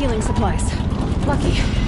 healing supplies. Lucky.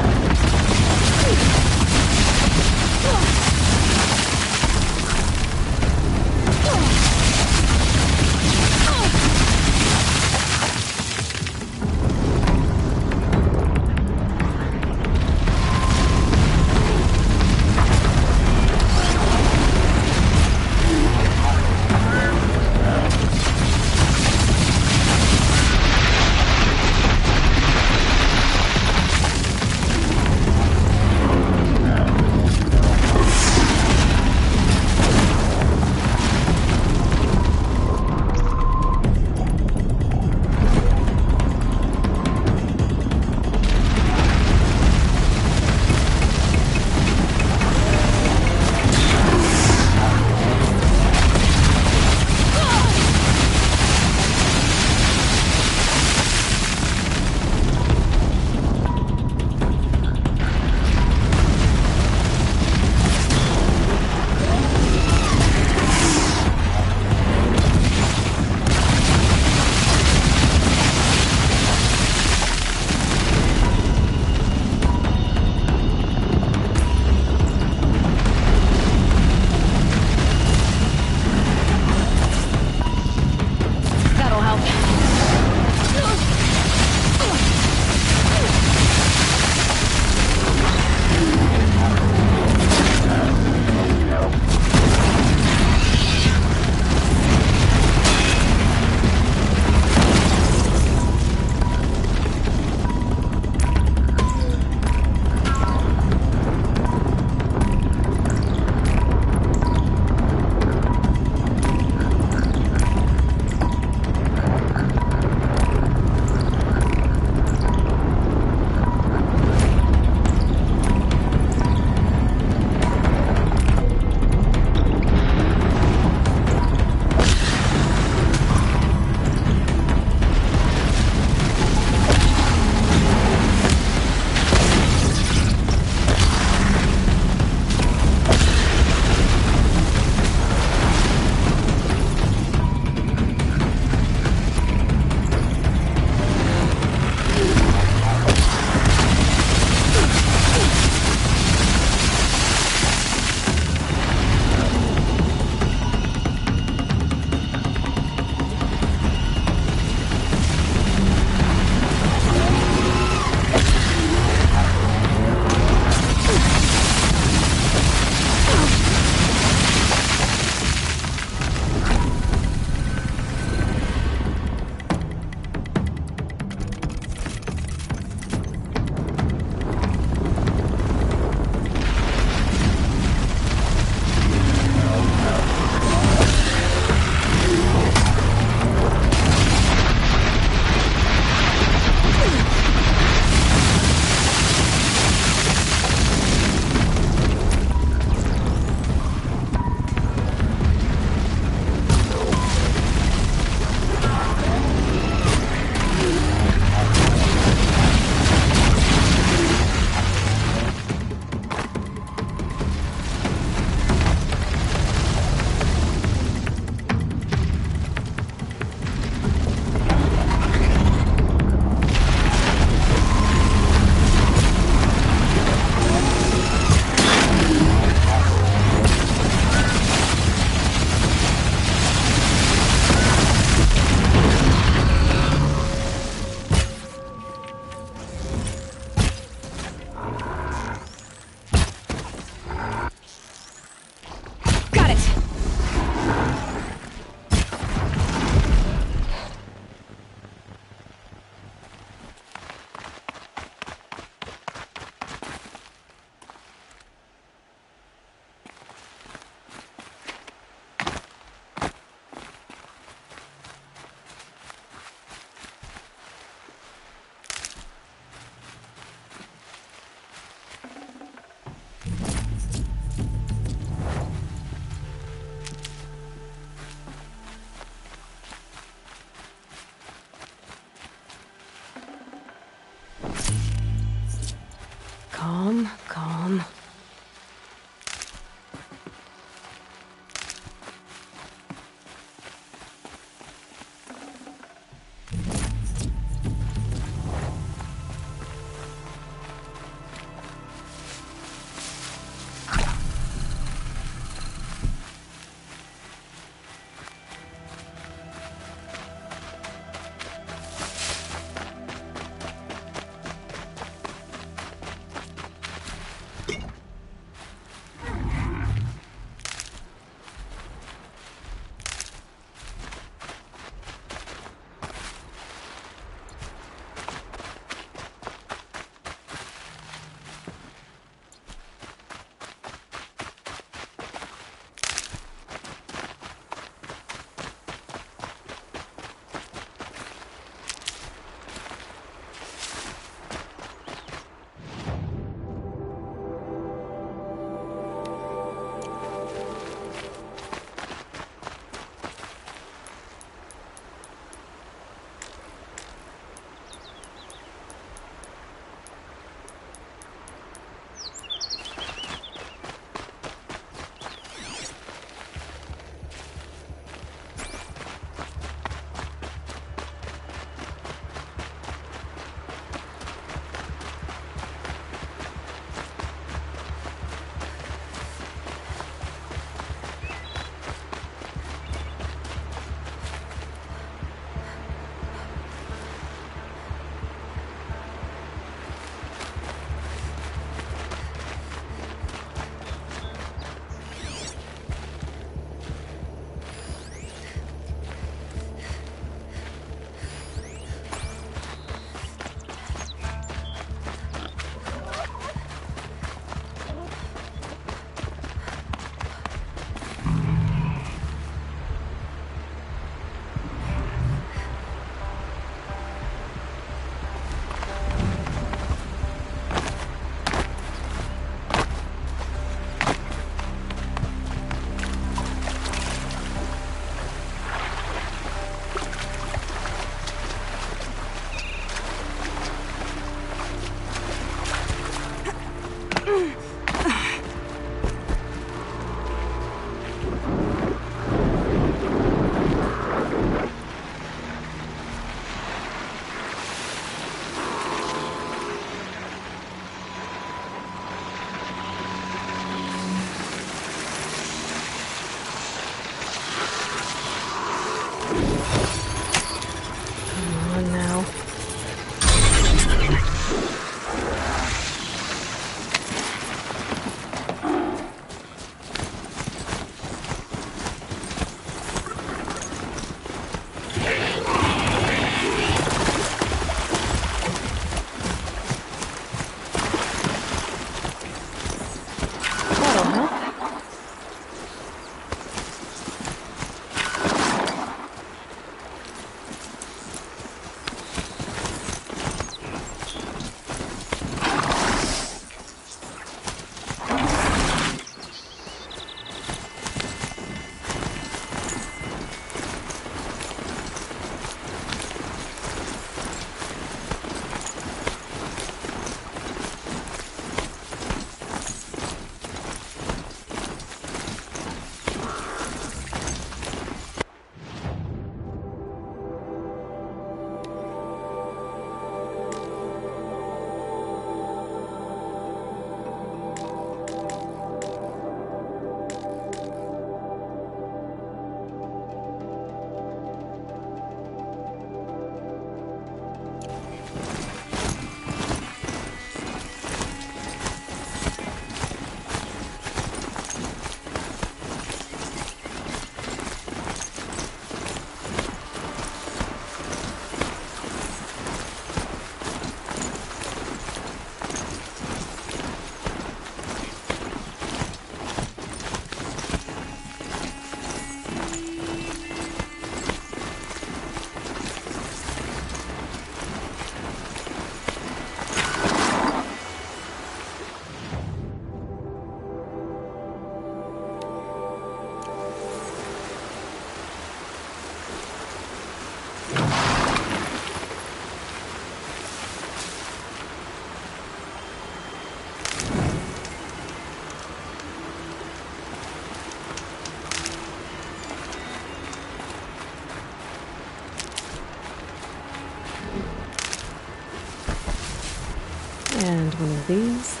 And one of these.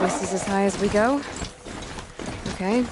This is as high as we go? Okay.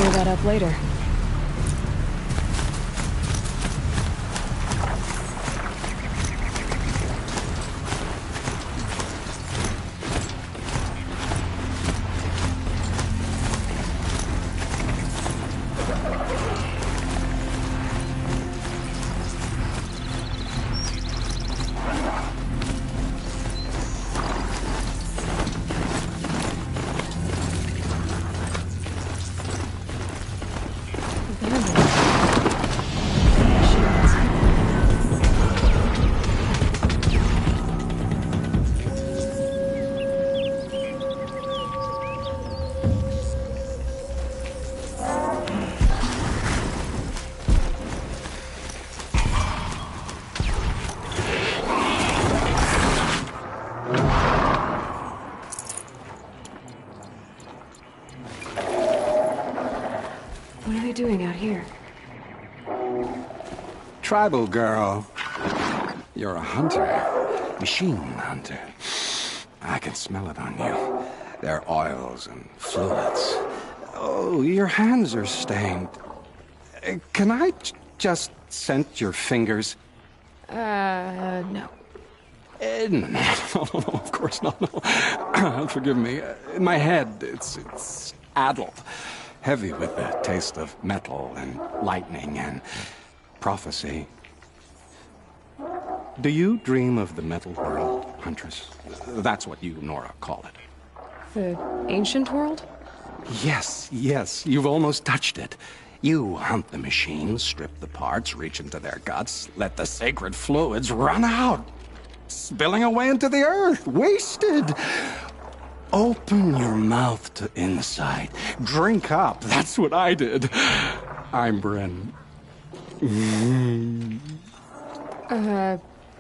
Clear that up later. What are they doing out here? Tribal girl. You're a hunter. Machine hunter. I can smell it on you. Their oils and fluids. Oh, your hands are stained. Can I just scent your fingers? No. No, of course not. No. Forgive me. In my head, it's addled. Heavy with the taste of metal and lightning and prophecy. Do you dream of the metal world, Huntress? That's what you, Nora, call it. The ancient world? Yes, you've almost touched it. You hunt the machines, strip the parts, reach into their guts, let the sacred fluids run out, spilling away into the earth, wasted. Open your mouth to insight. Drink up. That's what I did. I'm Bren.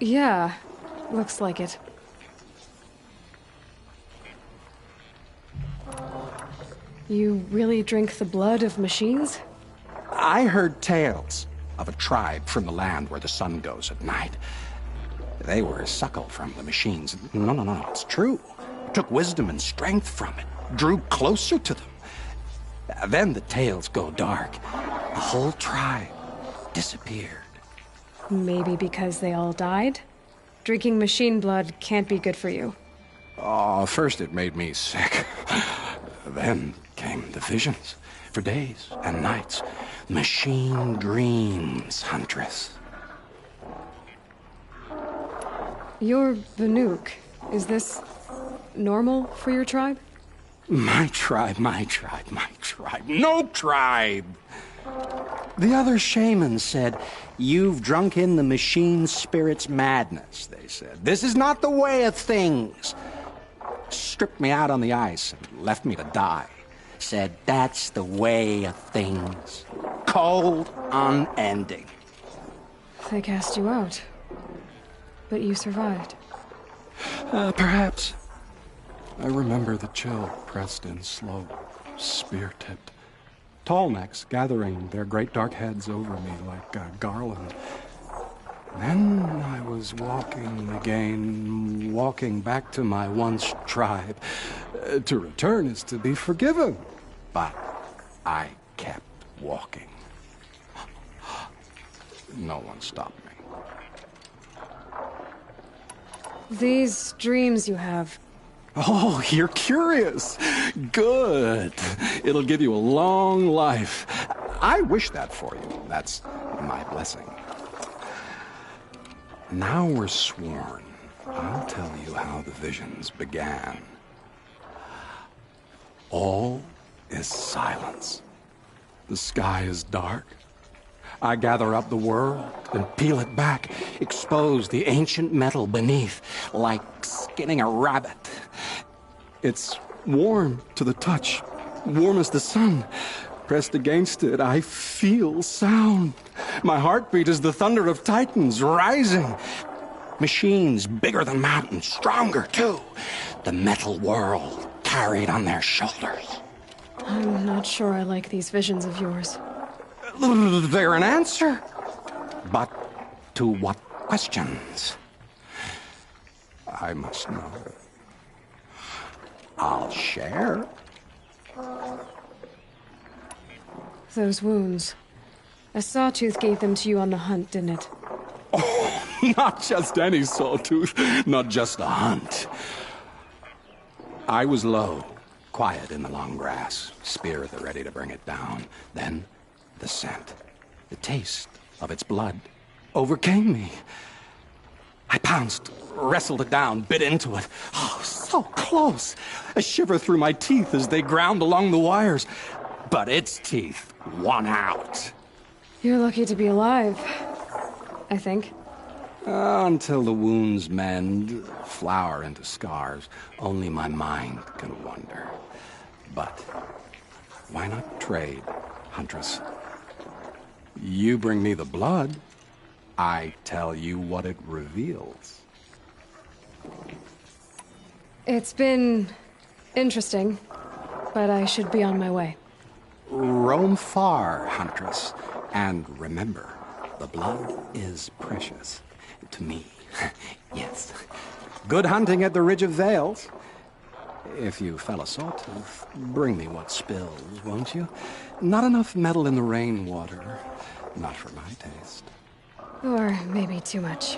Yeah. Looks like it. You really drink the blood of machines? I heard tales of a tribe from the land where the sun goes at night. They were suckled from the machines. No, it's true. Took wisdom and strength from it, drew closer to them. Then the tales go dark. The whole tribe disappeared. Maybe because they all died? Drinking machine blood can't be good for you. Oh, first it made me sick. Then came the visions. For days and nights. Machine dreams, Huntress. You're Banuk. Is this normal for your tribe? My tribe, my tribe, my tribe. No tribe! The other shamans said, "You've drunk in the machine spirit's madness," they said. "This is not the way of things." Stripped me out on the ice and left me to die. Said, "That's the way of things. Cold, unending." They cast you out. But you survived. Perhaps. I remember the chill pressed in slow, spear-tipped. Tall necks gathering their great dark heads over me like a garland. Then I was walking again, walking back to my once tribe. To return is to be forgiven. But I kept walking. No one stopped me. These dreams you have, Oh, you're curious. Good. It'll give you a long life. I wish that for you. That's my blessing. Now we're sworn. I'll tell you how the visions began. All is silence. The sky is dark. I gather up the world and peel it back, expose the ancient metal beneath, like skinning a rabbit. It's warm to the touch, warm as the sun. Pressed against it, I feel sound. My heartbeat is the thunder of titans rising. Machines bigger than mountains, stronger too. The metal world carried on their shoulders. I'm not sure I like these visions of yours. They're an answer. But to what questions? I must know. I'll share. Those wounds. A sawtooth gave them to you on the hunt, didn't it? Oh, not just any sawtooth, not just a hunt. I was low, quiet in the long grass, spear at the ready to bring it down. Then the scent, the taste of its blood overcame me. I pounced, wrestled it down, bit into it. Oh, so close. A shiver through my teeth as they ground along the wires. But its teeth won out. You're lucky to be alive, I think. Until the wounds mend, flower into scars, only my mind can wonder. But why not trade, Huntress? You bring me the blood, I tell you what it reveals. It's been interesting, but I should be on my way. Roam far, Huntress, and remember, the blood is precious. To me, yes. Good hunting at the Ridge of Vales. If you fell a sawtooth, bring me what spills, won't you? Not enough metal in the rainwater. Not for my taste. Or maybe too much.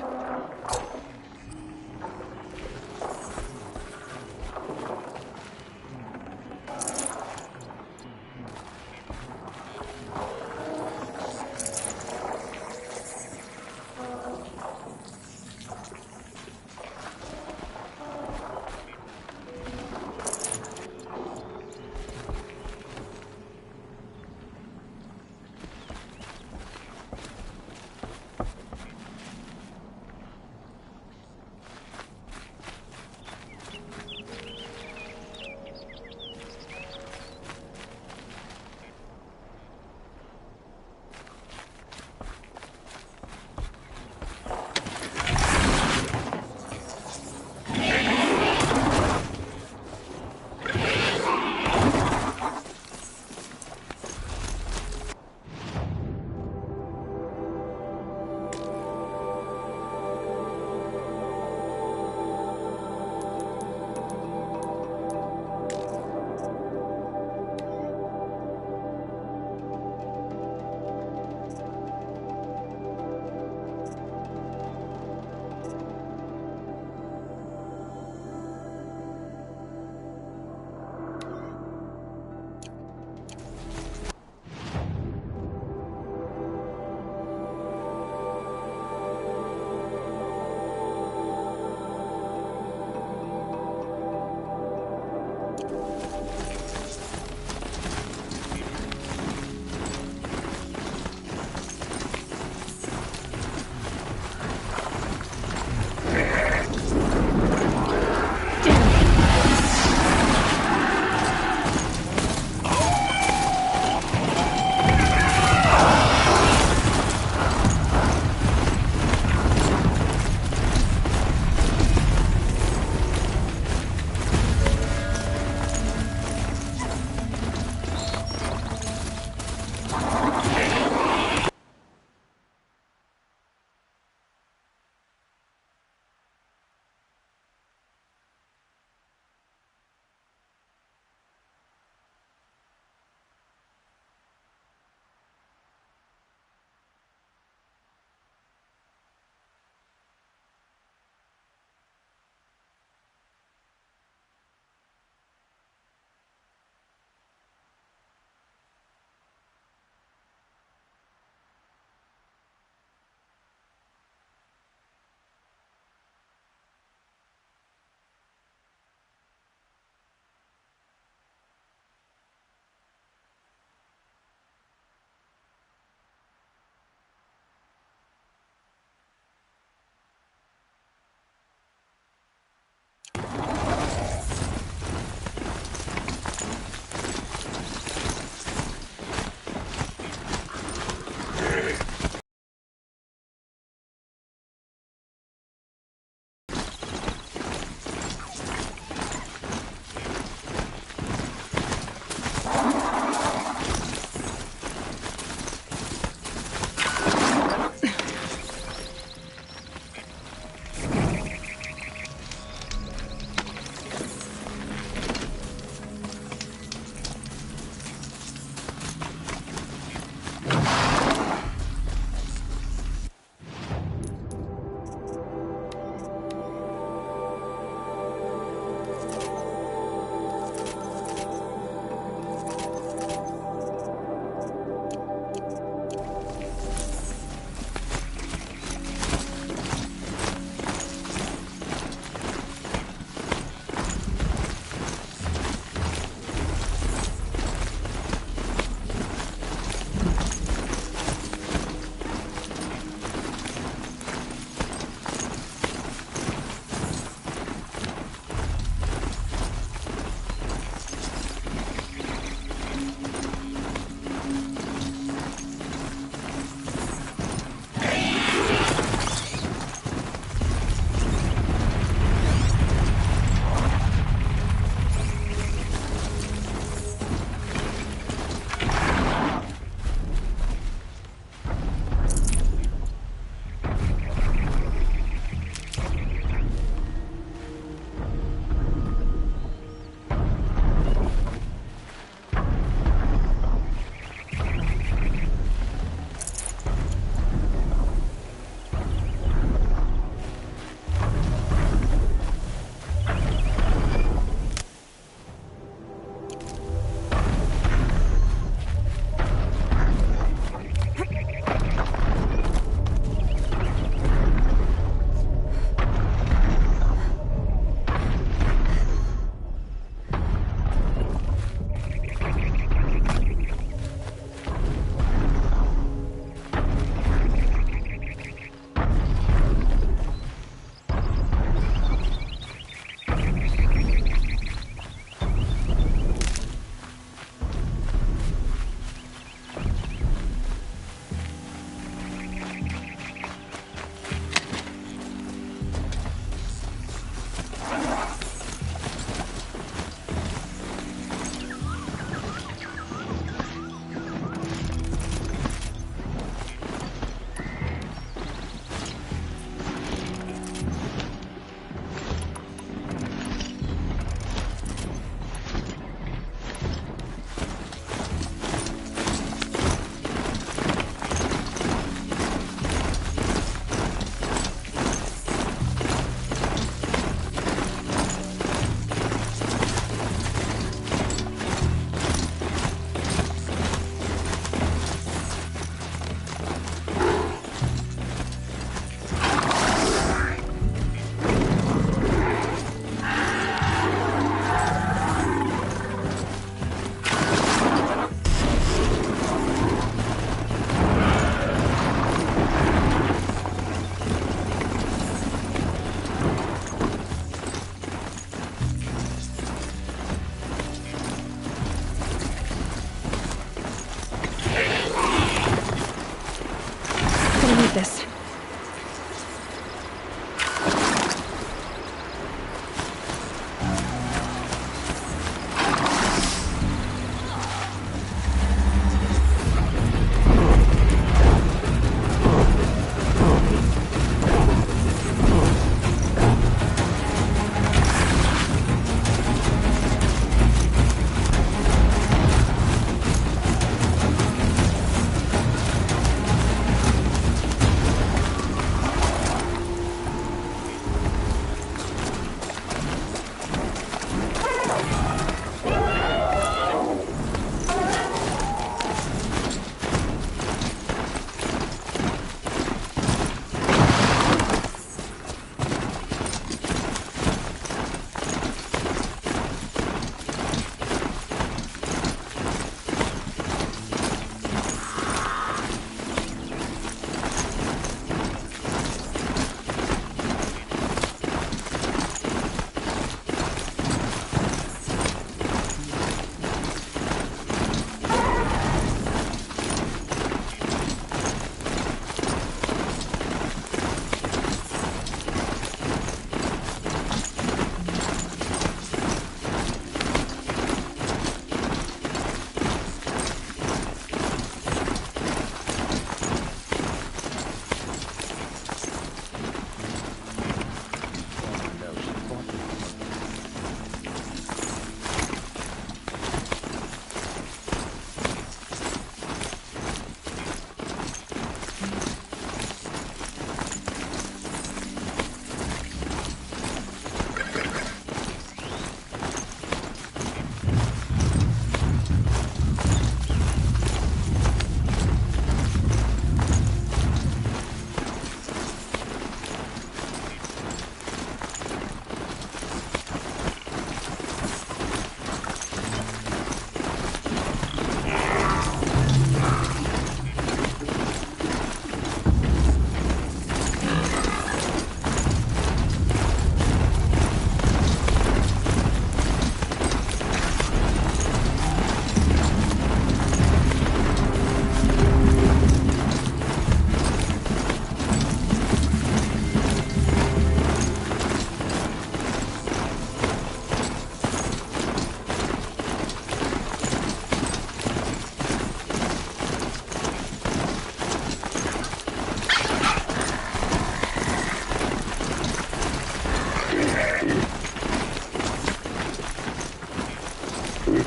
Snow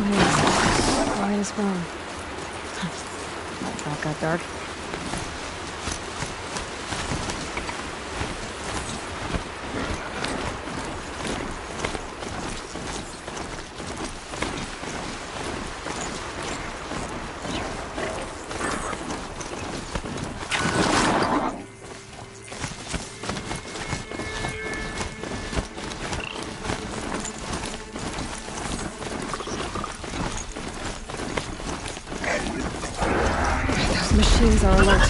haze. Quiet as bone. That track got dark. Machines are alert.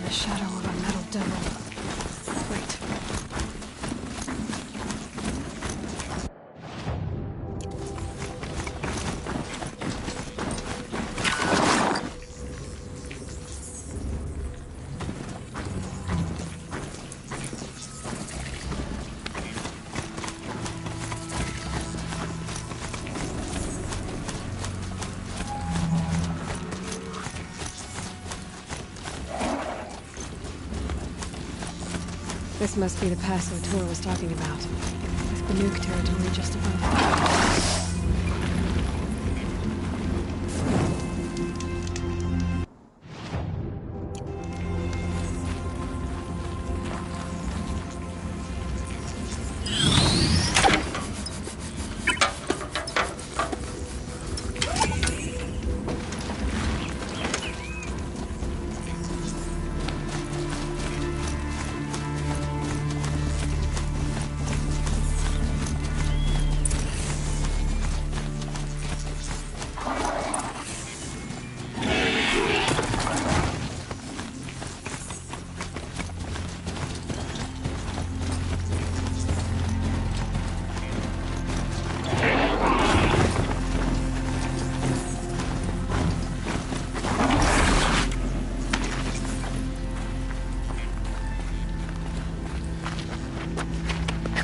The shadow of a metal devil. Wait. This must be the pass O'Toole was talking about, with the nuke territory just above.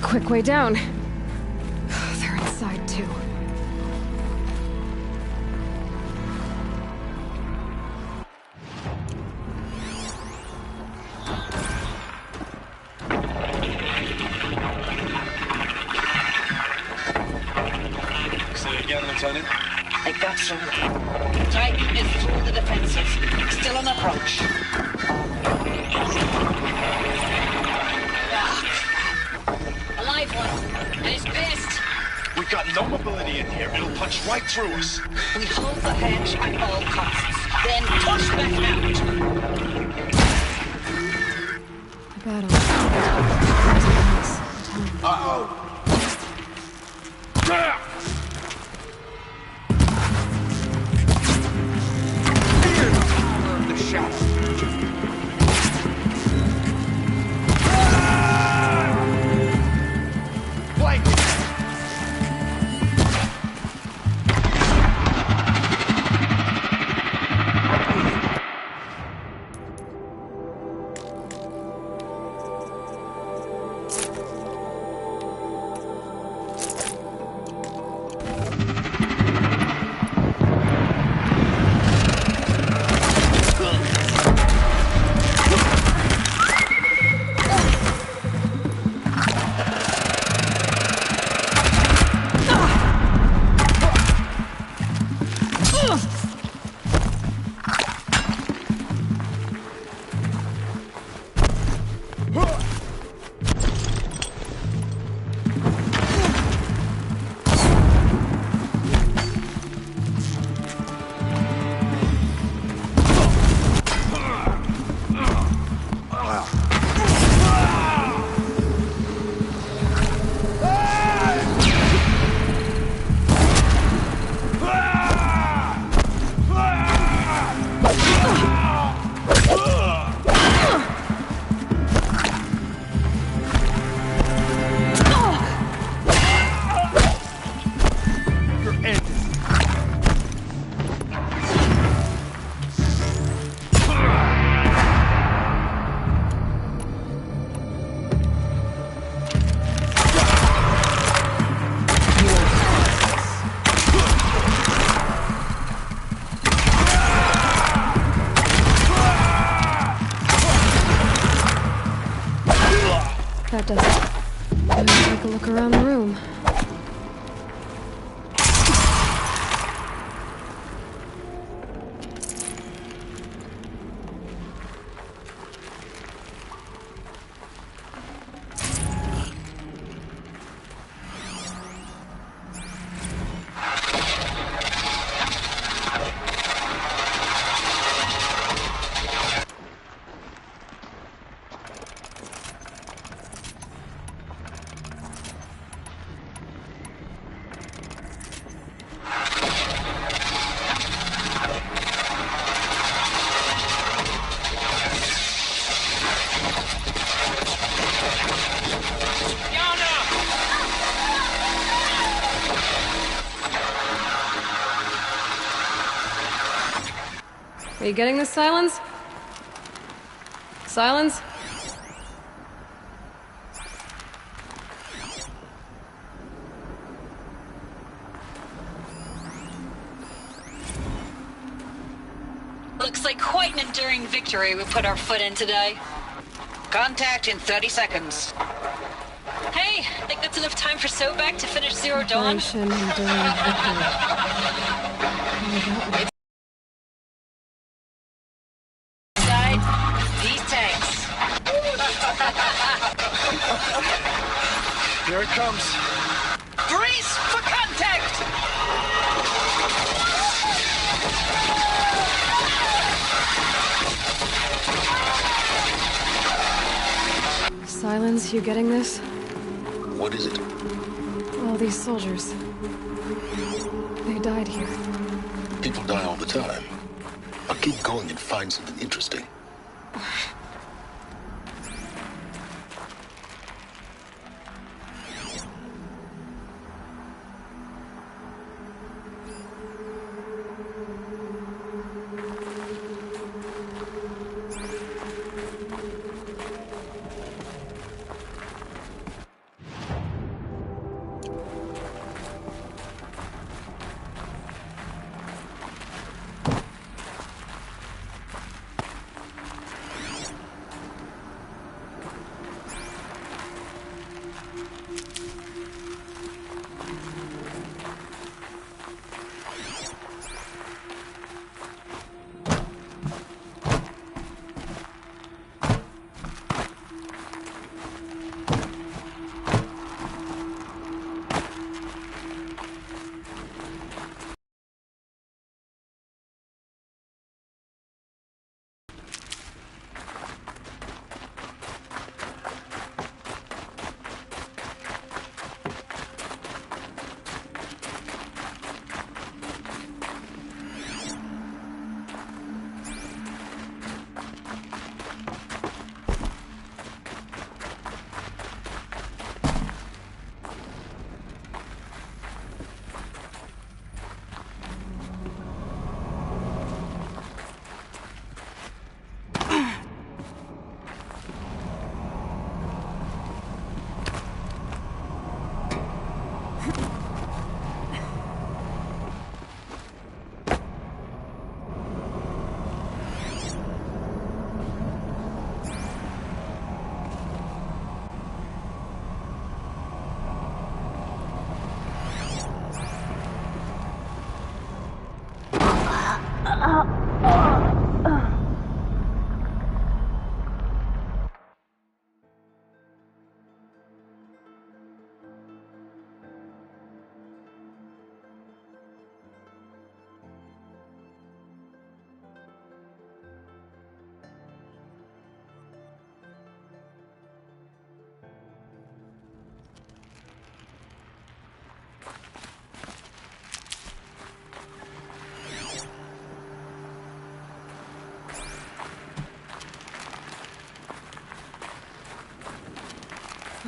Quick way down. They're inside too. Say again, Lieutenant. They got through. Titan is through the defenses. Still on approach. A live one. And he's pissed. We've got no mobility in here. It'll punch right through us. We hold the hedge at all costs. Then push back out. The battle. Uh-oh. The shadow. Blanket. That does it. Let me take a look around the room. you getting this, Silence? Silence? Looks like quite an enduring victory we put our foot in today. Contact in 30 seconds. Hey, think that's enough time for Sobek to finish Zero Dawn? Operation Enduring Victory. Side, these tanks. Here it comes. Brace for contact! Silence, you getting this? What is it? All these soldiers. They died here. People die all the time. I'll keep going and find something interesting.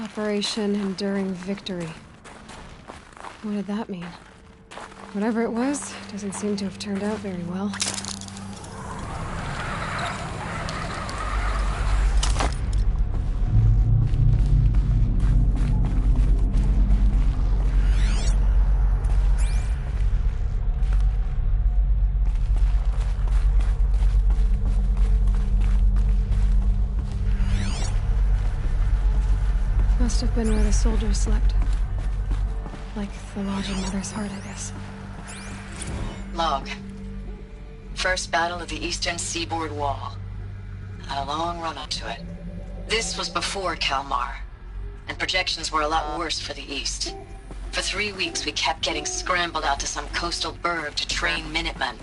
Operation Enduring Victory. What did that mean? Whatever it was, doesn't seem to have turned out very well. Must have been where the soldiers slept. Like the lodge in Mother's Heart, I guess. Log. First battle of the Eastern Seaboard Wall. Had a long run up to it. This was before Kalmar, and projections were a lot worse for the East. For 3 weeks, we kept getting scrambled out to some coastal burg to train Minutemen.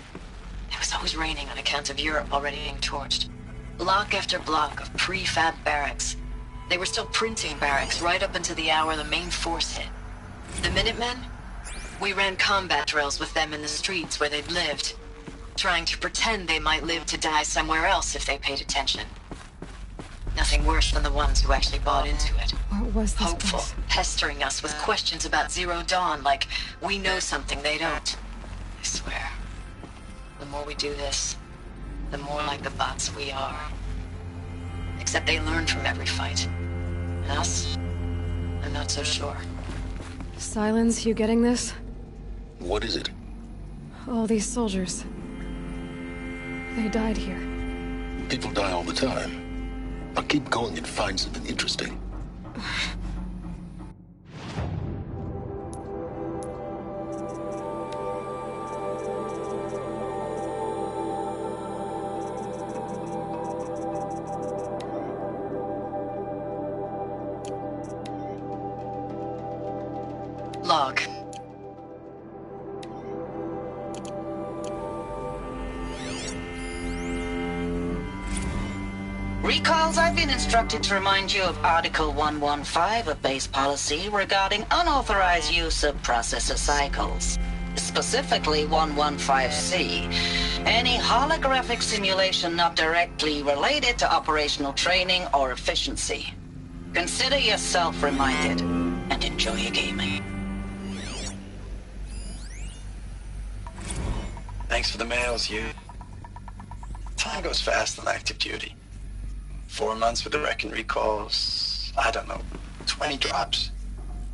It was always raining on account of Europe already being torched. Block after block of prefab barracks. They were still printing barracks right up until the hour the main force hit. The Minutemen? We ran combat drills with them in the streets where they'd lived, trying to pretend they might live to die somewhere else if they paid attention. Nothing worse than the ones who actually bought into it. What was this Hopeful, place? pestering us with questions about Zero Dawn like we know something they don't. I swear, the more we do this, the more like the bots we are. Except they learn from every fight. And us? I'm not so sure. Silence, you getting this? What is it? All these soldiers. They died here. People die all the time. I'll keep going and find something interesting. Log. Recalls, I've been instructed to remind you of Article 115 of base policy regarding unauthorized use of processor cycles. Specifically 115C. Any holographic simulation not directly related to operational training or efficiency. Consider yourself reminded and enjoy your gaming. Thanks for the mails, you. Time goes fast on active duty. 4 months with the wreck and recalls, I don't know, 20 drops.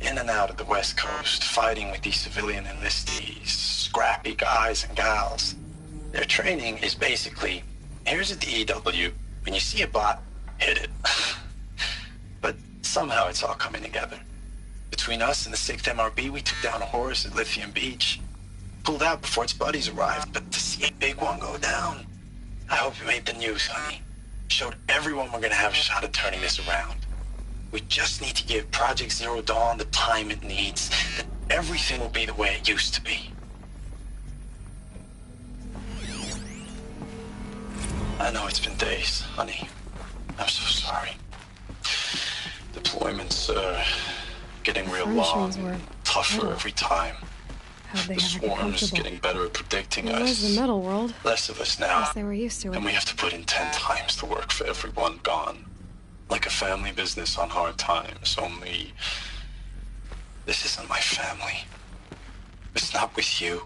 In and out of the West Coast, fighting with these civilian enlistees, scrappy guys and gals. Their training is basically, here's a DEW, when you see a bot, hit it. But somehow it's all coming together. Between us and the 6th MRB, we took down a horse at Lithium Beach. Pulled out before its buddies arrived, but to see a big one go down, I hope you made the news, honey. Showed everyone we're gonna have a shot at turning this around. We just need to give Project Zero Dawn the time it needs, then everything will be the way it used to be. I know it's been days, honey. I'm so sorry. Deployments are getting real long, Furnishings were tougher metal. every time. How'd they The have it swarm's comfortable? getting better at predicting It was us. the metal world. Less of us now. Guess they were used to it. And we have to put in 10 times the work for everyone gone. Like a family business on hard times, only... This isn't my family. It's not with you.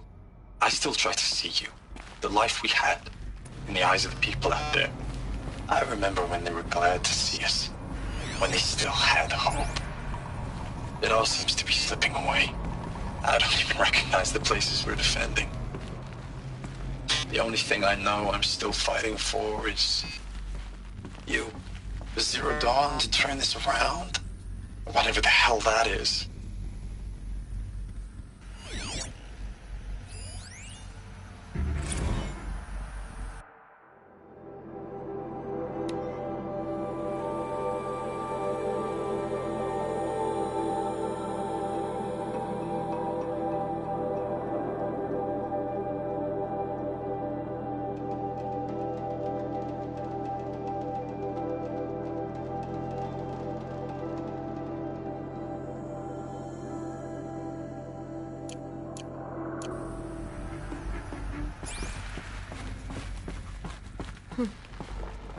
I still try to see you. The life we had. In the eyes of the people out there. I remember when they were glad to see us. When they still had hope. It all seems to be slipping away. I don't even recognize the places we're defending. The only thing I know I'm still fighting for is... you. The Zero Dawn to turn this around? Whatever the hell that is.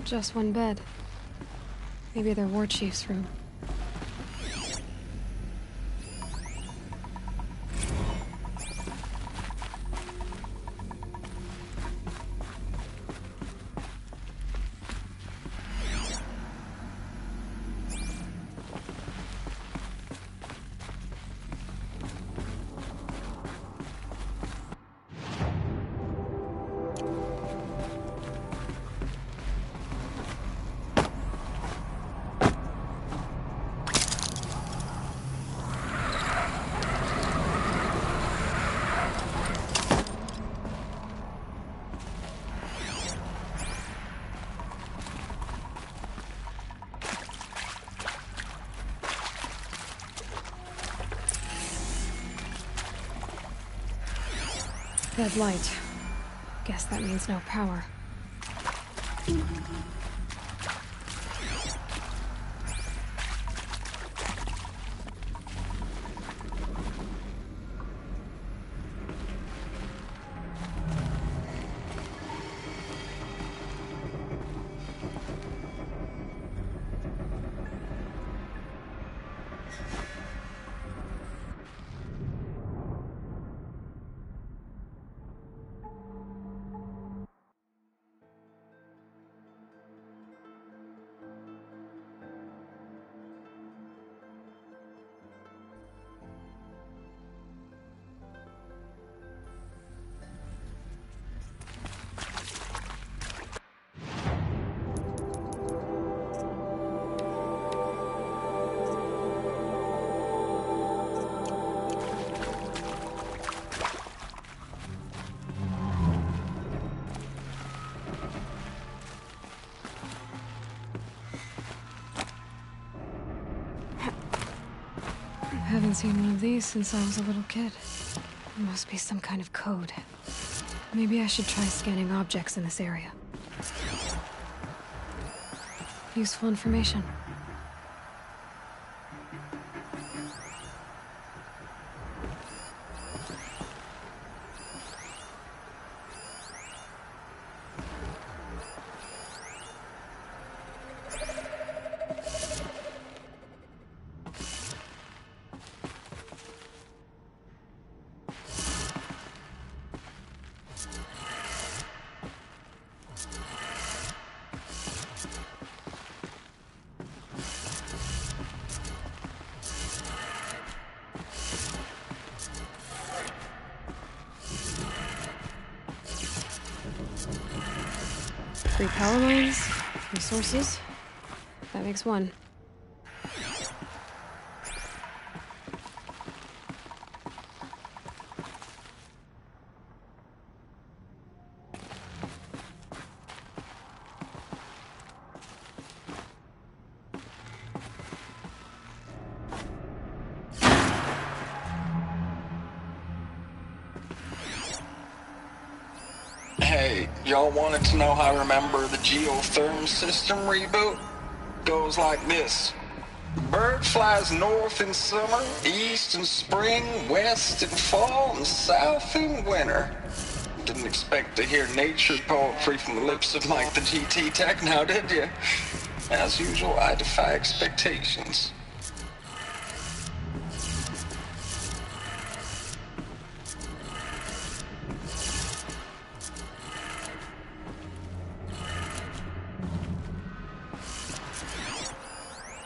Just one bed. Maybe their war chief's room. Red light. Guess that means no power. Haven't seen one of these since I was a little kid. It must be some kind of code. Maybe I should try scanning objects in this area. Useful information. Three power lines, resources. That makes one. Hey, y'all wanted to know how I remember the geotherm system reboot? Goes like this. Bird flies north in summer, east in spring, west in fall, and south in winter. Didn't expect to hear nature poetry from the lips of Mike the GT Tech now, did you? As usual, I defy expectations.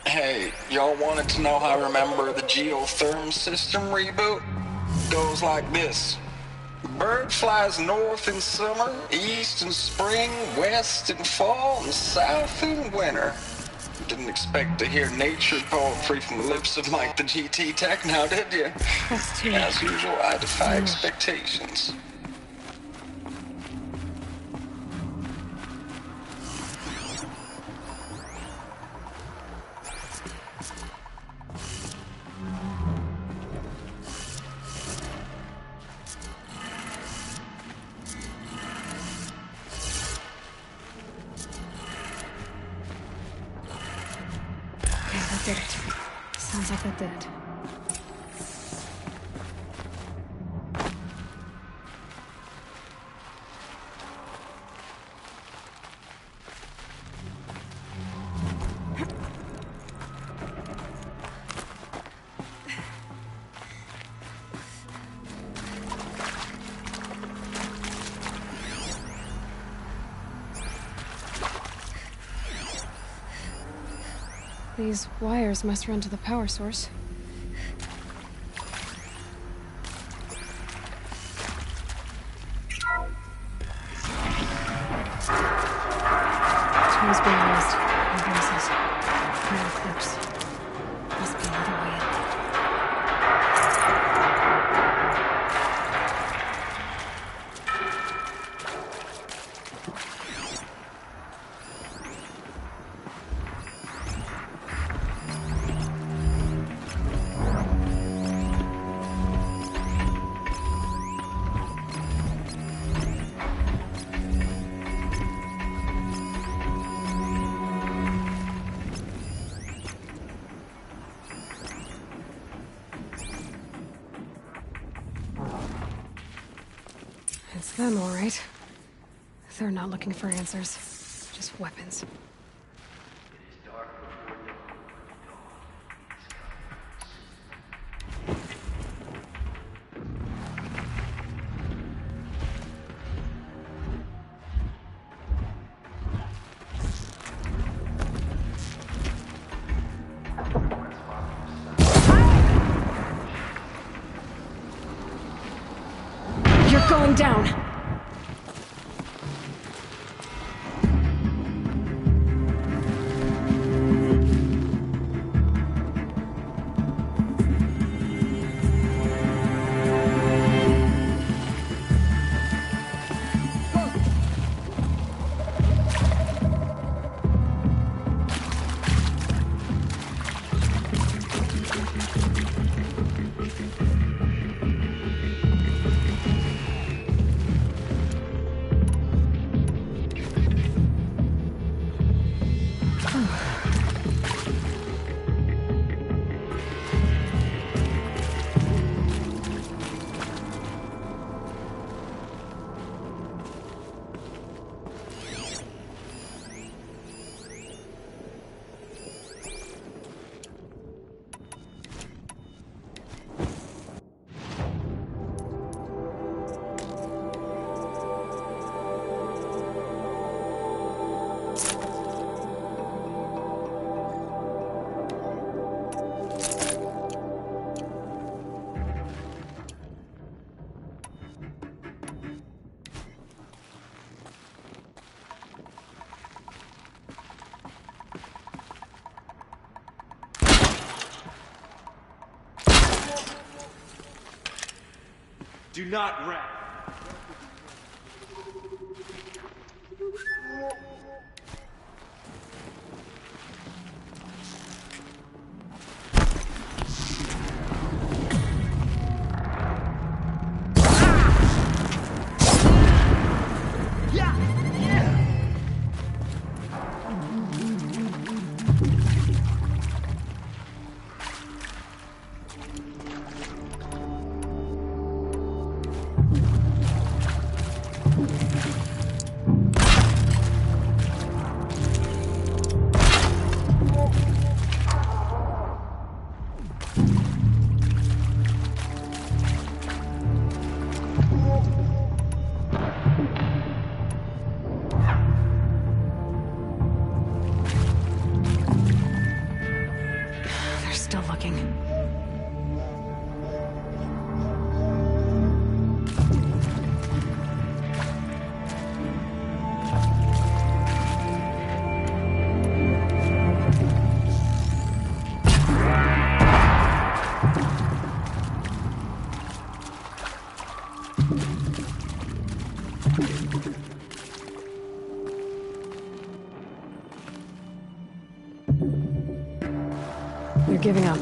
Hey, y'all wanted to know how I remember the geotherm system reboot? Goes like this. Bird flies north in summer, east in spring, west in fall, and south in winter. Didn't expect to hear nature poetry from the lips of Mike the GT Tech now, did you? That's too As usual, I defy expectations. Okay, that did it. Sounds like that did it. These wires must run to the power source. Tools being used. No voices. No clips. Must be another way in. It's them, all right. They're not looking for answers, just weapons. You're going down! Do not rest. They're still looking. They're giving up.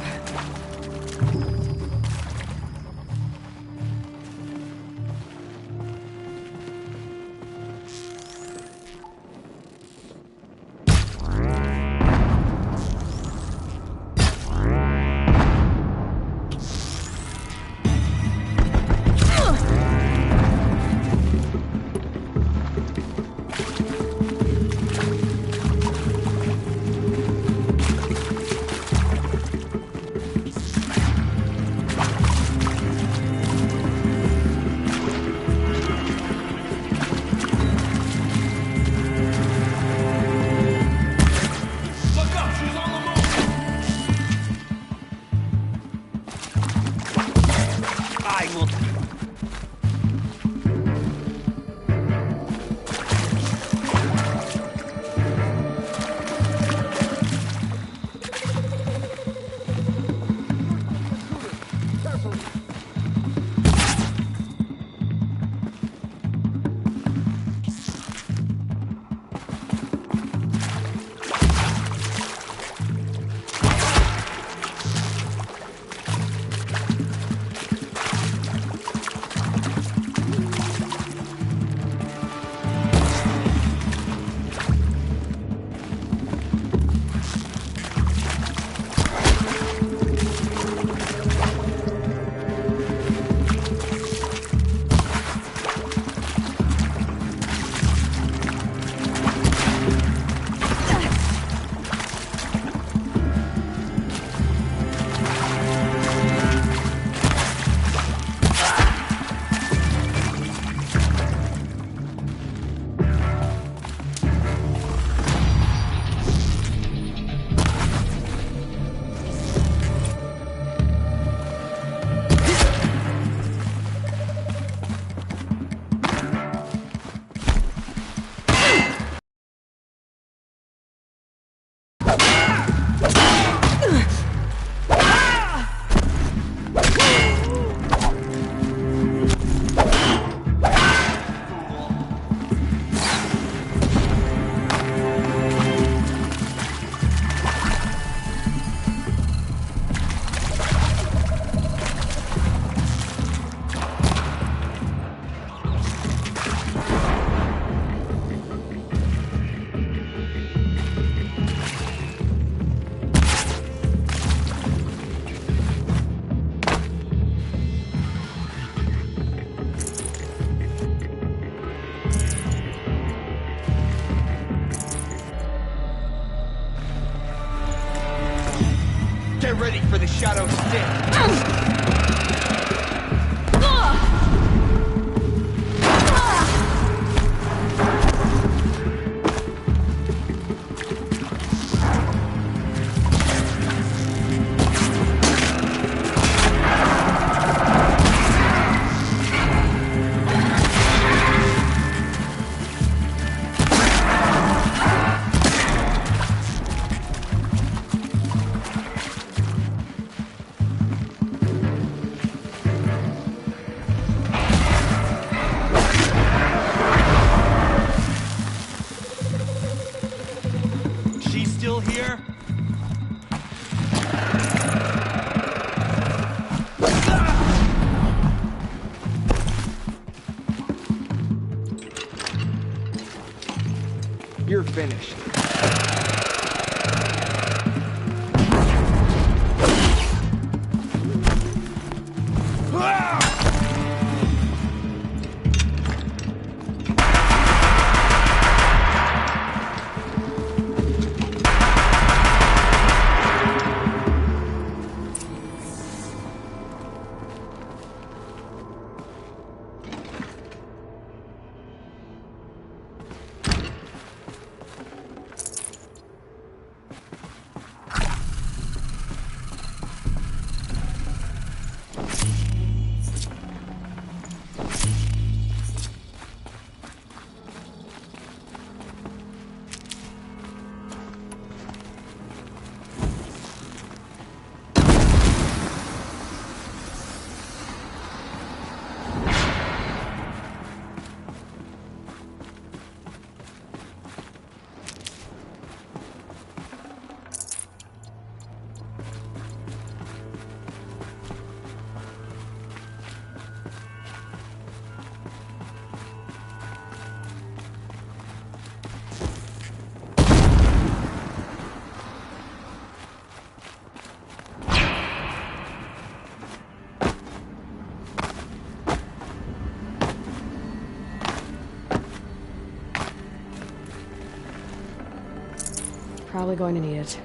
Get ready for the shadow stick. finished. Probably going to need it.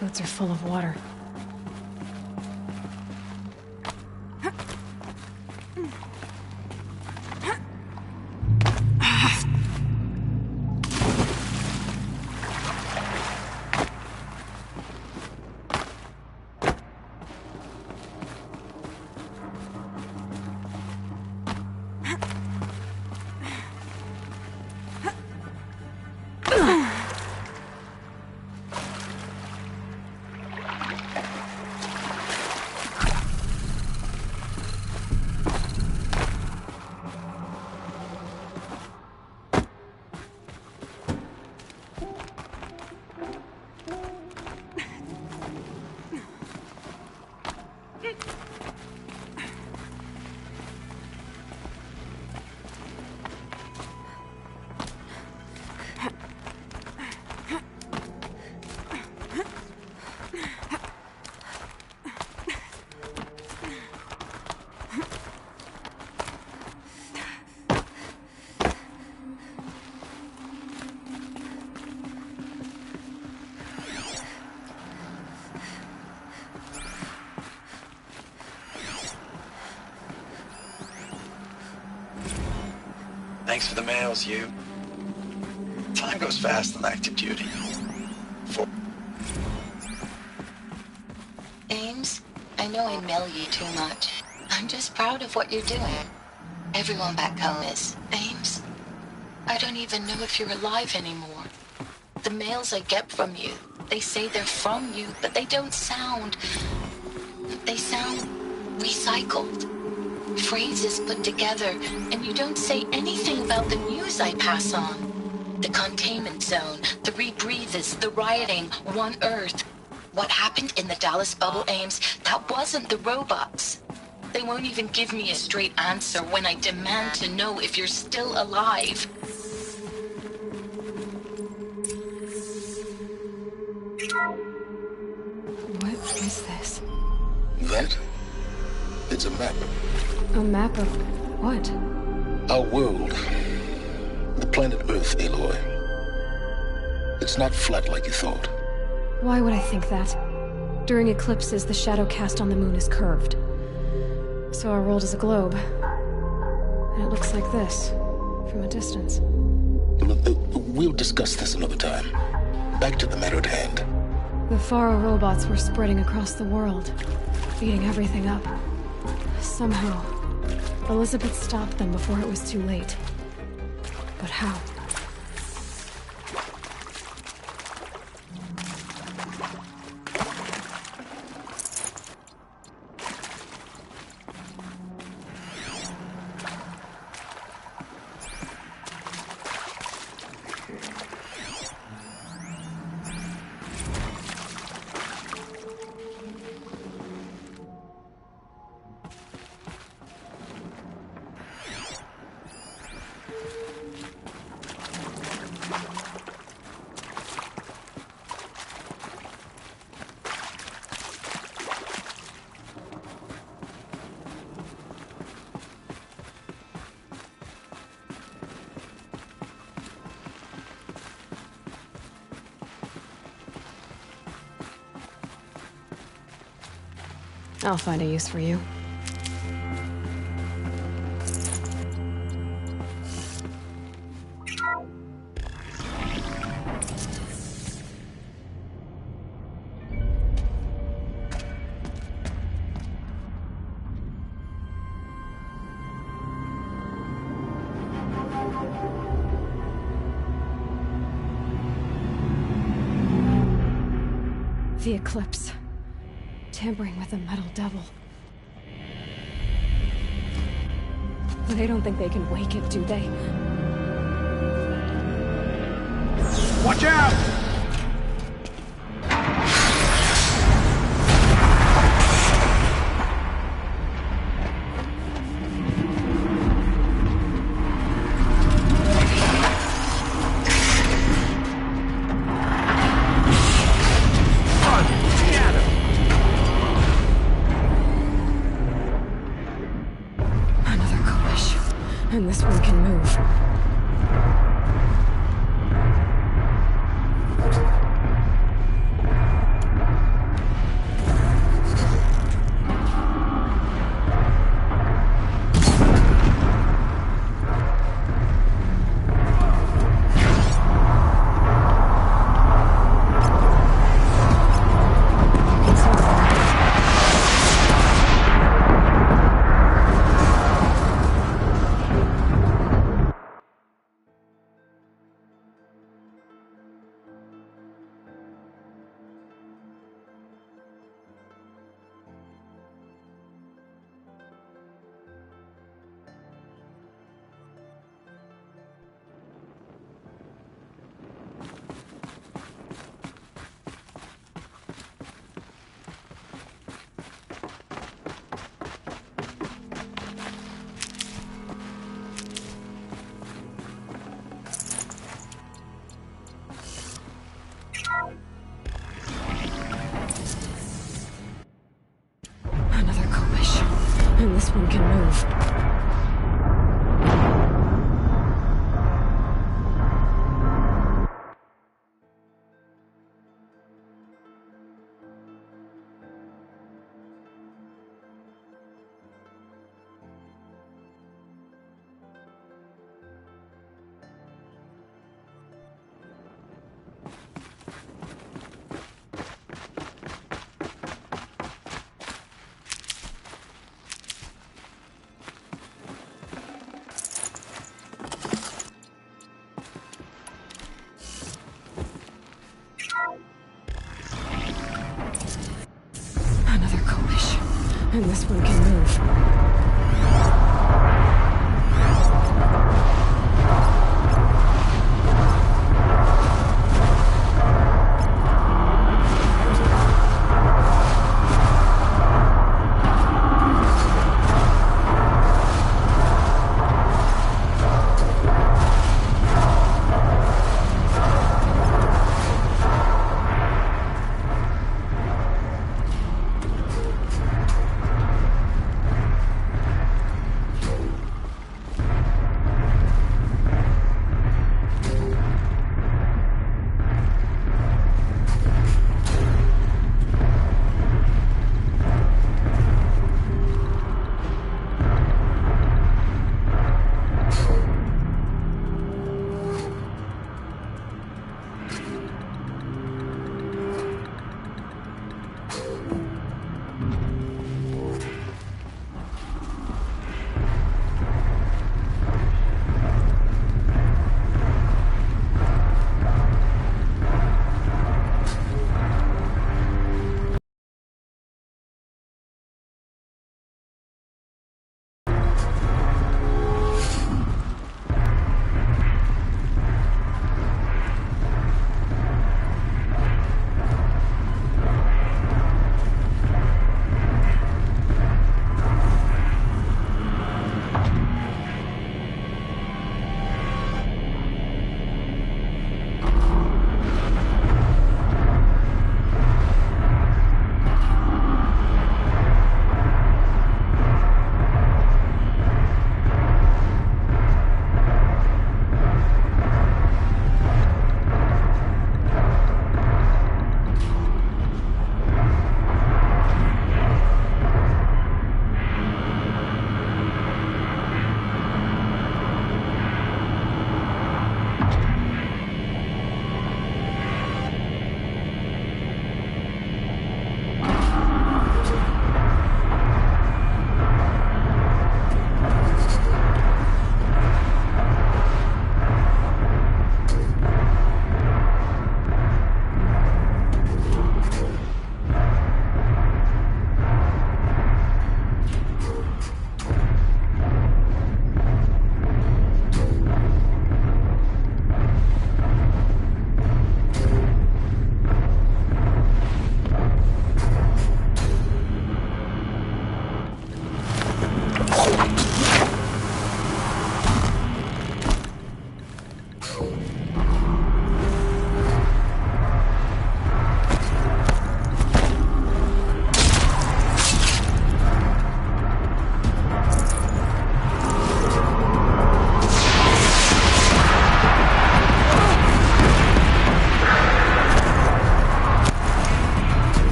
Boots are full of water. Thanks for the mails, you. Time goes fast on active duty. Ames, I know I mail you too much. I'm just proud of what you're doing. Everyone back home is. Ames, I don't even know if you're alive anymore. The mails I get from you, they say they're from you, but they don't sound... They sound recycled. Phrases put together, and you don't say anything about the news I pass on. The containment zone, the rebreathers, the rioting, One Earth. What happened in the Dallas bubble, Ames, that wasn't the robots. They won't even give me a straight answer when I demand to know if you're still alive. What is this? That? It's a map. A map of what? Our world. The planet Earth, Aloy. It's not flat like you thought. Why would I think that? During eclipses, the shadow cast on the moon is curved. So our world is a globe. And it looks like this, from a distance. We'll discuss this another time. Back to the matter at hand. The Faro robots were spreading across the world, eating everything up. Somehow, Elizabeth stopped them before it was too late. But how? I'll find a use for you. The eclipse. Tampering with the metal devil. They don't think they can wake it, do they? Watch out! And this one can move. And this one can move. Another collision. And this one can move.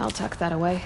I'll tuck that away.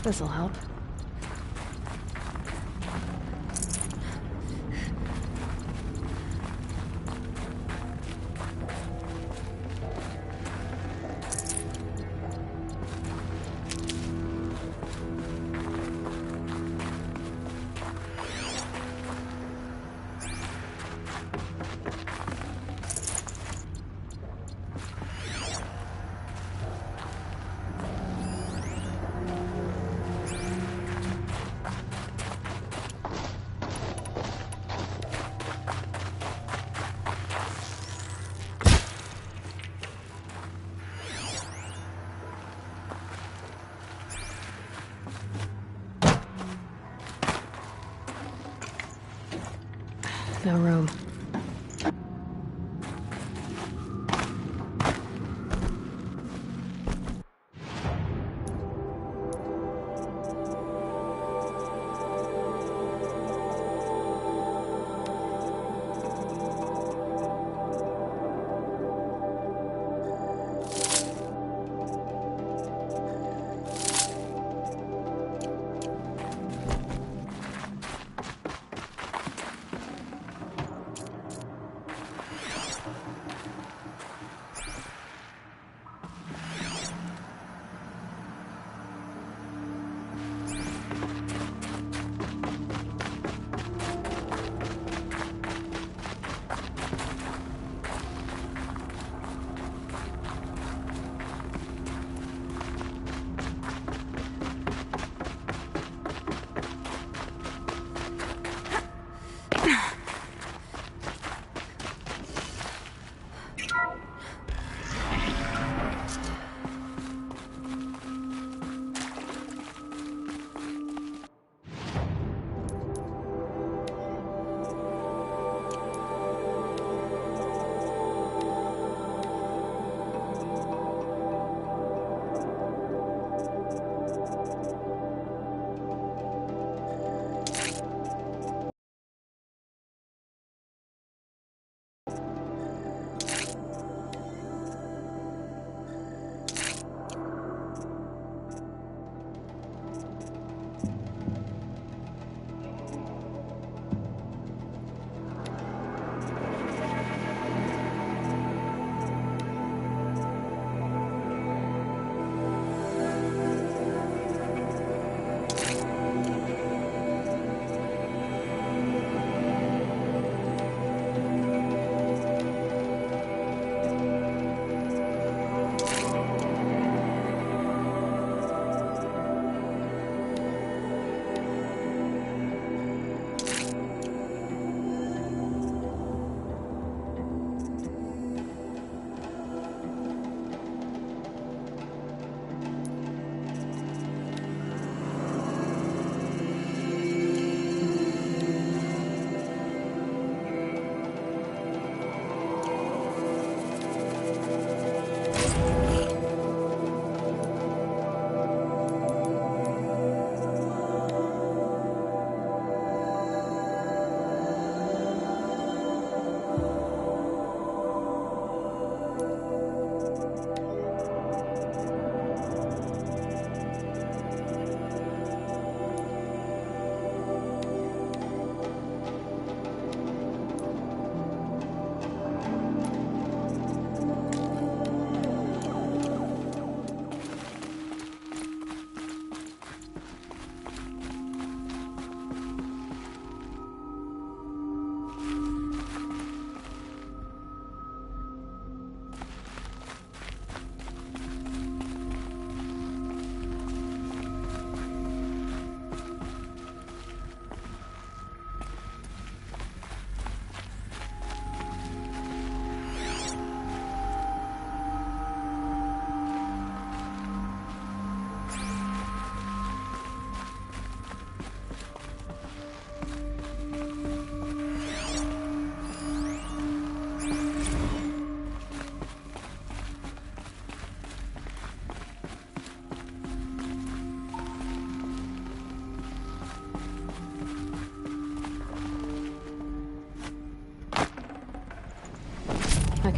This'll help. No room.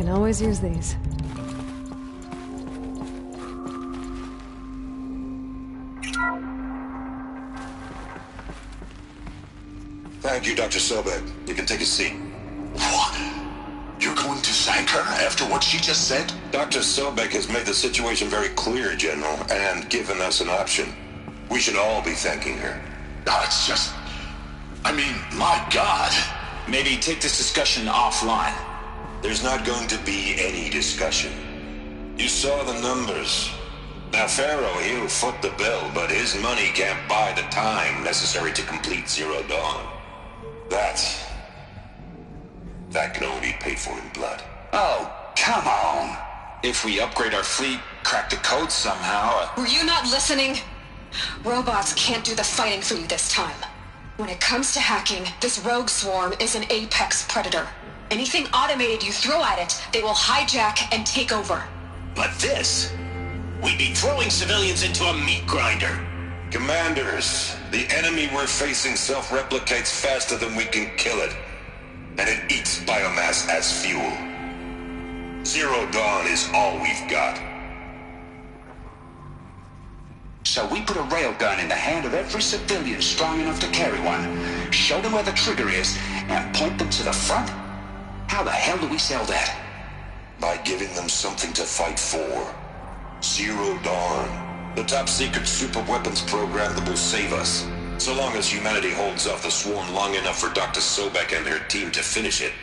can always use these. Thank you, Dr. Sobek. You can take a seat. What? You're going to thank her after what she just said? Dr. Sobek has made the situation very clear, General, and given us an option. We should all be thanking her. No, it's just... I mean, my God. Maybe take this discussion offline. There's not going to be any discussion. You saw the numbers. Now, Pharaoh, he'll foot the bill, but his money can't buy the time necessary to complete Zero Dawn. That can only be paid for in blood. Oh, come on. If we upgrade our fleet, crack the code somehow... Were you not listening? Robots can't do the fighting for you this time. When it comes to hacking, this rogue swarm is an apex predator. Anything automated you throw at it, they will hijack and take over. But this... we'd be throwing civilians into a meat grinder. Commanders, the enemy we're facing self-replicates faster than we can kill it. And it eats biomass as fuel. Zero Dawn is all we've got. So we put a railgun in the hand of every civilian strong enough to carry one, show them where the trigger is, and point them to the front? How the hell do we sell that? By giving them something to fight for. Zero Dawn. The top-secret super-weapons program that will save us. So long as humanity holds off the swarm long enough for Dr. Sobek and her team to finish it.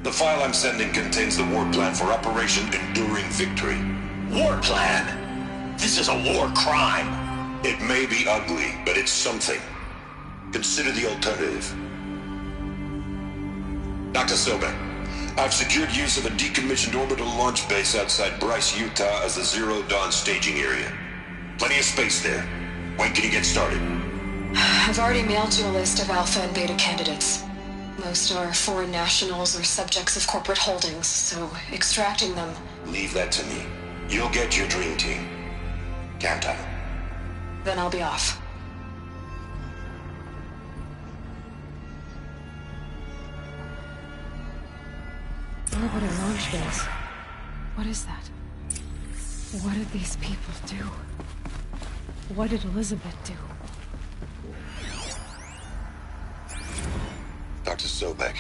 The file I'm sending contains the war plan for Operation Enduring Victory. War plan? This is a war crime. It may be ugly, but it's something. Consider the alternative. Dr. Sobek, I've secured use of a decommissioned orbital launch base outside Bryce, Utah as the Zero Dawn staging area. Plenty of space there. When can you get started? I've already mailed you a list of Alpha and Beta candidates. Most are foreign nationals or subjects of corporate holdings, so extracting them... Leave that to me. You'll get your dream team. Count on it. Then I'll be off. Orbital launch base. What is that? What did these people do? What did Elizabeth do? Dr. Sobek,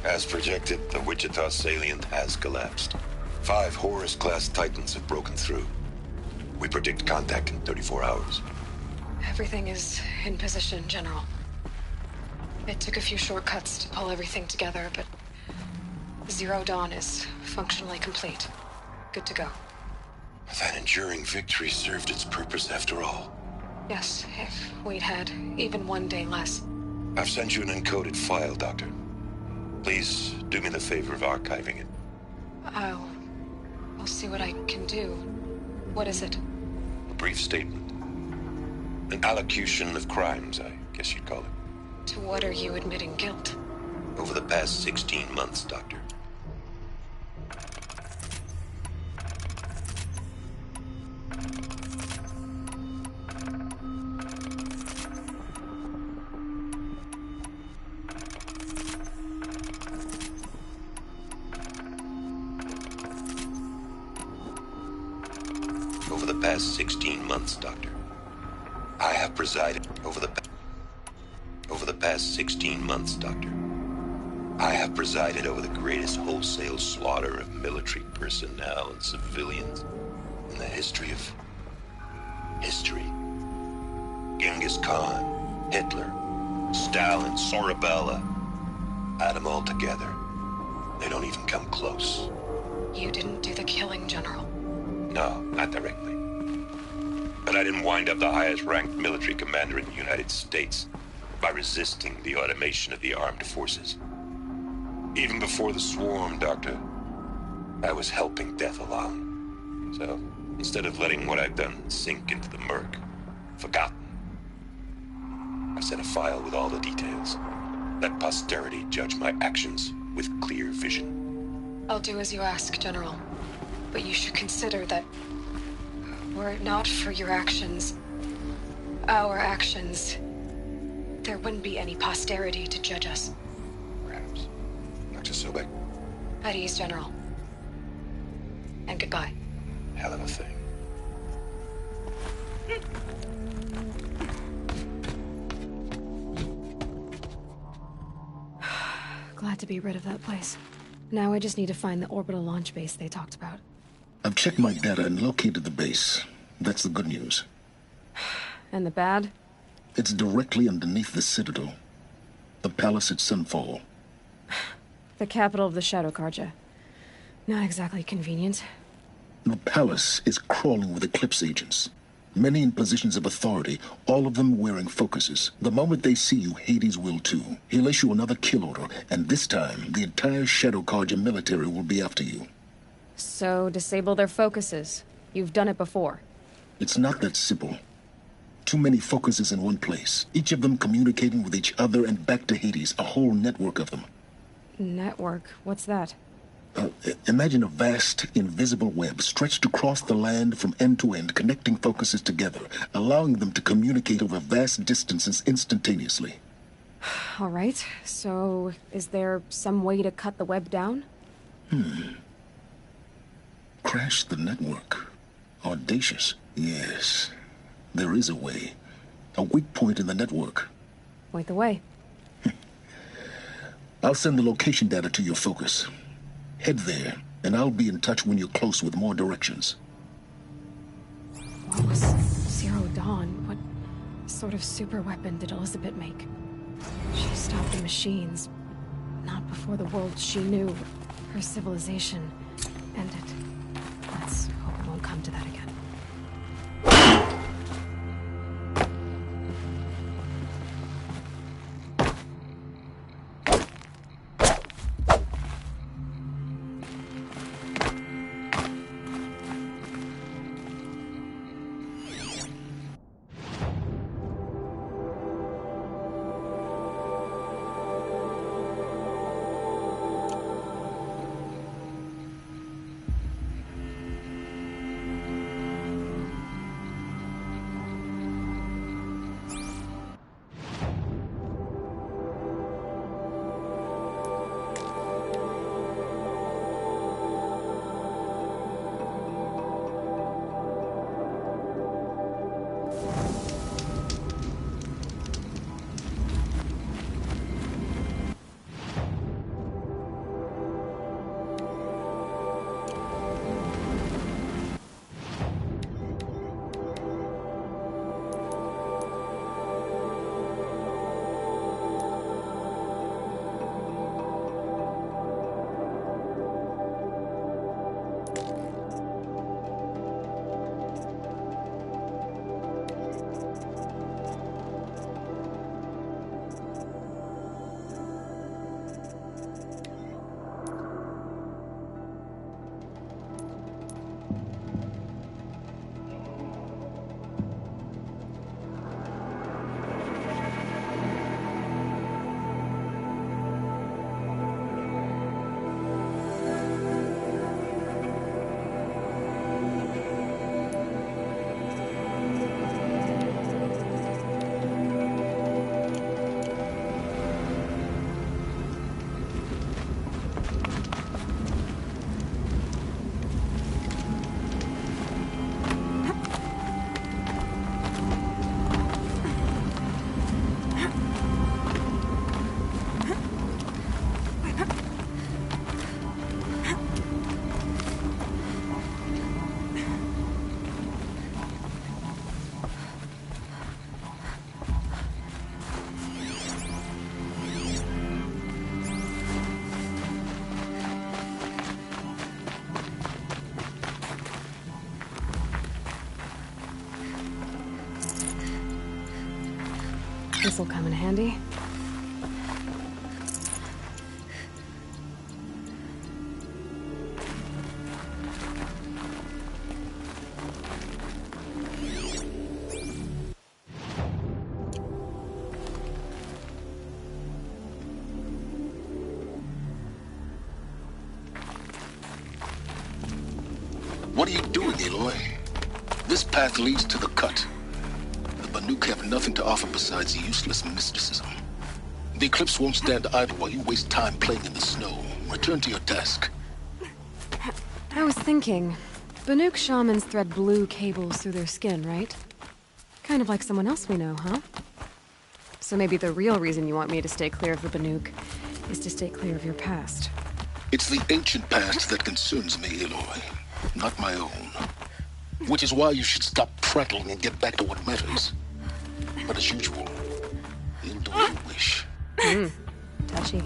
as projected, the Wichita salient has collapsed. 5 Horus-class Titans have broken through. We predict contact in 34 hours. Everything is in position, General. It took a few shortcuts to pull everything together, but Zero Dawn is functionally complete. Good to go. That enduring victory served its purpose after all. Yes, if we'd had even one day less. I've sent you an encoded file, Doctor. Please do me the favor of archiving it. I'll see what I can do. What is it? A brief statement. An allocution of crimes, I guess you'd call it. To what are you admitting guilt? Over the past 16 months, Doctor. Over the past 16 months, Doctor. I have presided over the past 16 months, Doctor. I have presided over the greatest wholesale slaughter of military personnel and civilians in the history of history. Genghis Khan, Hitler, Stalin, Sorabella. Add them all together. They don't even come close. You didn't do the killing, General. No, not directly. But I didn't wind up the highest-ranked military commander in the United States by resisting the automation of the armed forces. Even before the swarm, Doctor, I was helping death along. So, instead of letting what I've done sink into the murk, forgotten, I set a file with all the details. Let posterity judge my actions with clear vision. I'll do as you ask, General. But you should consider that were it not for your actions, our actions, there wouldn't be any posterity to judge us. Perhaps. Dr. Sobek. At ease, General. And goodbye. Hell of a thing. Glad to be rid of that place. Now I just need to find the orbital launch base they talked about. I've checked my data and located the base. That's the good news. And the bad? It's directly underneath the Citadel. The palace at Sunfall. The capital of the Shadow Carja. Not exactly convenient. The palace is crawling with Eclipse agents. Many in positions of authority, all of them wearing focuses. The moment they see you, Hades will too. He'll issue another kill order, and this time, the entire Shadow Carja military will be after you. So, disable their focuses. You've done it before. It's not that simple. Too many focuses in one place, each of them communicating with each other and back to Hades, a whole network of them. Network? What's that? Imagine a vast, invisible web stretched across the land from end to end, connecting focuses together, allowing them to communicate over vast distances instantaneously. All right, so is there some way to cut the web down? Crash the network. Audacious. Yes, there is a way. A weak point in the network. Point the way. I'll send the location data to your focus. Head there, and I'll be in touch when you're close with more directions. What was Zero Dawn? What sort of super weapon did Elizabeth make? She stopped the machines. Not before the world she knew. Her civilization ended. Let's hope it won't come to that again. This'll come in handy. What are you doing, Aloy? This path leads to the cut. The Banuk have nothing to offer besides useless mysticism. The Eclipse won't stand idle while you waste time playing in the snow. Return to your task. I was thinking, Banuk shamans thread blue cables through their skin, right? Kind of like someone else we know, huh? So maybe the real reason you want me to stay clear of the Banuk is to stay clear of your past. It's the ancient past that concerns me, Aloy, not my own. Which is why you should stop prattling and get back to what matters. But as usual, you'll do as you wish. Touchy.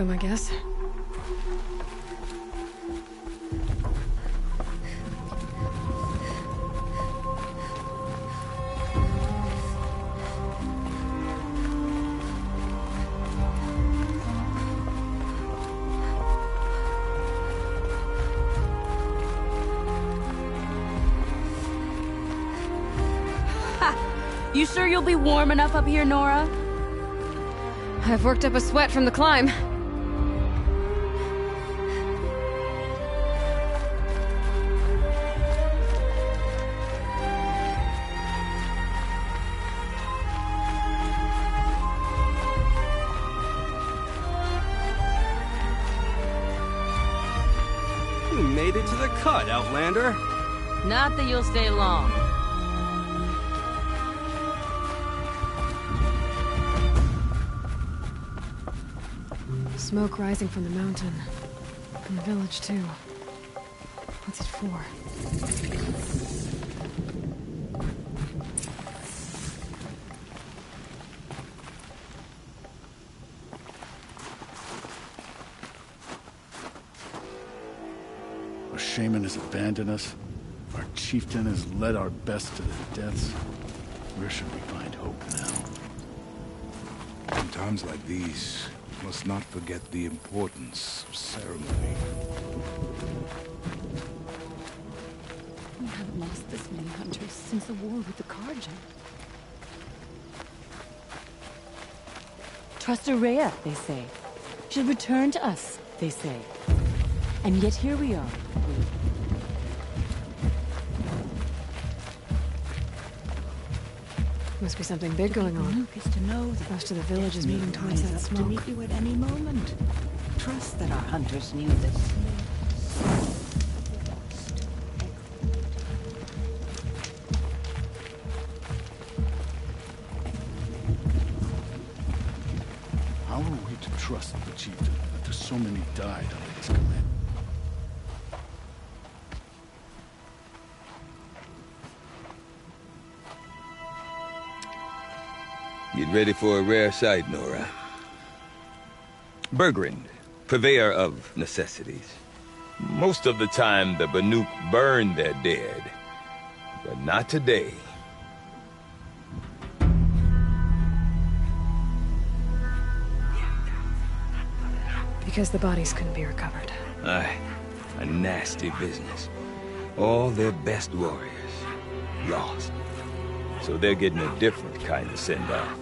welcome, I guess. You sure you'll be warm enough up here, Nora? I've worked up a sweat from the climb. You made it to the cut, Outlander. Not that you'll stay long. Smoke rising from the mountain. From the village, too. What's it for? Our shaman has abandoned us. Our chieftain has led our best to their deaths. Where should we find hope now? In times like these, we must not forget the importance of ceremony. We haven't lost this many hunters since the war with the Carja. Trust Ourea, they say. She'll return to us, they say. And yet here we are. Must be something big going on. Nuke is to know that most of the village is moving towards that smoke. To meet you at any moment. Trust that our hunters knew this. How are we to trust the chieftain after so many died under his command? Get ready for a rare sight, Nora. Bergrand, purveyor of necessities. Most of the time, the Banuk burn their dead. But not today. Because the bodies couldn't be recovered. Aye, a nasty business. All their best warriors lost. So they're getting a different kind of send-off.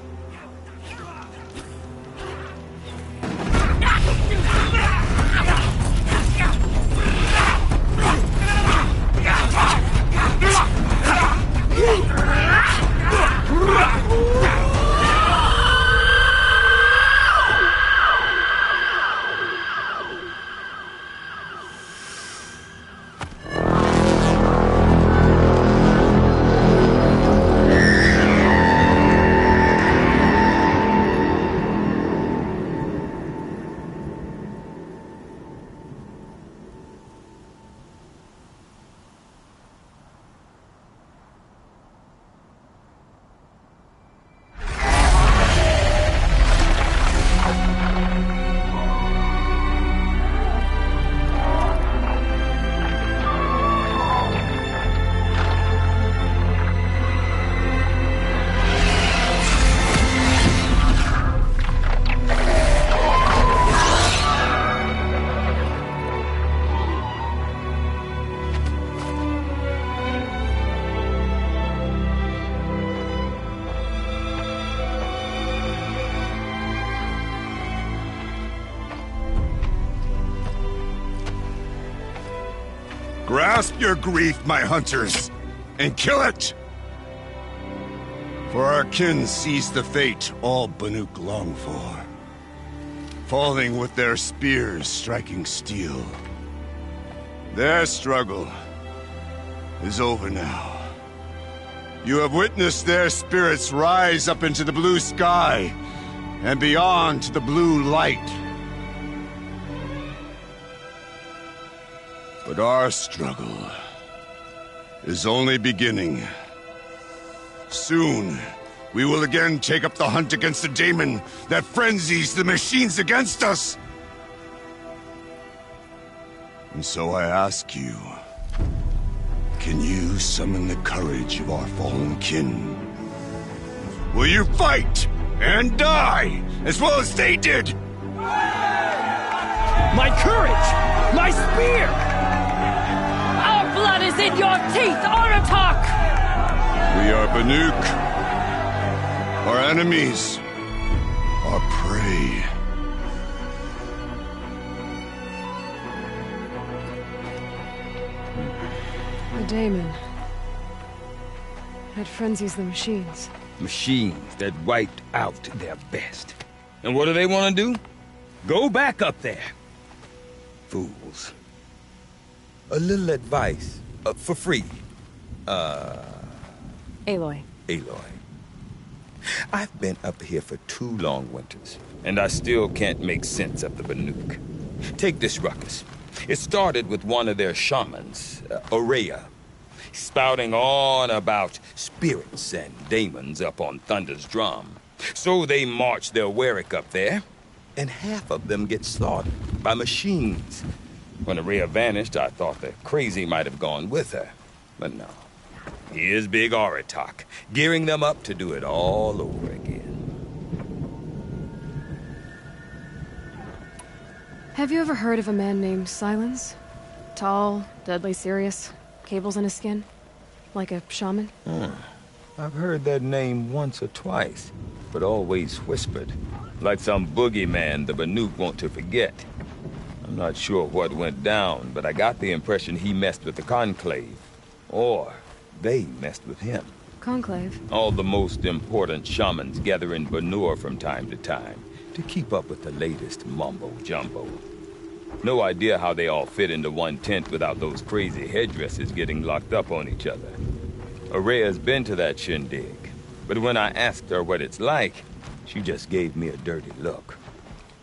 Grasp your grief, my hunters, and kill it! For our kin sees the fate all Banuk long for. Falling with their spears striking steel. Their struggle is over now. You have witnessed their spirits rise up into the blue sky and beyond to the blue light. But our struggle is only beginning. Soon, we will again take up the hunt against the daemon that frenzies the machines against us. And so I ask you, can you summon the courage of our fallen kin? Will you fight and die as well as they did? My courage! My spear! Our blood is in your teeth, Aratak! We are Banuk. Our enemies. Our prey. The Daemon. That frenzies the machines. Machines that wiped out their best. And what do they want to do? Go back up there. Fools. A little advice. For free. Aloy. Aloy. I've been up here for 2 long winters, and I still can't make sense of the Banuk. Take this ruckus. It started with one of their shamans, Ourea, spouting on about spirits and demons up on Thunder's drum. So they march their Warwick up there, and half of them get slaughtered by machines. When Ourea vanished, I thought the crazy might have gone with her, but no. Here's Big Aratak, gearing them up to do it all over again. Have you ever heard of a man named Silence? Tall, deadly serious, cables in his skin? Like a shaman? I've heard that name once or twice, but always whispered. Like some boogeyman the Banuk want to forget. I'm not sure what went down, but I got the impression he messed with the Conclave. Or they messed with him. Conclave? All the most important shamans gather in Banur from time to time to keep up with the latest mumbo-jumbo. No idea how they all fit into one tent without those crazy headdresses getting locked up on each other. Ourea's been to that shindig, but when I asked her what it's like, she just gave me a dirty look.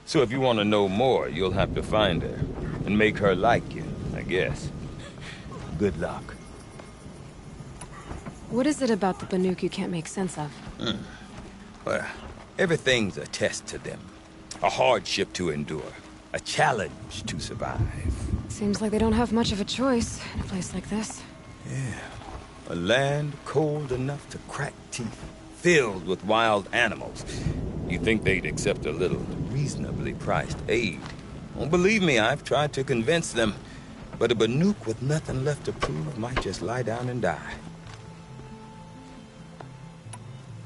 So if you want to know more, you'll have to find her and make her like you, I guess. Good luck. What is it about the Banuk you can't make sense of? Well, everything's a test to them. A hardship to endure. A challenge to survive. Seems like they don't have much of a choice in a place like this. Yeah. A land cold enough to crack teeth, filled with wild animals. You'd think they'd accept a little reasonably priced aid. Well, believe me, I've tried to convince them. But a Banuk with nothing left to prove might just lie down and die.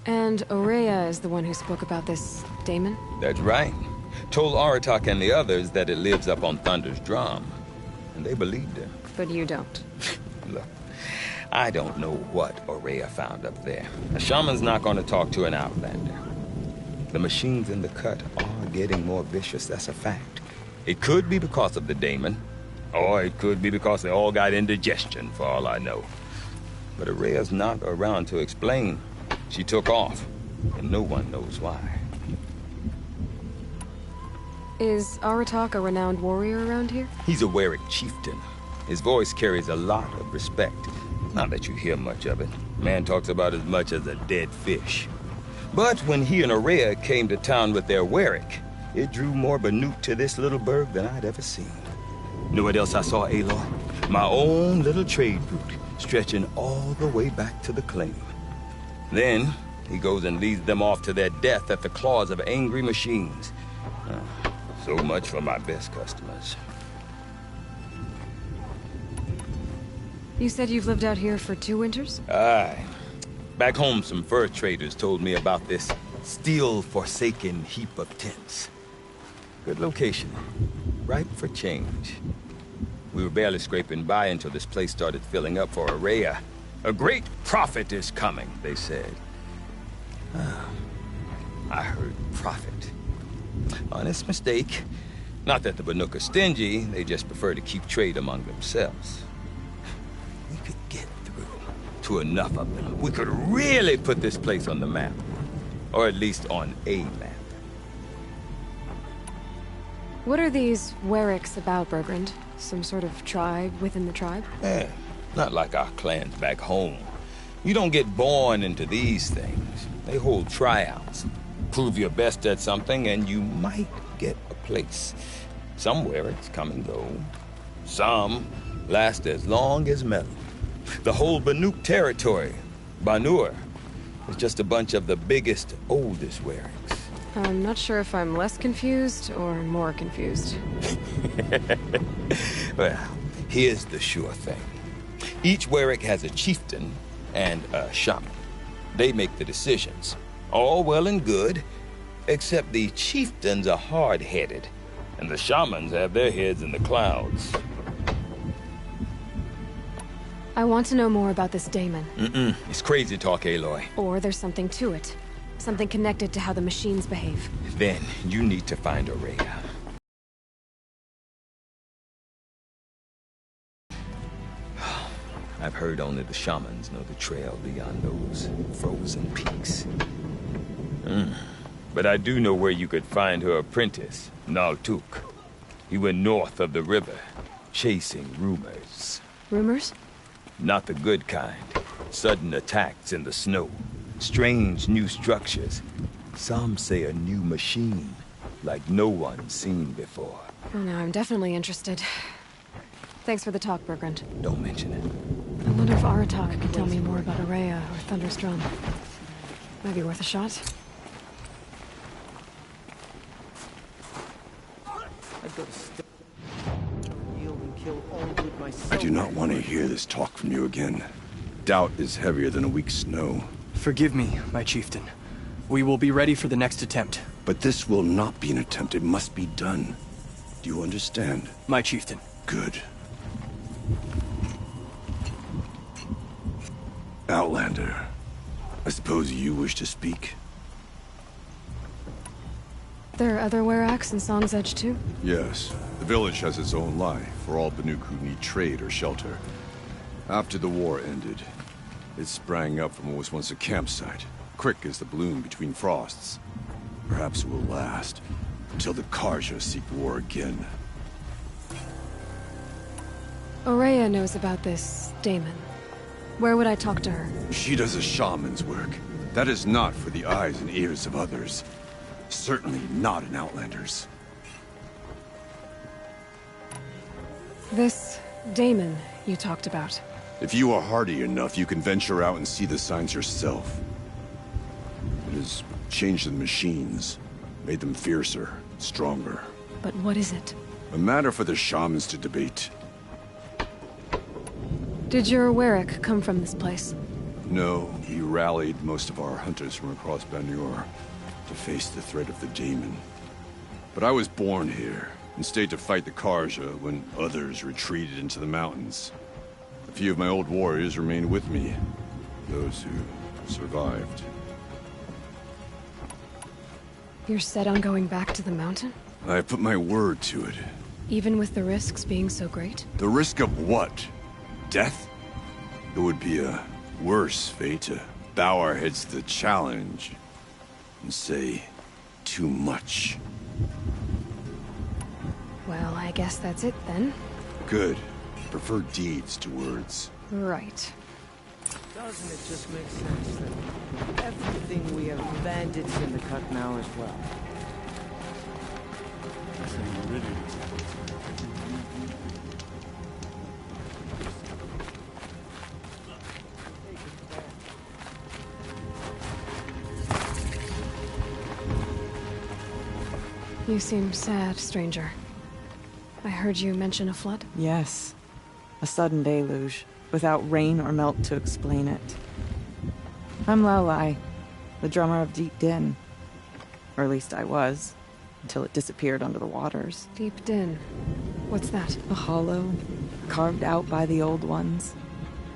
And Ourea is the one who spoke about this Daemon? That's right. Told Aratak and the others that it lives up on Thunder's drum. And they believed him. But you don't. Look, I don't know what Ourea found up there. A shaman's not going to talk to an outlander. The machines in the cut are getting more vicious, that's a fact. It could be because of the Daemon, or it could be because they all got indigestion, for all I know. But Ourea's not around to explain. She took off, and no one knows why. Is Aratak a renowned warrior around here? He's a Warwick chieftain. His voice carries a lot of respect. Not that you hear much of it. Man talks about as much as a dead fish. But when he and Ourea came to town with their Warwick, it drew more Banuk to this little burg than I'd ever seen. Know what else I saw, Aloy? My own little trade route, stretching all the way back to the claim. Then, he goes and leads them off to their death at the claws of angry machines. So much for my best customers. You said you've lived out here for 2 winters? Aye. Back home, some fur traders told me about this steel-forsaken heap of tents. Good location. Ripe for change. We were barely scraping by until this place started filling up for Ourea. A great prophet is coming, they said. I heard prophet. Honest mistake. Not that the Banuk are stingy, they just prefer to keep trade among themselves. We could get through to enough of them. We could really put this place on the map. Or at least on a map. What are these Warwicks about, Bergrand? Some sort of tribe within the tribe? Not like our clans back home. You don't get born into these things. They hold tryouts. Prove your best at something and you might get a place. Somewhere it's come and go. Some last as long as metal. The whole Banuk territory, Banur, is just a bunch of the biggest, oldest wearings. I'm not sure if I'm less confused or more confused. Well, here's the sure thing. Each Werik has a chieftain and a shaman. They make the decisions. All well and good, except the chieftains are hard-headed, and the shamans have their heads in the clouds. I want to know more about this daemon. It's crazy talk, Aloy. Or there's something to it. Something connected to how the machines behave. Then you need to find Ourea. I've heard only the shamans know the trail beyond those frozen peaks. But I do know where you could find her apprentice, Naltuk. He went north of the river, chasing rumors. Rumors? Not the good kind. Sudden attacks in the snow. Strange new structures. Some say a new machine, like no one's seen before. Oh, now I'm definitely interested. Thanks for the talk, Bergrund. Don't mention it. I wonder if Aratak could tell me more about Ourea or Thunder's Drum. Might be worth a shot. I do not want to hear this talk from you again. Doubt is heavier than a week's snow. Forgive me, my chieftain. We will be ready for the next attempt. But this will not be an attempt. It must be done. Do you understand? My chieftain. Good. Outlander, I suppose you wish to speak? There are other Weraks in Song's Edge too? Yes. The village has its own life for all Banuk who need trade or shelter. After the war ended, it sprang up from what was once a campsite, quick as the bloom between frosts. Perhaps it will last, until the Karja seek war again. Ourea knows about this daemon. Where would I talk to her? She does a shaman's work. That is not for the eyes and ears of others. Certainly not an Outlander's. This daemon you talked about. If you are hardy enough, you can venture out and see the signs yourself. It has changed the machines, made them fiercer, stronger. But what is it? A matter for the shamans to debate. Did your Werik come from this place? No, we rallied most of our hunters from across Banur to face the threat of the daemon. But I was born here, and stayed to fight the Karja when others retreated into the mountains. A few of my old warriors remained with me, those who survived. You're set on going back to the mountain? I have put my word to it. Even with the risks being so great? The risk of what? Death? It would be a worse fate to bow our heads to the challenge and say too much. Well, I guess that's it then. Good. Prefer deeds to words. Right. Doesn't it just make sense that everything we have bandits in the cut now as well? You seem sad, stranger. I heard you mention a flood? Yes. A sudden deluge, without rain or melt to explain it. I'm Laolai, the drummer of Deep Din. Or at least I was, until it disappeared under the waters. Deep Din. What's that? A hollow, carved out by the old ones.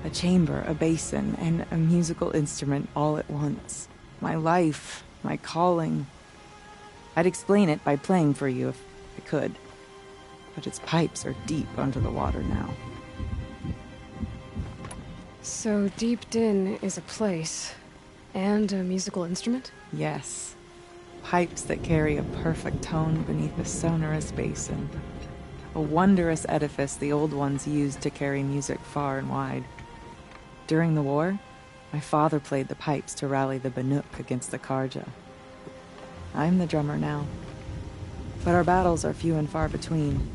A chamber, a basin, and a musical instrument all at once. My life, my calling. I'd explain it by playing for you if I could. But its pipes are deep under the water now. So Deep Din is a place, and a musical instrument? Yes. Pipes that carry a perfect tone beneath a sonorous basin. A wondrous edifice the old ones used to carry music far and wide. During the war, my father played the pipes to rally the Banuk against the Karja. I'm the drummer now. But our battles are few and far between.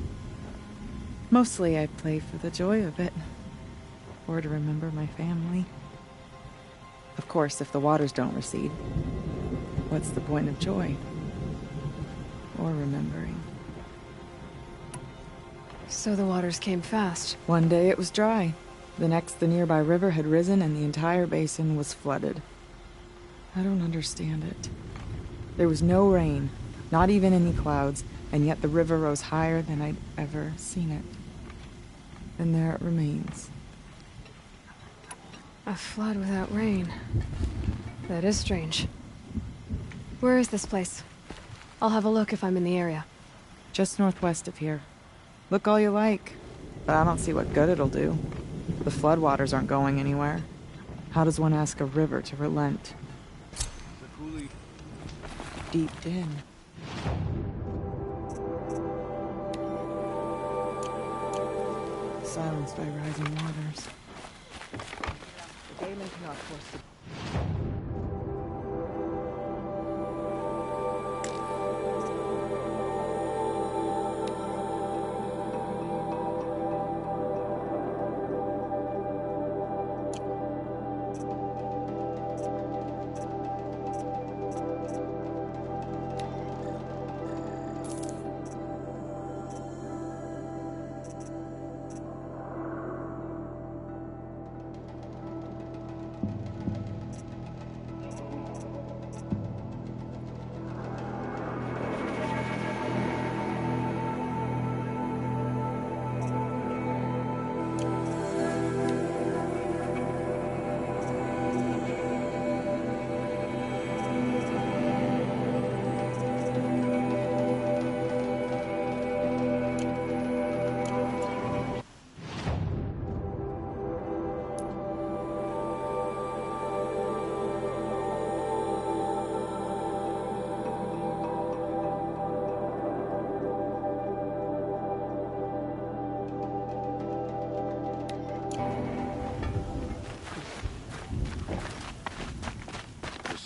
Mostly I play for the joy of it. Or to remember my family. Of course, if the waters don't recede, what's the point of joy? Or remembering? So the waters came fast. One day it was dry. The next, the nearby river had risen and the entire basin was flooded. I don't understand it. There was no rain, not even any clouds, and yet the river rose higher than I'd ever seen it. And there it remains. A flood without rain. That is strange. Where is this place? I'll have a look if I'm in the area. Just northwest of here. Look all you like, but I don't see what good it'll do. The floodwaters aren't going anywhere. How does one ask a river to relent? Deep in. Silenced by rising waters. The Galen cannot force the...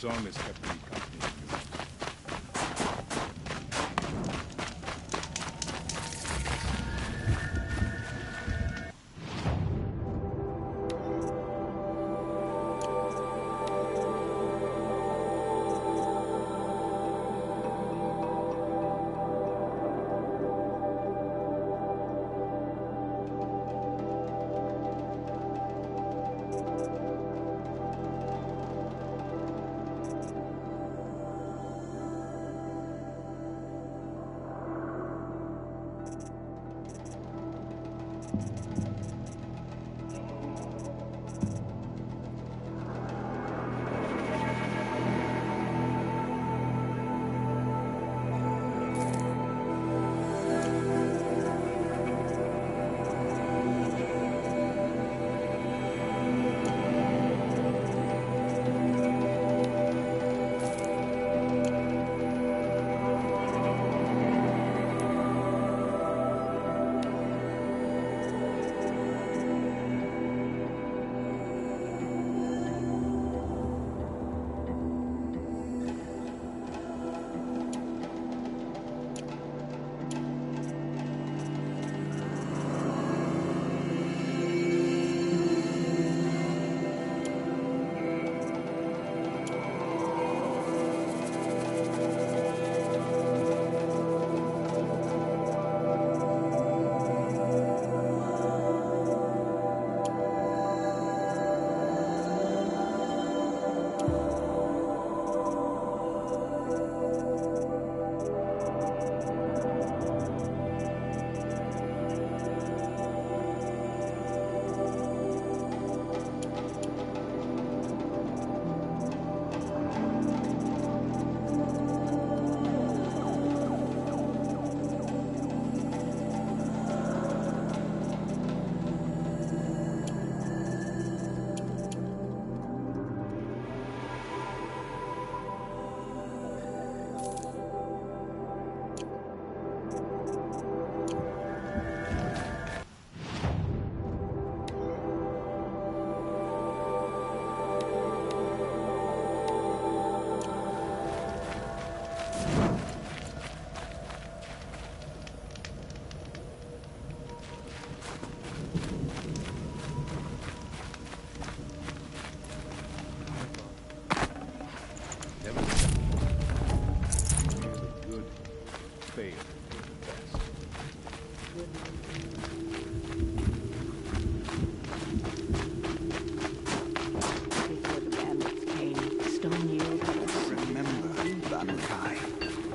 The song has kept me company.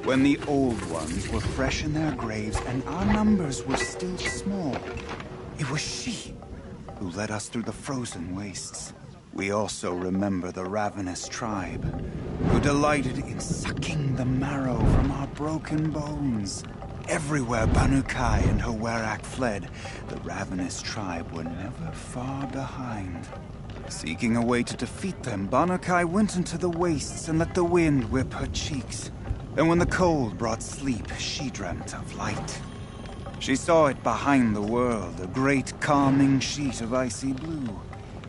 When the old ones were fresh in their graves and our numbers were still small, it was she who led us through the frozen wastes. We also remember the ravenous tribe, who delighted in sucking the marrow from our broken bones. Everywhere Banu Kai and her Werak fled, the ravenous tribe were never far behind. Seeking a way to defeat them, Banu Kai went into the wastes and let the wind whip her cheeks. And when the cold brought sleep, she dreamt of light. She saw it behind the world, a great calming sheet of icy blue.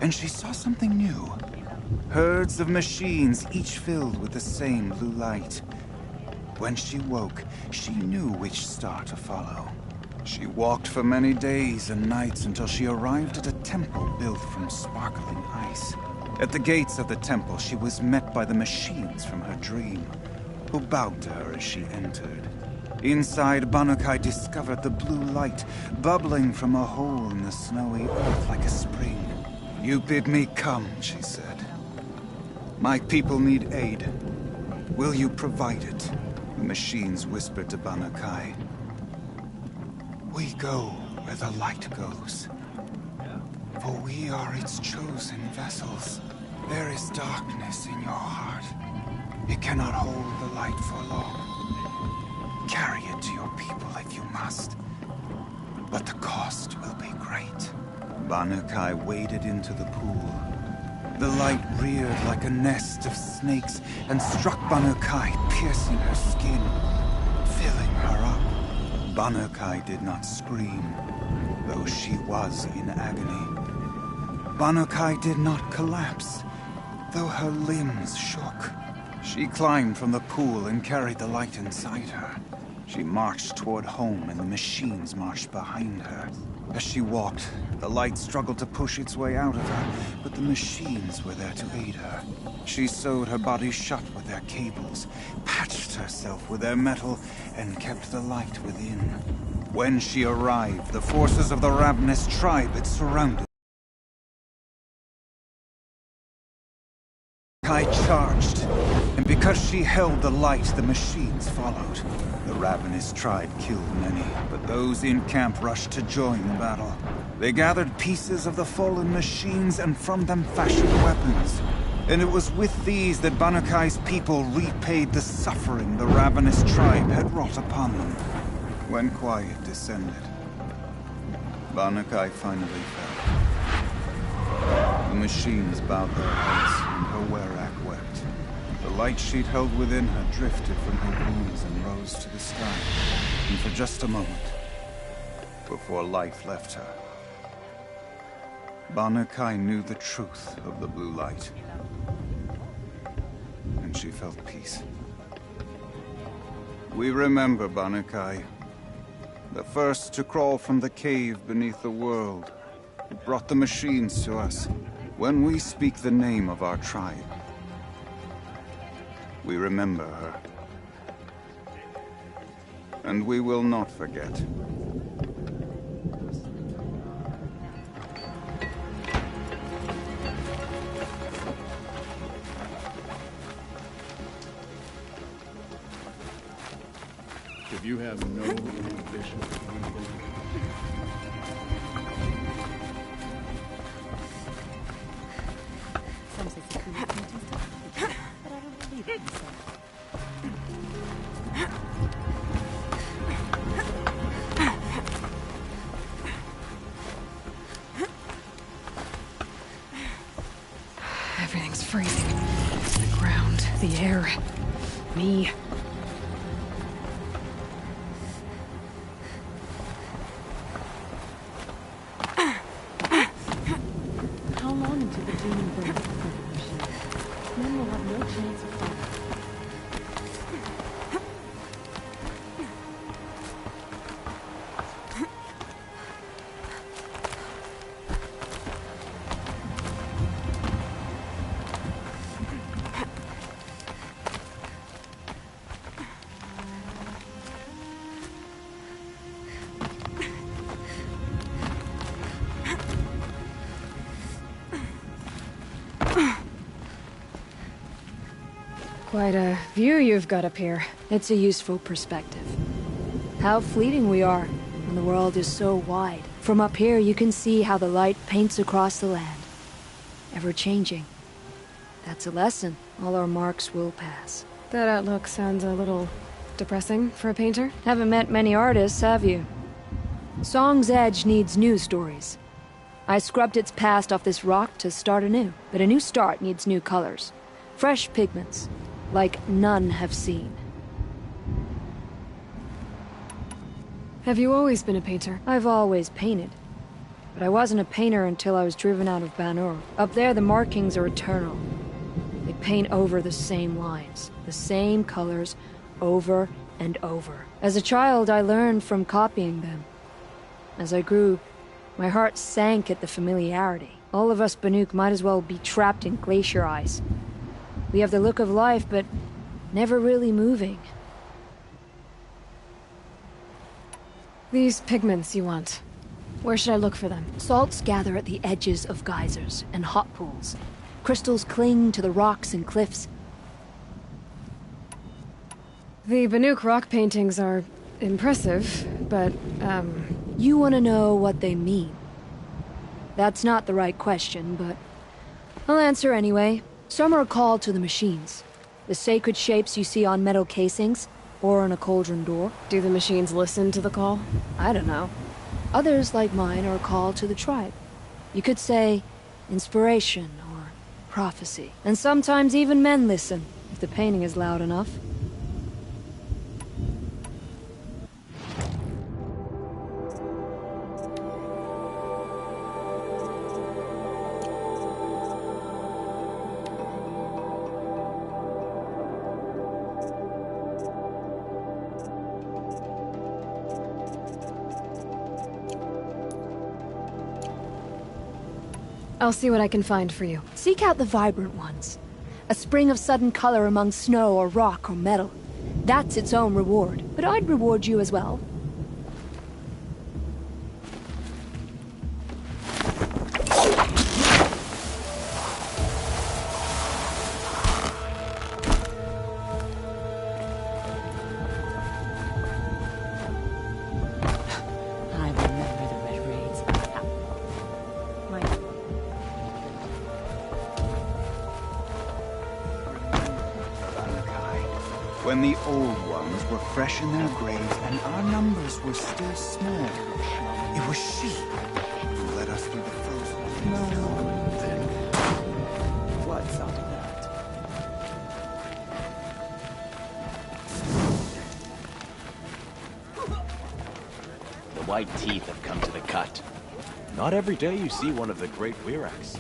And she saw something new. Herds of machines, each filled with the same blue light. When she woke, she knew which star to follow. She walked for many days and nights until she arrived at a temple built from sparkling ice. At the gates of the temple, she was met by the machines from her dream, who bowed to her as she entered. Inside, Banu Kai discovered the blue light bubbling from a hole in the snowy earth like a spring. "You bid me come," she said. "My people need aid. Will you provide it?" The machines whispered to Banu Kai. "We go where the light goes, for we are its chosen vessels. There is darkness in your heart. It cannot hold the light for long. Carry it to your people if you must, but the cost will be great." Banu Kai waded into the pool. The light reared like a nest of snakes and struck Banu Kai, piercing her skin, filling her up. Banu Kai did not scream, though she was in agony. Banu Kai did not collapse, though her limbs shook. She climbed from the pool and carried the light inside her. She marched toward home, and the machines marched behind her. As she walked, the light struggled to push its way out of her, but the machines were there to aid her. She sewed her body shut with their cables, patched herself with their metal, and kept the light within. When she arrived, the forces of the ravenous tribe had surrounded. Kai charged, and because she held the light, the machines followed. The ravenous tribe killed many, but those in camp rushed to join the battle. They gathered pieces of the fallen machines and from them fashioned weapons. And it was with these that Banu Kai's people repaid the suffering the ravenous tribe had wrought upon them. When quiet descended, Banu Kai finally fell. The machines bowed their heads, and her Werak wept. The light she'd held within her drifted from her wounds and rose to the sky. And for just a moment, before life left her, Banu Kai knew the truth of the blue light. And she felt peace. We remember Banu Kai, the first to crawl from the cave beneath the world, who brought the machines to us. When we speak the name of our tribe, we remember her. And we will not forget. If you have no ambition, Everything's freezing. The ground, the air, me. How long until the demon burns the machine? Then we'll have no chance of fighting. Quite a view you've got up here. It's a useful perspective. How fleeting we are when the world is so wide. From up here, you can see how the light paints across the land. Ever changing. That's a lesson. All our marks will pass. That outlook sounds a little depressing for a painter. Haven't met many artists, have you? Song's Edge needs new stories. I scrubbed its past off this rock to start anew, but a new start needs new colors. Fresh pigments, like none have seen. Have you always been a painter? I've always painted. But I wasn't a painter until I was driven out of Ban-Ur. Up there, the markings are eternal. They paint over the same lines, the same colors, over and over. As a child, I learned from copying them. As I grew, my heart sank at the familiarity. All of us Banuk might as well be trapped in glacier ice. We have the look of life, but never really moving. These pigments you want. Where should I look for them? Salts gather at the edges of geysers and hot pools. Crystals cling to the rocks and cliffs. The Banuk rock paintings are impressive, but, You want to know what they mean. That's not the right question, but I'll answer anyway. Some are called to the machines. The sacred shapes you see on metal casings, or on a cauldron door. Do the machines listen to the call? I don't know. Others, like mine, are called to the tribe. You could say inspiration or prophecy. And sometimes even men listen, if the painting is loud enough. I'll see what I can find for you. Seek out the vibrant ones. A spring of sudden color among snow or rock or metal. That's its own reward, but I'd reward you as well. When the old ones were fresh in their graves and our numbers were still small, it was she who led us through the frozen. What's up with that? The white teeth have come to the cut. Not every day you see one of the great Wirax.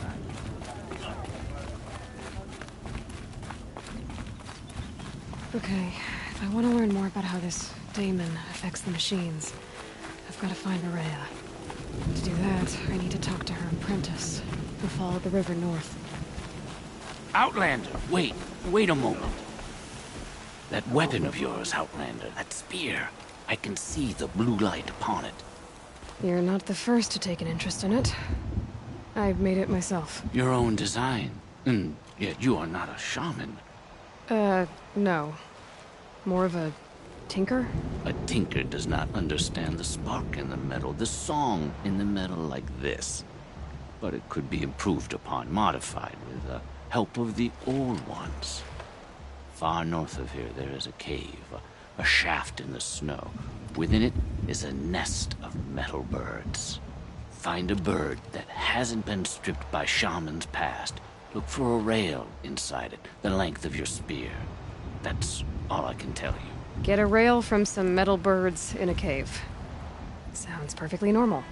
Okay, if I want to learn more about how this daemon affects the machines, I've got to find Maria. To do that, I need to talk to her apprentice, who followed the river north. Outlander, wait a moment. That weapon of yours, Outlander, that spear, I can see the blue light upon it. You're not the first to take an interest in it. I've made it myself. Your own design, and yet you are not a shaman. No. More of a tinker? A tinker does not understand the spark in the metal, the song in the metal like this. But it could be improved upon, modified with the help of the old ones. Far north of here there is a cave, a shaft in the snow. Within it is a nest of metal birds. Find a bird that hasn't been stripped by shamans past. Look for a rail inside it, the length of your spear. That's all I can tell you. Get a rail from some metal birds in a cave. Sounds perfectly normal.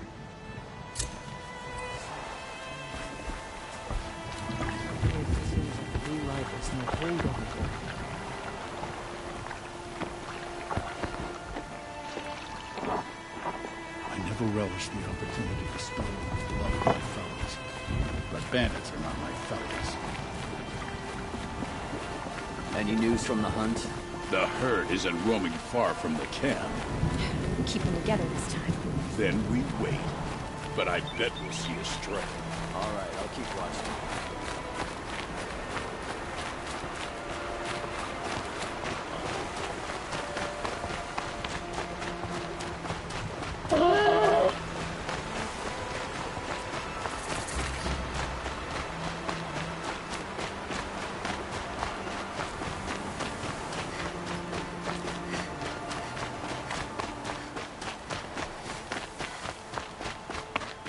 I never relished the opportunity to spill the blood of my fellows. But bandits are not my fellows. Any news from the hunt? The herd isn't roaming far from the camp. Keep them together this time. Then we wait. But I bet we'll see a stray. All right, I'll keep watching.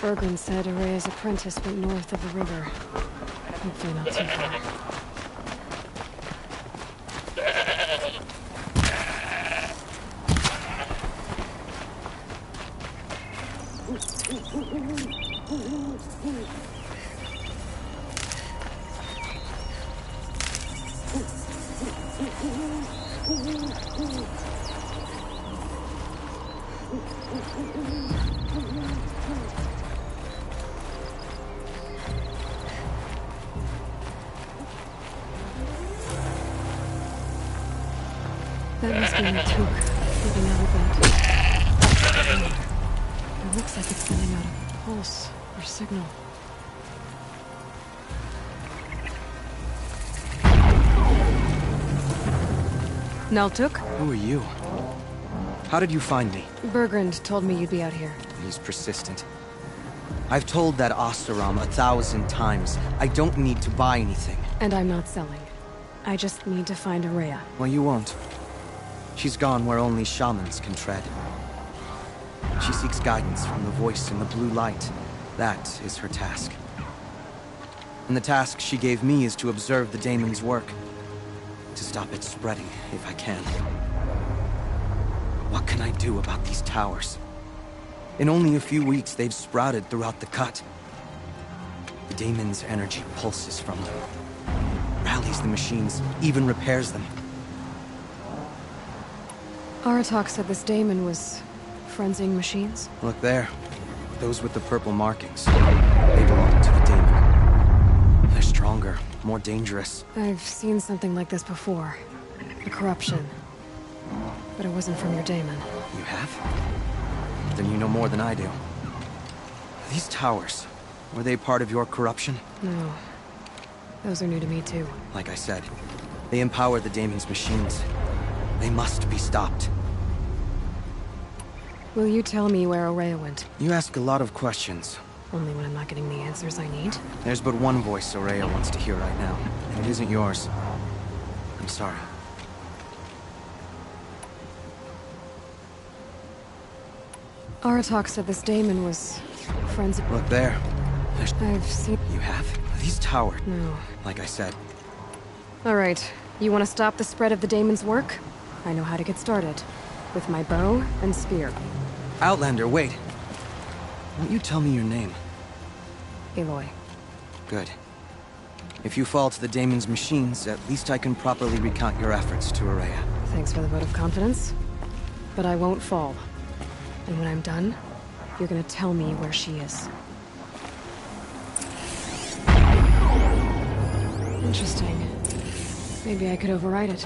Bergren said Araya's apprentice went north of the river. Hopefully not too far. That must be Naltuk, moving out of that. It looks like it's sending out a pulse or signal. Naltuk? Who are you? How did you find me? Bergrand told me you'd be out here. He's persistent. I've told that Oseram 1,000 times. I don't need to buy anything. And I'm not selling. I just need to find Araya. Well, you won't. She's gone where only shamans can tread. She seeks guidance from the voice in the blue light. That is her task. And the task she gave me is to observe the daemon's work. To stop it spreading, if I can. What can I do about these towers? In only a few weeks, they've sprouted throughout the cut. The daemon's energy pulses from them. Rallies the machines, even repairs them. Aratak said this daemon was frenzying machines. Look there. Those with the purple markings. They belong to the daemon. They're stronger, more dangerous. I've seen something like this before. A corruption. But it wasn't from your daemon. You have? Then you know more than I do. These towers, were they part of your corruption? No. Those are new to me too. Like I said, they empower the daemon's machines. They must be stopped. Will you tell me where Araya went? You ask a lot of questions. Only when I'm not getting the answers I need? There's but one voice Araya wants to hear right now, and it isn't yours. I'm sorry. Aratak said this daemon was frenzied. Look there. I've seen... You have? These towers. No. Like I said. Alright. You want to stop the spread of the daemon's work? I know how to get started. With my bow and spear. Outlander, wait. Won't you tell me your name? Aloy. Good. If you fall to the daemon's machines, at least I can properly recount your efforts to Araya. Thanks for the vote of confidence. But I won't fall. And when I'm done, you're gonna tell me where she is. Interesting. Maybe I could override it.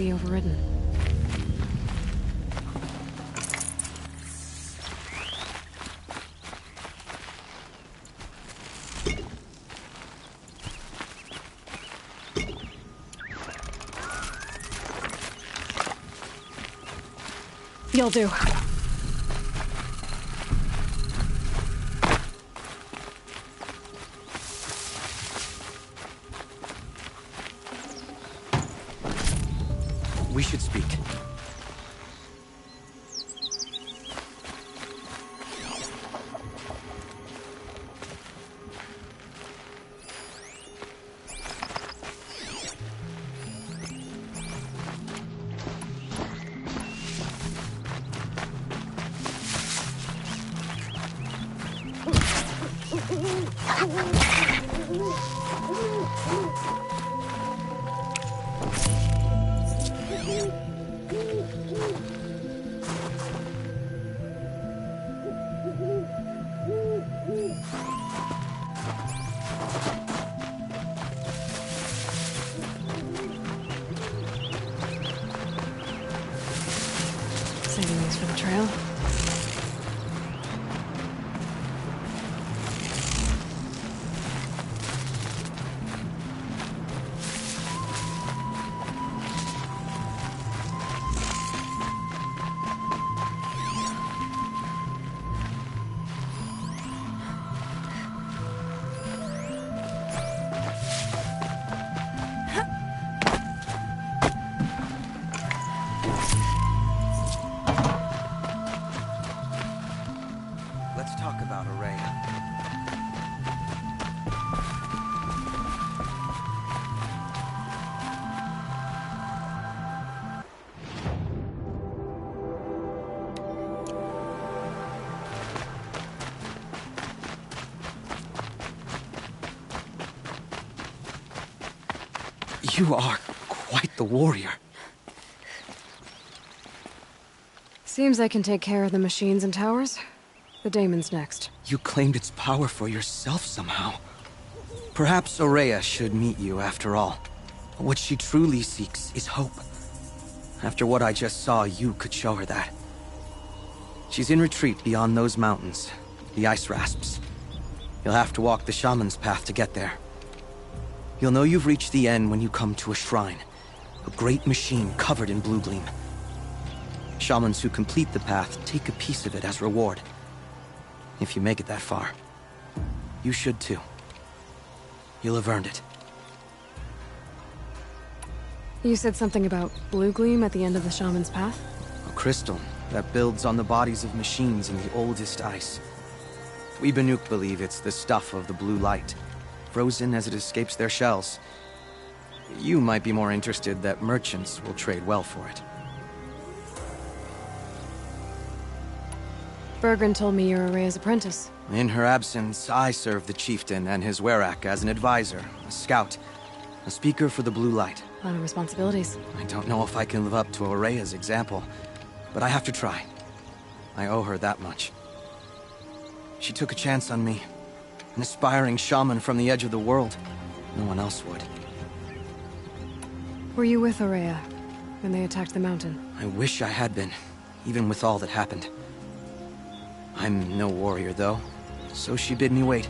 be overridden. You'll do. We should speak. Saving these for the trail. Let's talk about Ourea. You are quite the warrior. Seems I can take care of the machines and towers. The Daemon's next. You claimed its power for yourself somehow. Perhaps Ourea should meet you after all. What she truly seeks is hope. After what I just saw, you could show her that. She's in retreat beyond those mountains, the Ice Rasps. You'll have to walk the Shaman's path to get there. You'll know you've reached the end when you come to a shrine. A great machine covered in blue gleam. Shamans who complete the path take a piece of it as reward. If you make it that far, you should too. You'll have earned it. You said something about blue gleam at the end of the Shaman's path? A crystal that builds on the bodies of machines in the oldest ice. We Banuk believe it's the stuff of the blue light, frozen as it escapes their shells. You might be more interested that merchants will trade well for it. Bergren told me you're Ourea's apprentice. In her absence, I serve the chieftain and his werak as an advisor, a scout, a speaker for the blue light. A lot of responsibilities. I don't know if I can live up to Ourea's example, but I have to try. I owe her that much. She took a chance on me, an aspiring shaman from the edge of the world. No one else would. Were you with Ourea when they attacked the mountain? I wish I had been, even with all that happened. I'm no warrior, though, so she bid me wait.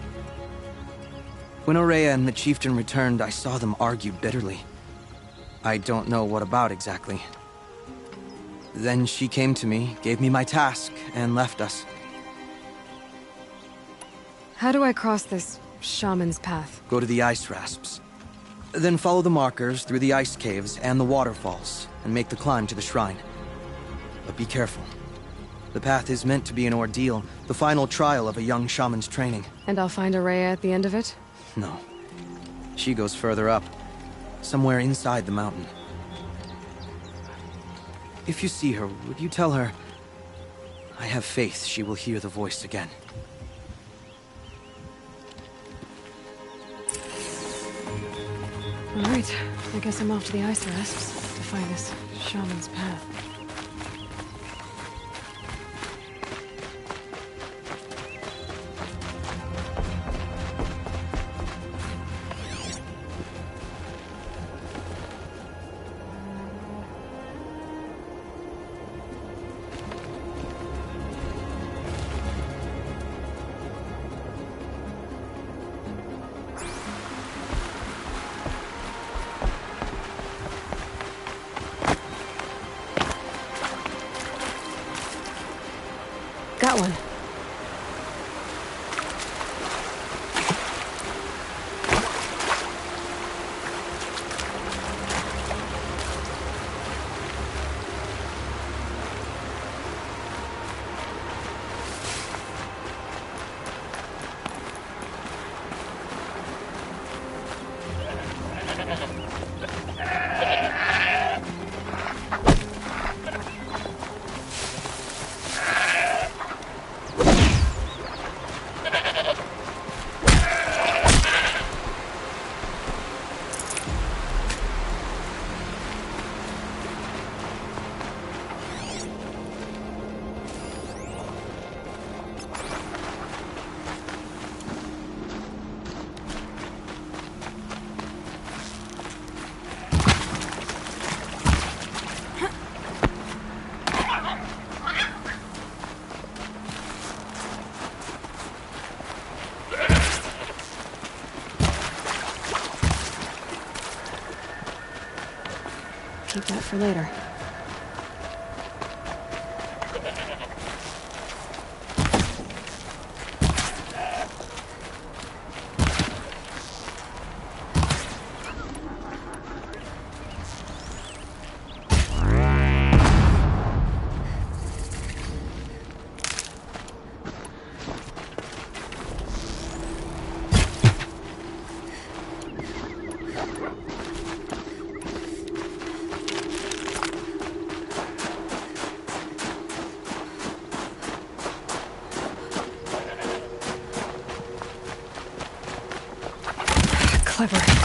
When Ourea and the chieftain returned, I saw them argue bitterly. I don't know what about exactly. Then she came to me, gave me my task, and left us. How do I cross this shaman's path? Go to the Ice Rasps. Then follow the markers through the ice caves and the waterfalls, and make the climb to the shrine. But be careful. The path is meant to be an ordeal, the final trial of a young shaman's training. And I'll find Ourea at the end of it? No. She goes further up, somewhere inside the mountain. If you see her, would you tell her, I have faith she will hear the voice again. All right, I guess I'm off to the Ice Rasps to find this shaman's path. keep that for later. Clever.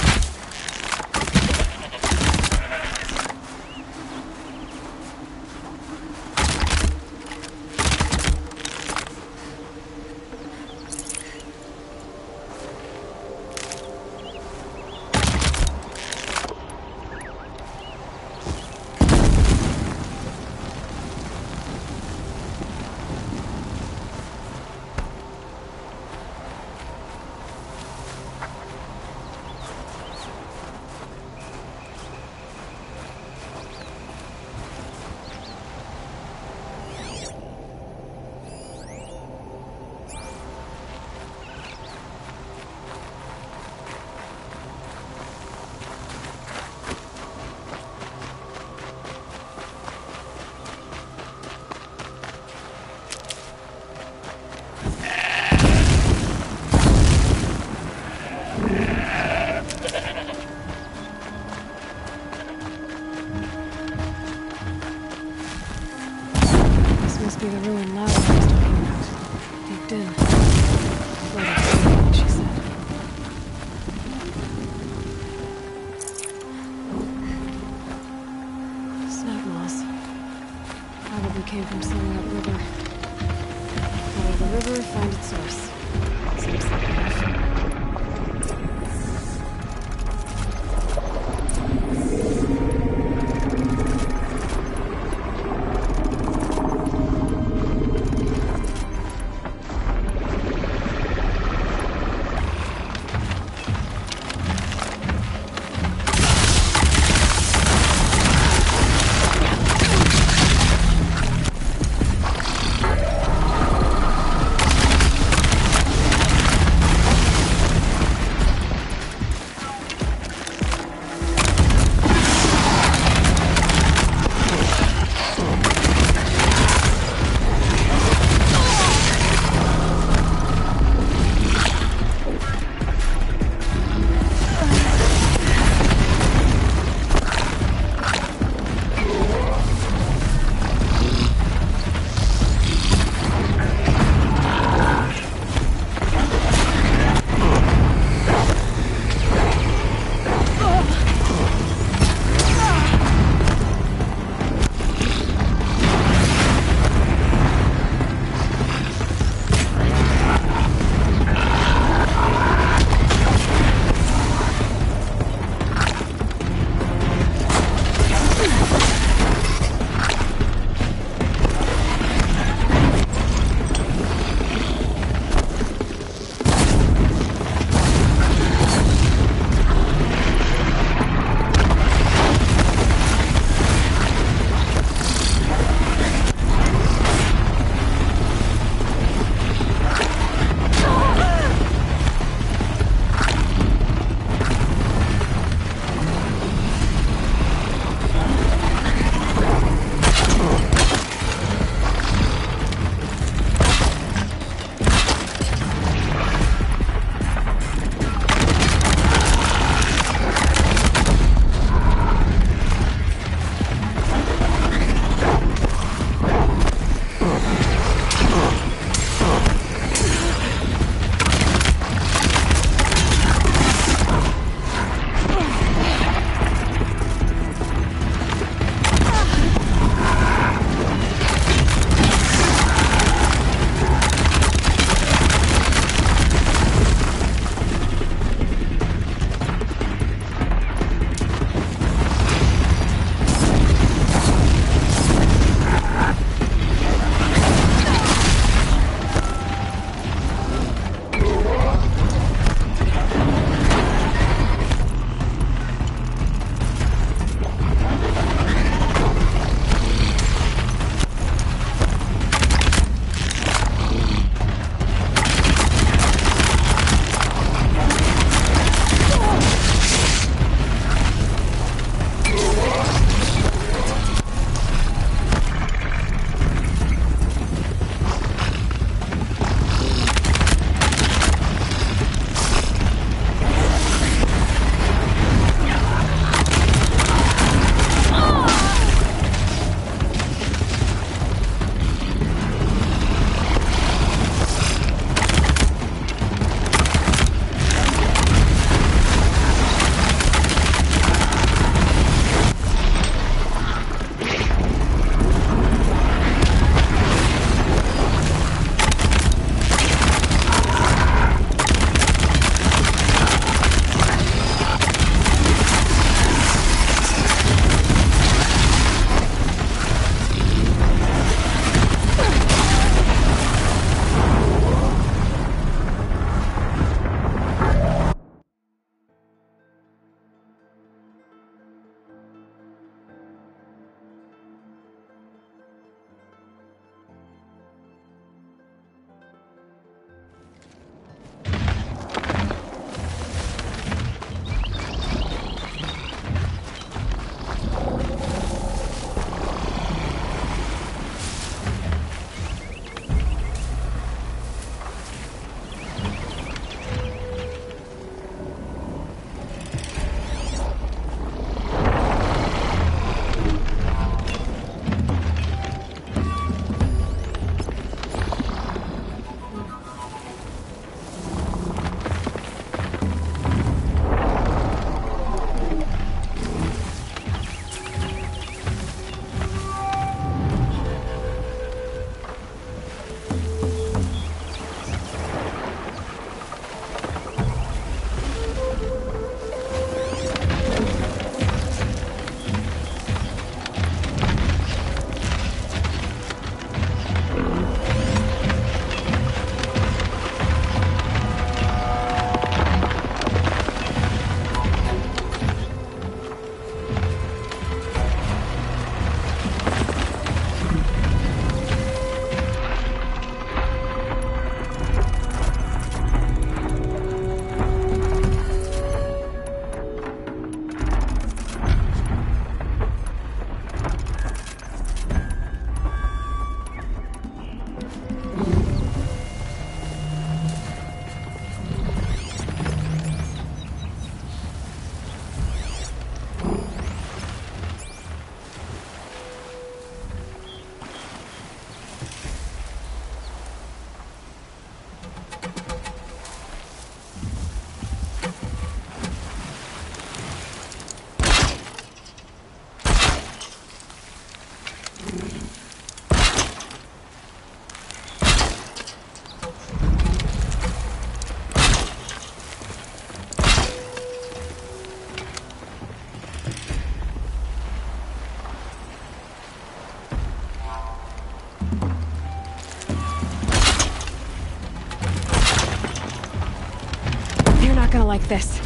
not gonna like this.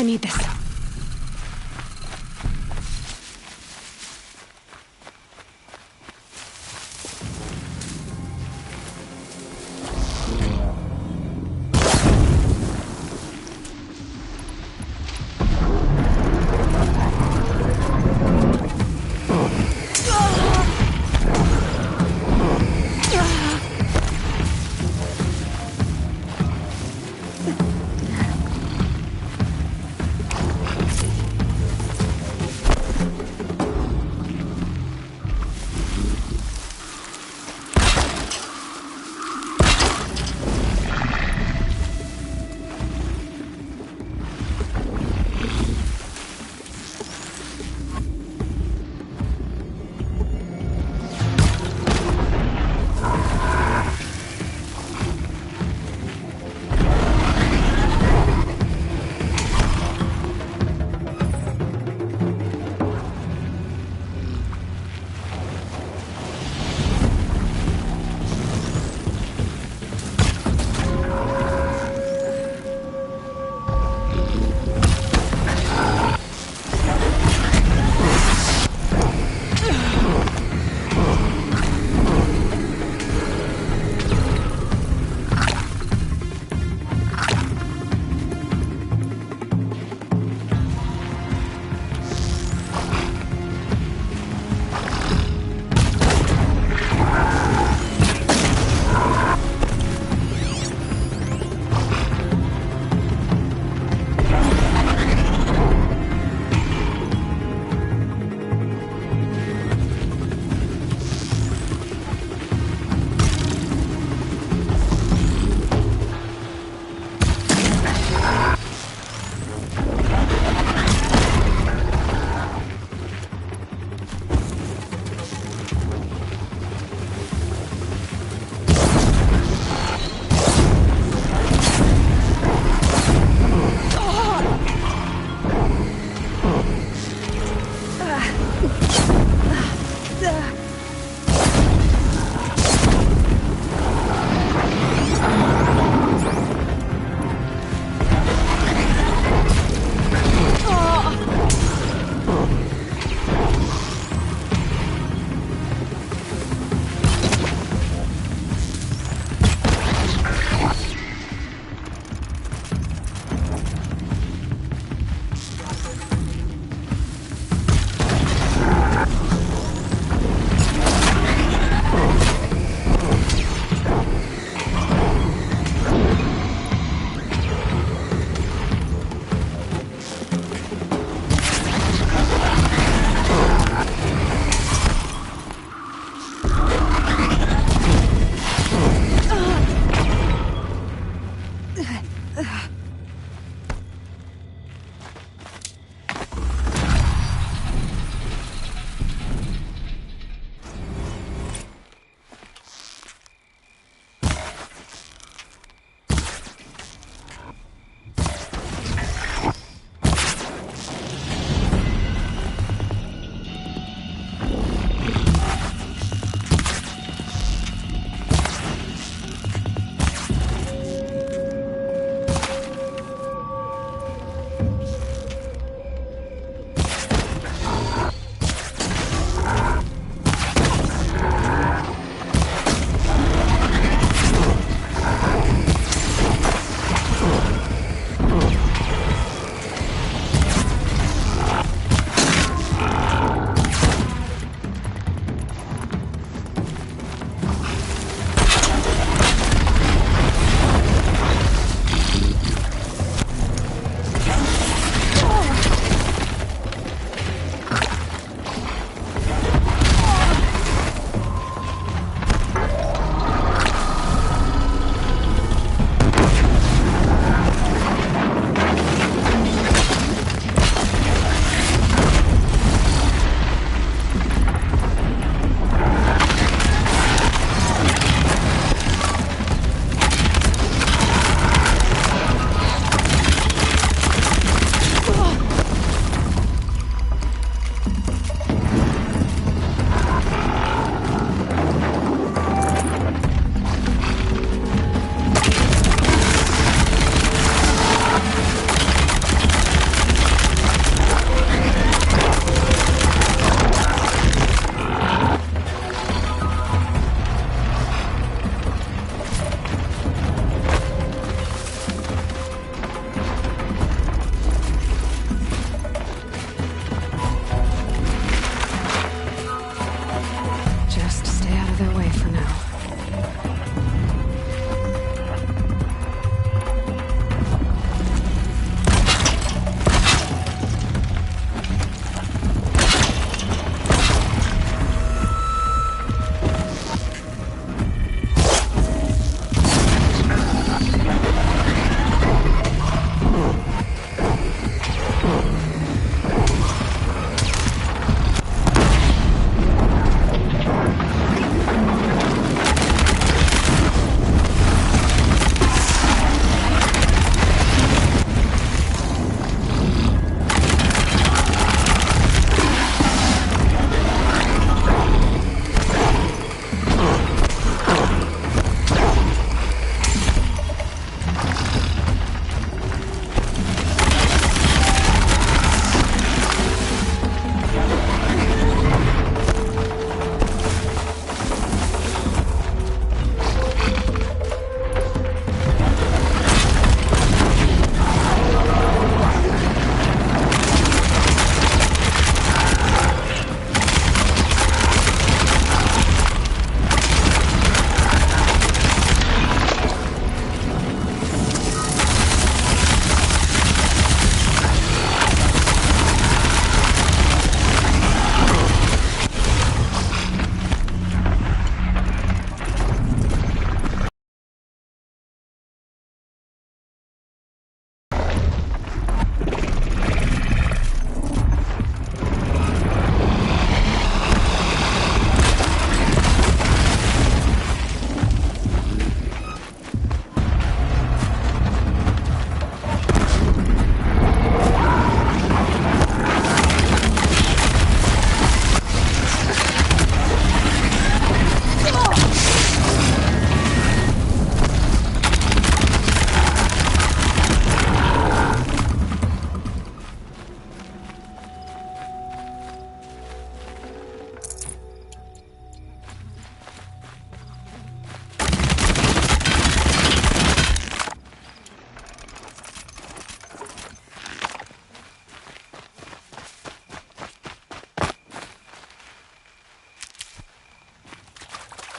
I need this.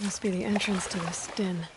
Must be the entrance to this den.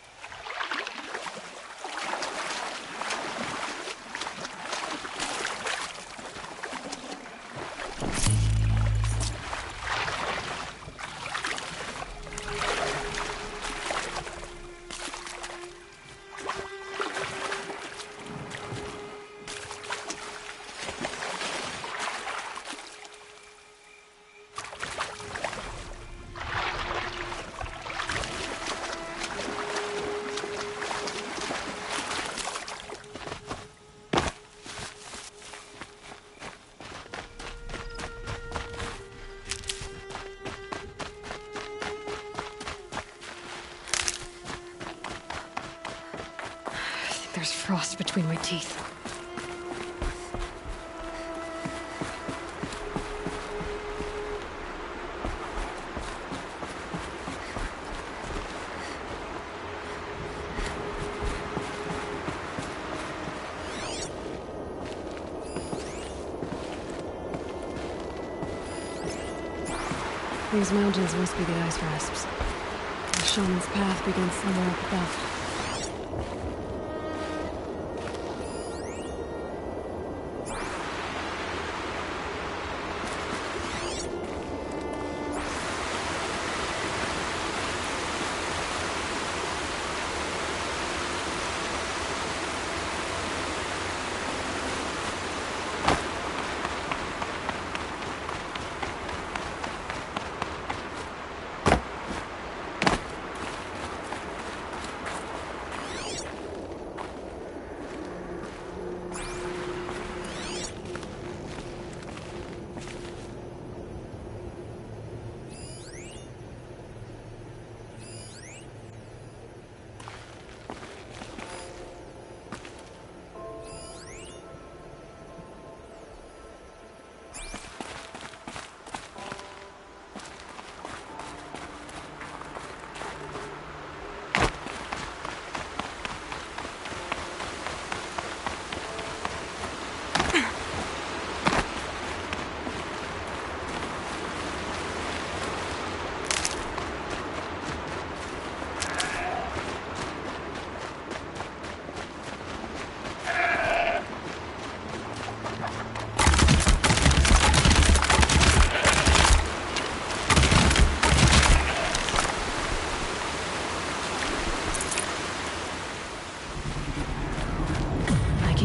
There's frost between my teeth. These mountains must be the ice rasps. The shaman's path begins somewhere up above.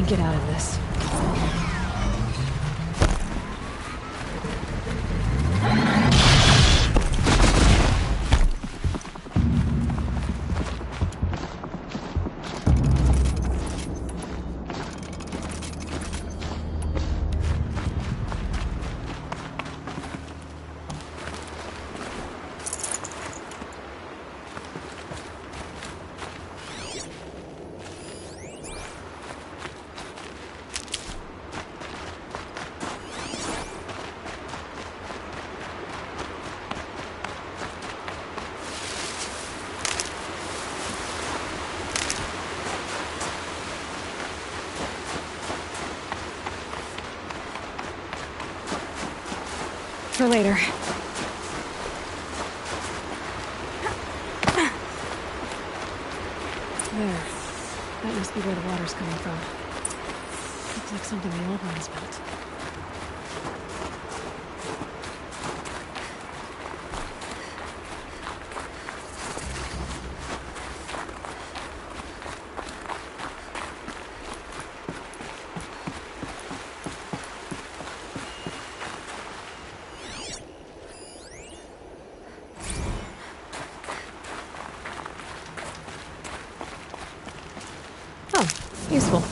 Get out of this. For later. There. That must be where the water's coming from. Looks like something the old ones built. Useful.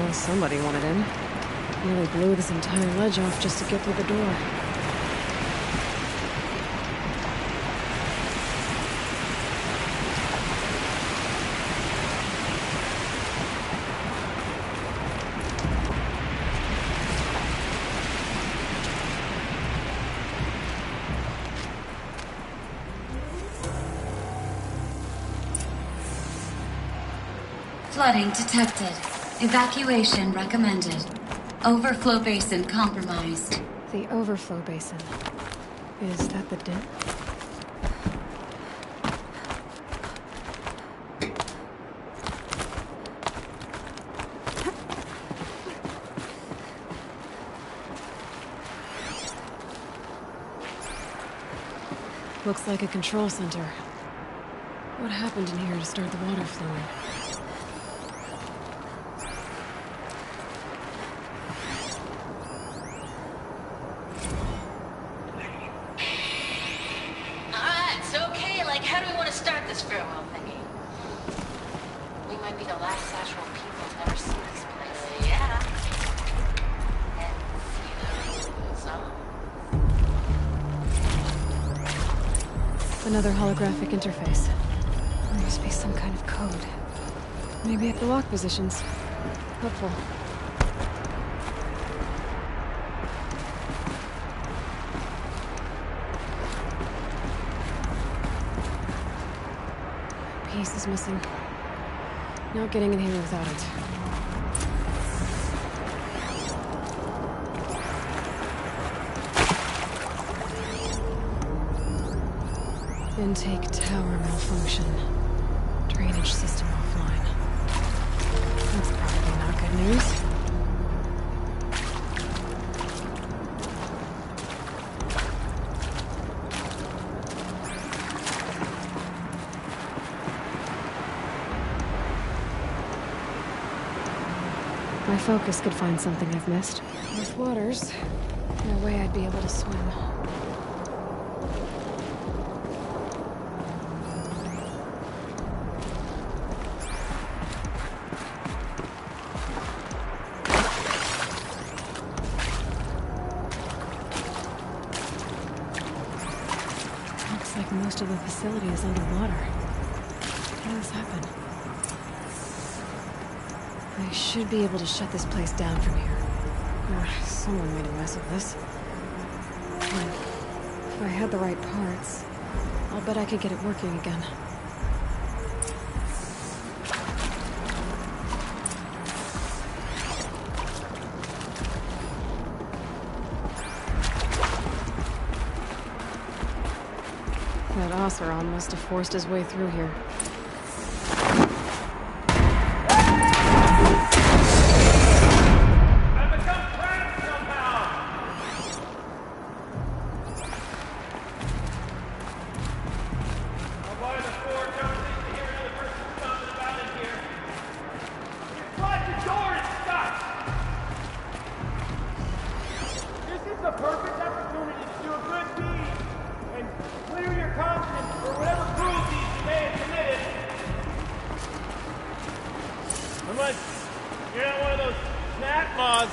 Well, somebody wanted in. Nearly blew this entire ledge off just to get through the door. Flooding detected. Evacuation recommended. Overflow basin compromised. The overflow basin. Is that the dip? Looks like a control center. What happened in here to start the water flowing? Another holographic interface. There must be some kind of code. Maybe at the lock positions. Helpful. Piece is missing. Not getting in here without it. Intake tower malfunction. Drainage system offline. That's probably not good news. My focus could find something I've missed. With waters, no way I'd be able to swim. Most of the facility is underwater. How did this happen? I should be able to shut this place down from here. Or someone made a mess of this. But if I had the right parts, I'll bet I could get it working again. That Oseram must have forced his way through here.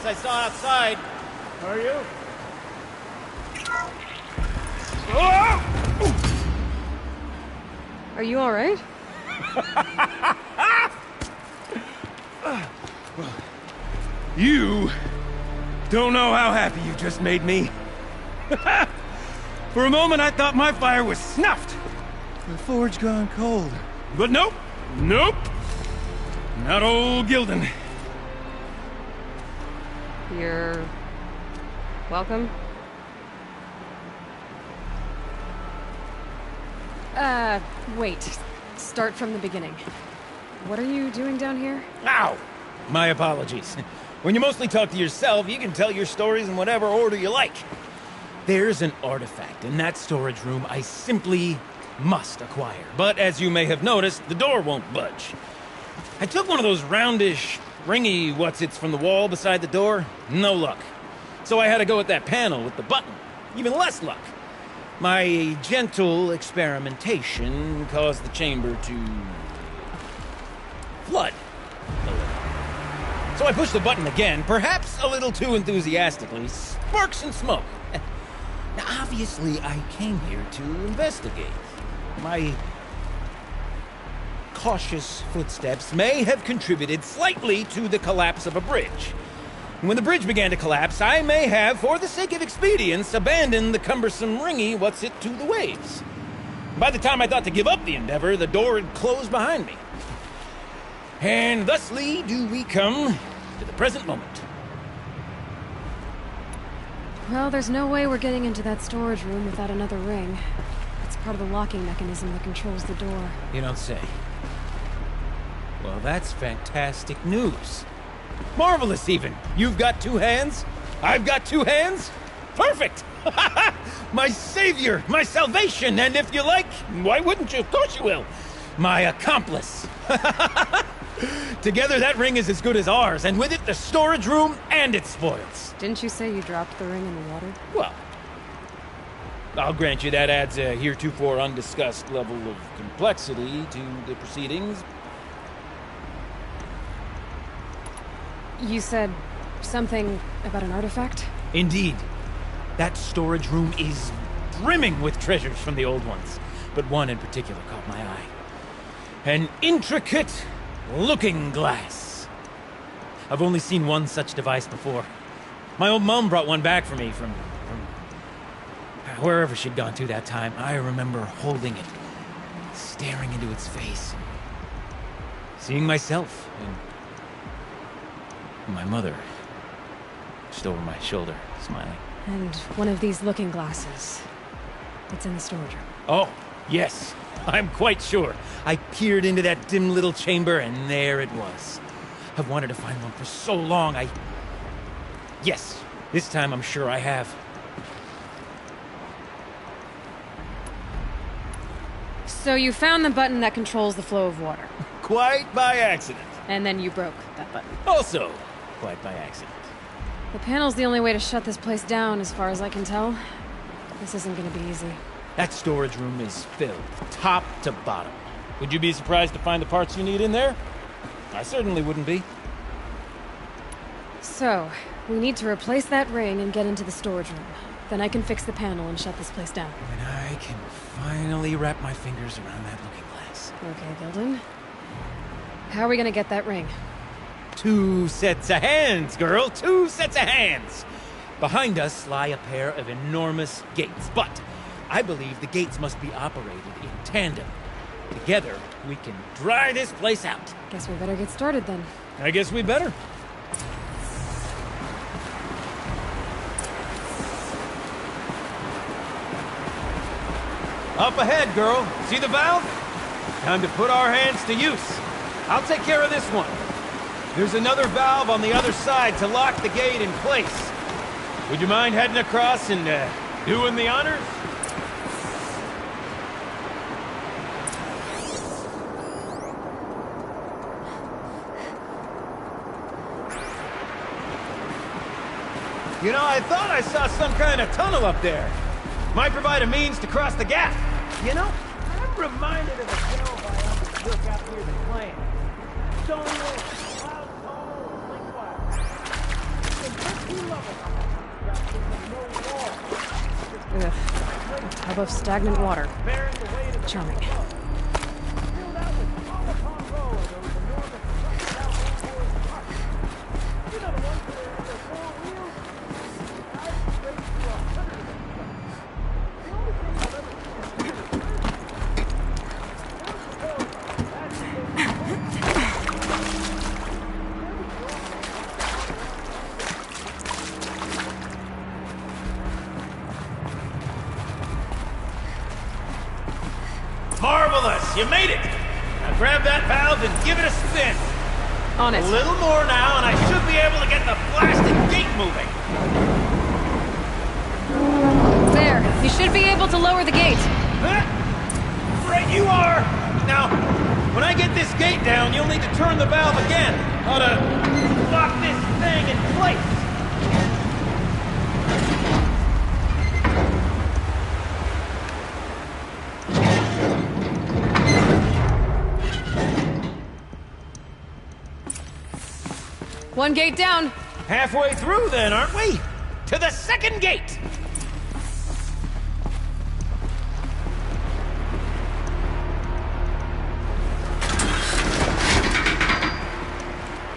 I saw outside. Are you? Are you all right? You don't know how happy you just made me. For a moment, I thought my fire was snuffed. The forge gone cold. But nope. Nope. Not old Gildan. You're... welcome? Wait. Start from the beginning. What are you doing down here? Ow! My apologies. When you mostly talk to yourself, you can tell your stories in whatever order you like. There's an artifact in that storage room I simply must acquire. But as you may have noticed, the door won't budge. I took one of those roundish, ringy what's-its from the wall beside the door. No luck. So I had to go with that panel with the button. Even less luck. My gentle experimentation caused the chamber to flood. So I push the button again, perhaps a little too enthusiastically. Sparks and smoke. Now, obviously, I came here to investigate. My cautious footsteps may have contributed slightly to the collapse of a bridge. When the bridge began to collapse, I may have, for the sake of expedience, abandoned the cumbersome ringy what's-it to the waves. By the time I thought to give up the endeavor, the door had closed behind me. And thusly do we come to the present moment. Well, there's no way we're getting into that storage room without another ring. It's part of the locking mechanism that controls the door. You don't say. Well, that's fantastic news. Marvelous, even. You've got two hands. I've got two hands. Perfect! My savior, my salvation, and if you like, why wouldn't you? Of course you will. My accomplice. Together, that ring is as good as ours, and with it, the storage room and its spoils. Didn't you say you dropped the ring in the water? Well, I'll grant you that adds a heretofore undiscussed level of complexity to the proceedings. You said something about an artifact? Indeed. That storage room is brimming with treasures from the old ones, but one in particular caught my eye. An intricate looking glass. I've only seen one such device before. My old mom brought one back for me from wherever she'd gone to that time. I remember holding it, staring into its face, seeing myself and my mother just over my shoulder, smiling. And one of these looking glasses. It's in the storage room. Oh, yes. I'm quite sure. I peered into that dim little chamber, and there it was. I've wanted to find one for so long, Yes, this time I'm sure I have. So you found the button that controls the flow of water. Quite by accident. And then you broke that button. Also, quite by accident. The panel's the only way to shut this place down, as far as I can tell. This isn't gonna be easy. That storage room is filled, top to bottom. Would you be surprised to find the parts you need in there? I certainly wouldn't be. So, we need to replace that ring and get into the storage room. Then I can fix the panel and shut this place down. And I can finally wrap my fingers around that looking glass. Okay, Gilden. How are we gonna get that ring? 2 sets of hands, girl! 2 sets of hands! Behind us lie a pair of enormous gates, but I believe the gates must be operated in tandem. Together, we can dry this place out. Guess we better get started then. I guess we better. Up ahead, girl. See the valve? Time to put our hands to use. I'll take care of this one. There's another valve on the other side to lock the gate in place. Would you mind heading across and doing the honors? You know, I thought I saw some kind of tunnel up there. Might provide a means to cross the gap. You know, I'm reminded of a delve I undertook out near the plant. Stone wall, cloud tall, link-wise. Ugh. A tub of stagnant water. Charming. Marvelous! You made it! Now grab that valve and give it a spin. On it. A little more now, and I should be able to get the blasted gate moving. There. You should be able to lower the gate. Right you are! Now, when I get this gate down, you'll need to turn the valve again. Ought to lock this thing in place. One gate down. Halfway through then, aren't we? To the second gate!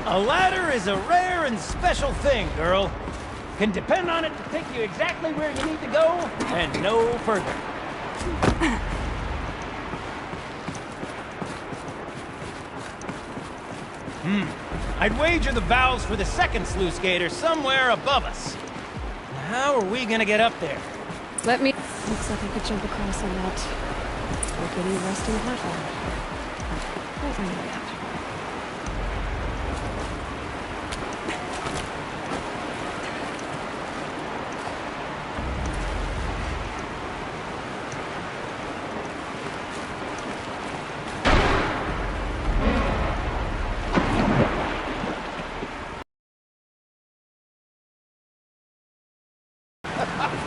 A ladder is a rare and special thing, girl. Can depend on it to take you exactly where you need to go, and no further. I'd wager the valves for the second sluice gate are somewhere above us. How are we gonna get up there? Let me... Looks like I could jump across on that rickety rusting platform. We'll find a way out.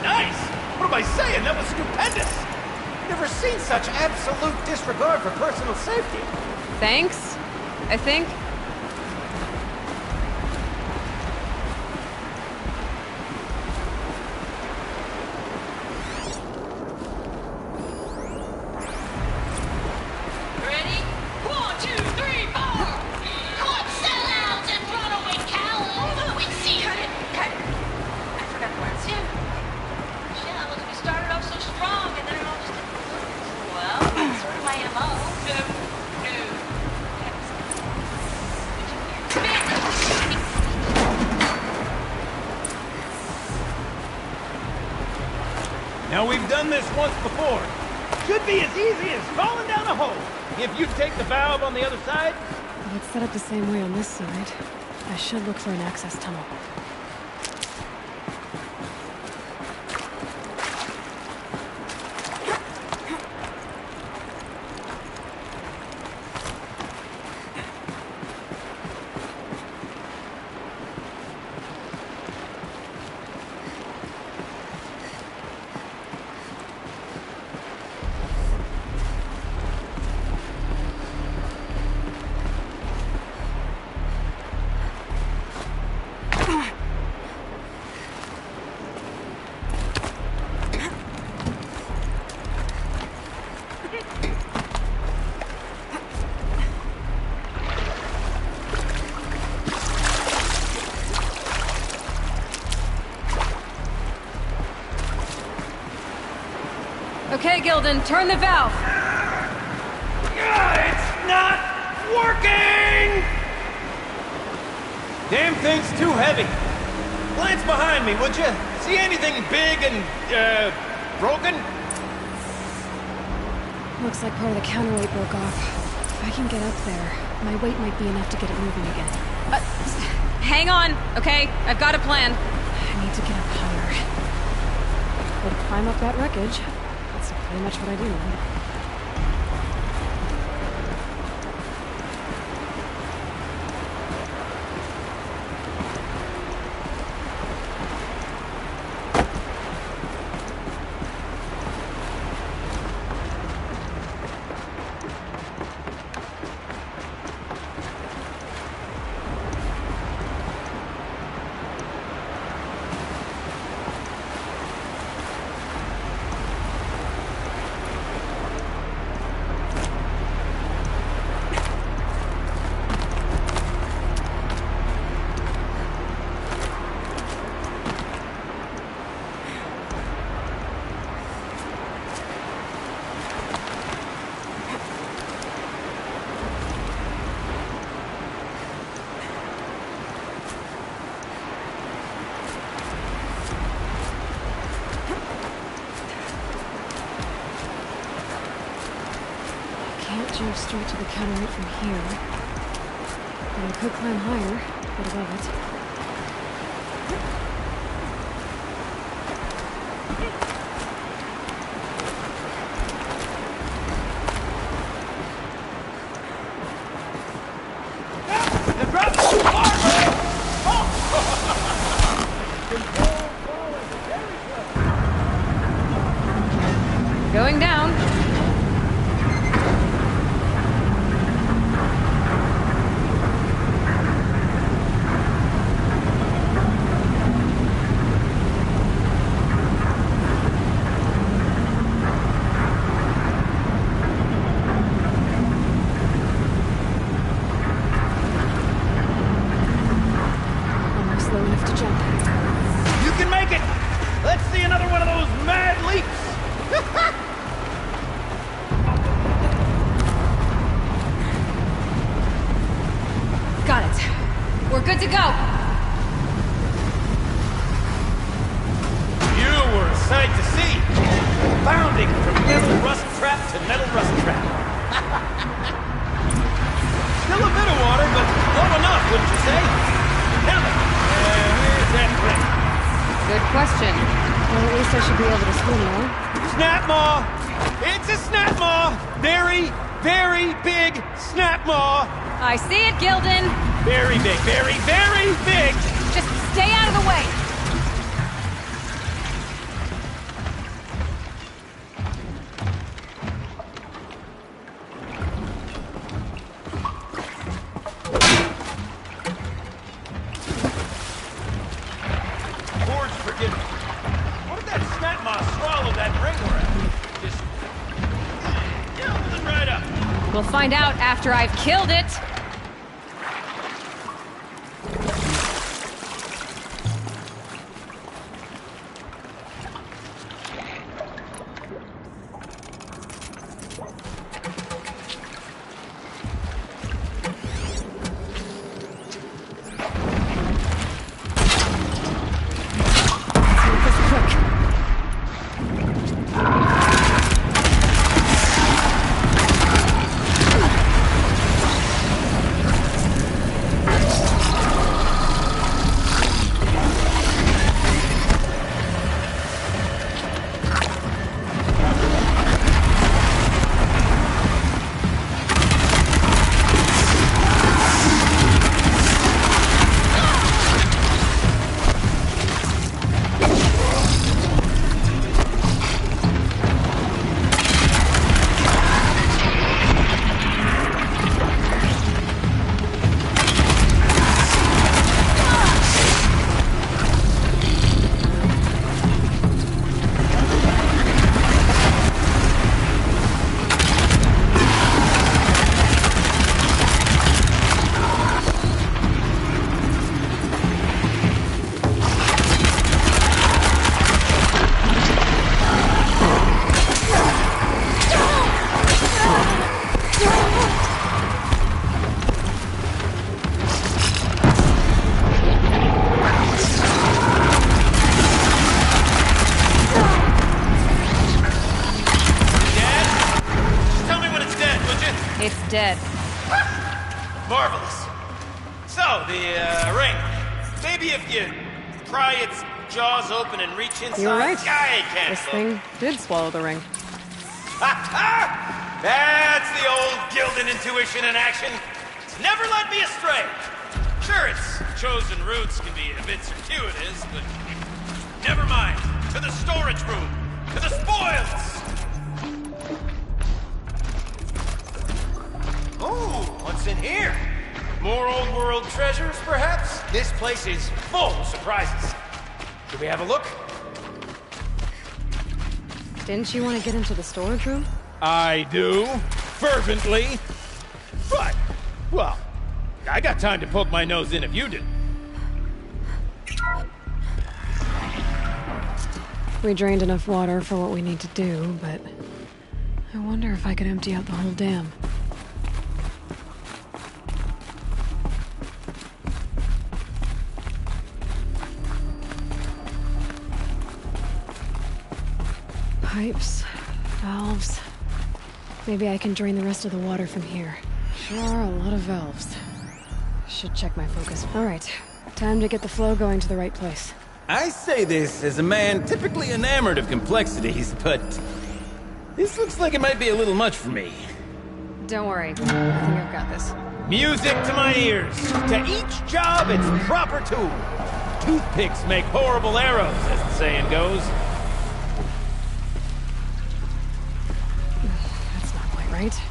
Nice! What am I saying? That was stupendous! Never seen such absolute disregard for personal safety. Thanks, I think. Ready? 1, 2, 3, 4! Club sellouts and runaway cowards! We see her. Cut. I forgot the words. Yeah, look, we started off so strong and then it all just didn't work. Well, that's sort of my MO. Now we've done this once before. Should be as easy as falling down a hole. If you take the valve on the other side. Well, it's set up the same way on this side. I should look for an access tunnel. Okay, Gildan, turn the valve. It's not working! Damn thing's too heavy. Glance behind me, would you? See anything big and, broken? Looks like part of the counterweight broke off. If I can get up there, my weight might be enough to get it moving again. Hang on, okay? I've got a plan. I need to get up higher. Or climb up that wreckage. That's pretty much what I do now. Jump straight to the counterweight from here. But I could climb higher, get above it. Going down. good to go. You were a sight to see. Bounding from metal rust trap to metal rust trap. Still a bit of water, but low enough, wouldn't you say? Now then, where's that ring? Good question. Well, at least I should be able to swim now. Snap maw! It's a snap maw! Very, very big snap maw! I see it, Gildan. Very big, very, very big! Just stay out of the way. Lord forgive me. What did that snap maw swallow that ring around? Just gilding right up. We'll find out after I've killed it. Dead. Marvelous. So, the ring. Maybe if you pry its jaws open and reach inside. You're right. I can't. This thing did swallow the ring. That's the old Gildan intuition in action. It's never led me astray. Sure, its chosen routes can be a bit circuitous, but never mind. To the storage room. To the spoils. Ooh, what's in here? More old world treasures, perhaps? This place is full of surprises. Should we have a look? Didn't you want to get into the storage room? I do, fervently. But, well, I got time to poke my nose in if you do. We drained enough water for what we need to do, but I wonder if I could empty out the whole dam. Pipes, valves. Maybe I can drain the rest of the water from here. Sure are a lot of valves. Should check my focus. All right, time to get the flow going to the right place. I say this as a man typically enamored of complexities, but this looks like it might be a little much for me. Don't worry, I think I've got this. Music to my ears. To each job, its proper tool. Toothpicks make horrible arrows, as the saying goes. That's not quite right.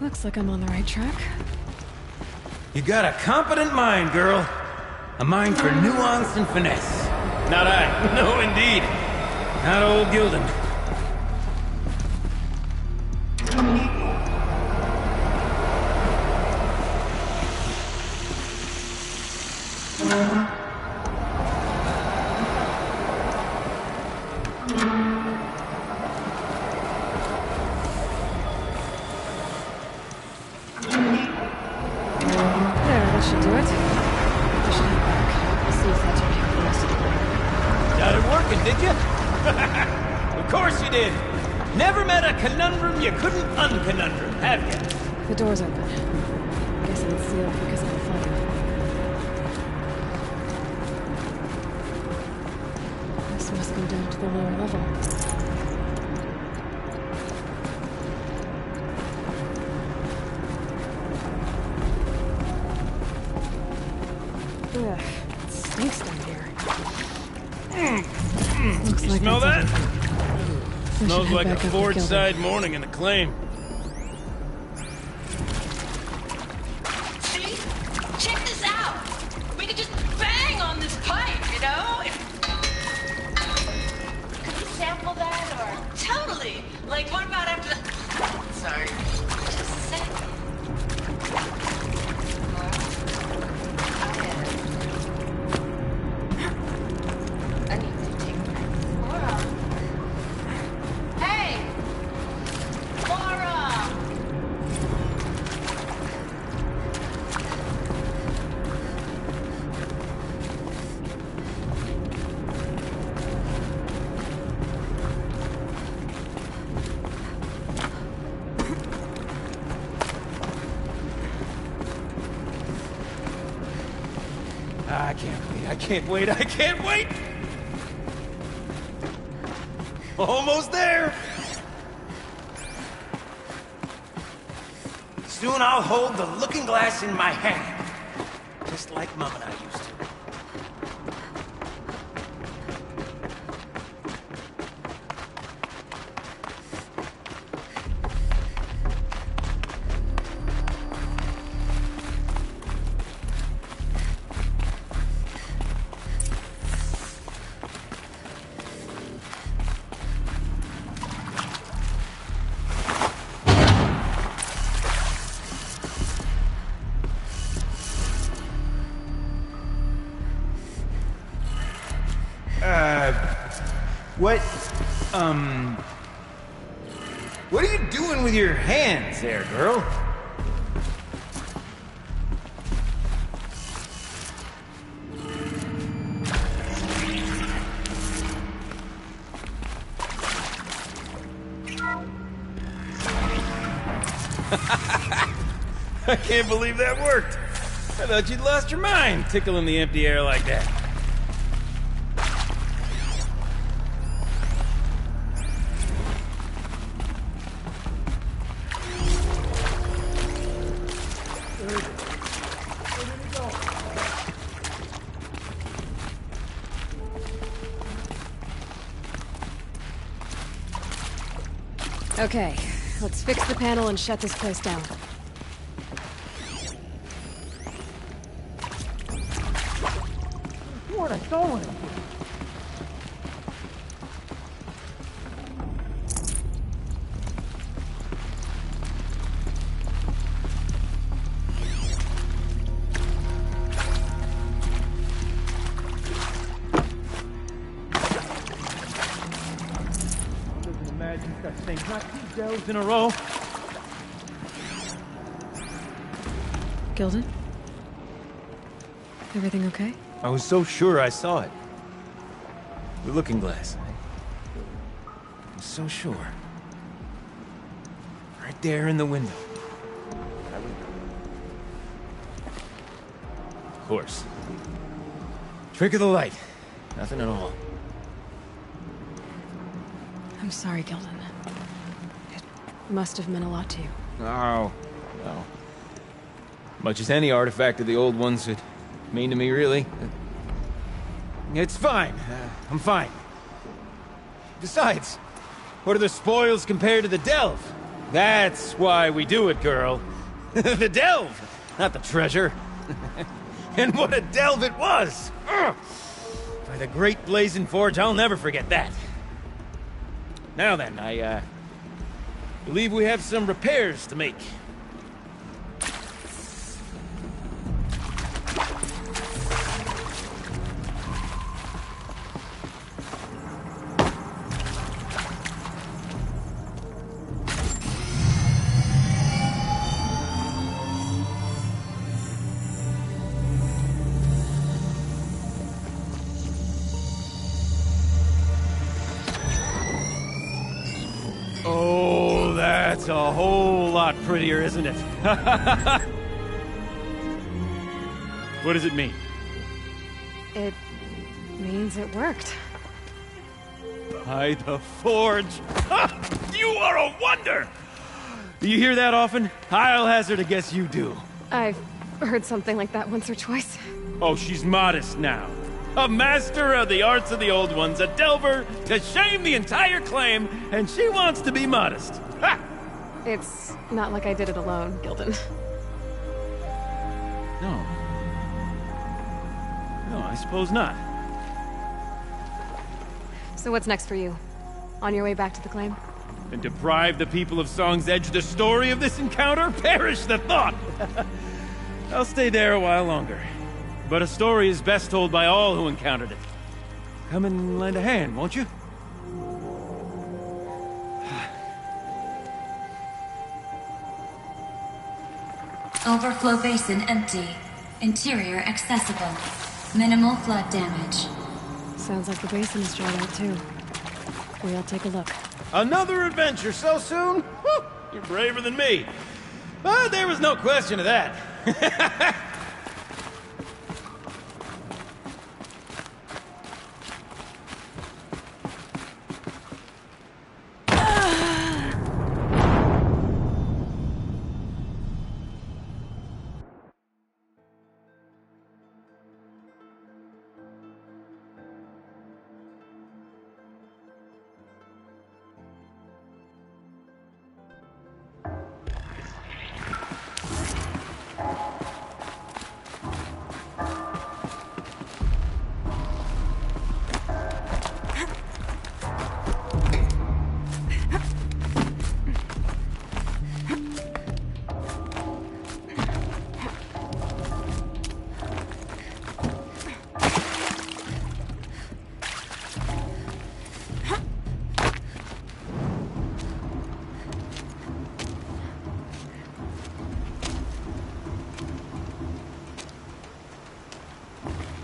Looks like I'm on the right track. You got a competent mind, girl. A mind for nuance and finesse. Not I. No, indeed. Not old Gildan. That should do it. I should head back. I'll see if that's okay for the rest of the night. Got it working, did you? Of course you did. Never met a conundrum you couldn't unconundrum, have you? The door's open. Guessing it's sealed because of the flooding. This must go down to the lower level. Ugh, it stinks down here. Looks You like smell that's that? everything. We should Smells head like back a up with Ford Gilbert. side morning in Acclaim. See? Check this out. We could just bang on this pipe, you know? Could you sample that or? Totally. Like, what about after the... Sorry. Just a second. I need to take Laura. Hey! Laura! I can't wait, I can't wait! Almost there! Soon I'll hold the looking glass in my hand. Just like Mom and I used to. What are you doing with your hands there, girl? I can't believe that worked. I thought you'd lost your mind, tickling the empty air like that. Okay, let's fix the panel and shut this place down. What I saw it. Imagine such things, not 2 delves in a row. Gilden? Everything okay? I was so sure I saw it. The looking glass. I was so sure. Right there in the window. Of course. Trick of the light. Nothing at all. I'm sorry, Gilden. It must have meant a lot to you. No. No. Much as any artifact of the old ones would mean to me, really. It's fine. I'm fine. Besides, what are the spoils compared to the delve? That's why we do it, girl. The delve, not the treasure. And what a delve it was! Ugh. By the great Blazing Forge, I'll never forget that. Now then, Believe we have some repairs to make. Oh, that's a whole lot prettier, isn't it? What does it mean? It means it worked. By the Forge! You are a wonder! Do you hear that often? I'll hazard a guess you do. I've heard something like that once or twice. Oh, she's modest now. A master of the arts of the old ones, a delver to shame the entire claim, and she wants to be modest. Ha! It's not like I did it alone, Gildan. No. No, I suppose not. So what's next for you? On your way back to the claim? And deprive the people of Song's Edge the story of this encounter? Perish the thought! I'll stay there a while longer. But a story is best told by all who encountered it. Come and lend a hand, won't you? Overflow basin empty. Interior accessible. Minimal flood damage. Sounds like the basin is dried out too. We'll take a look. Another adventure so soon? Whew, you're braver than me. But there was no question of that.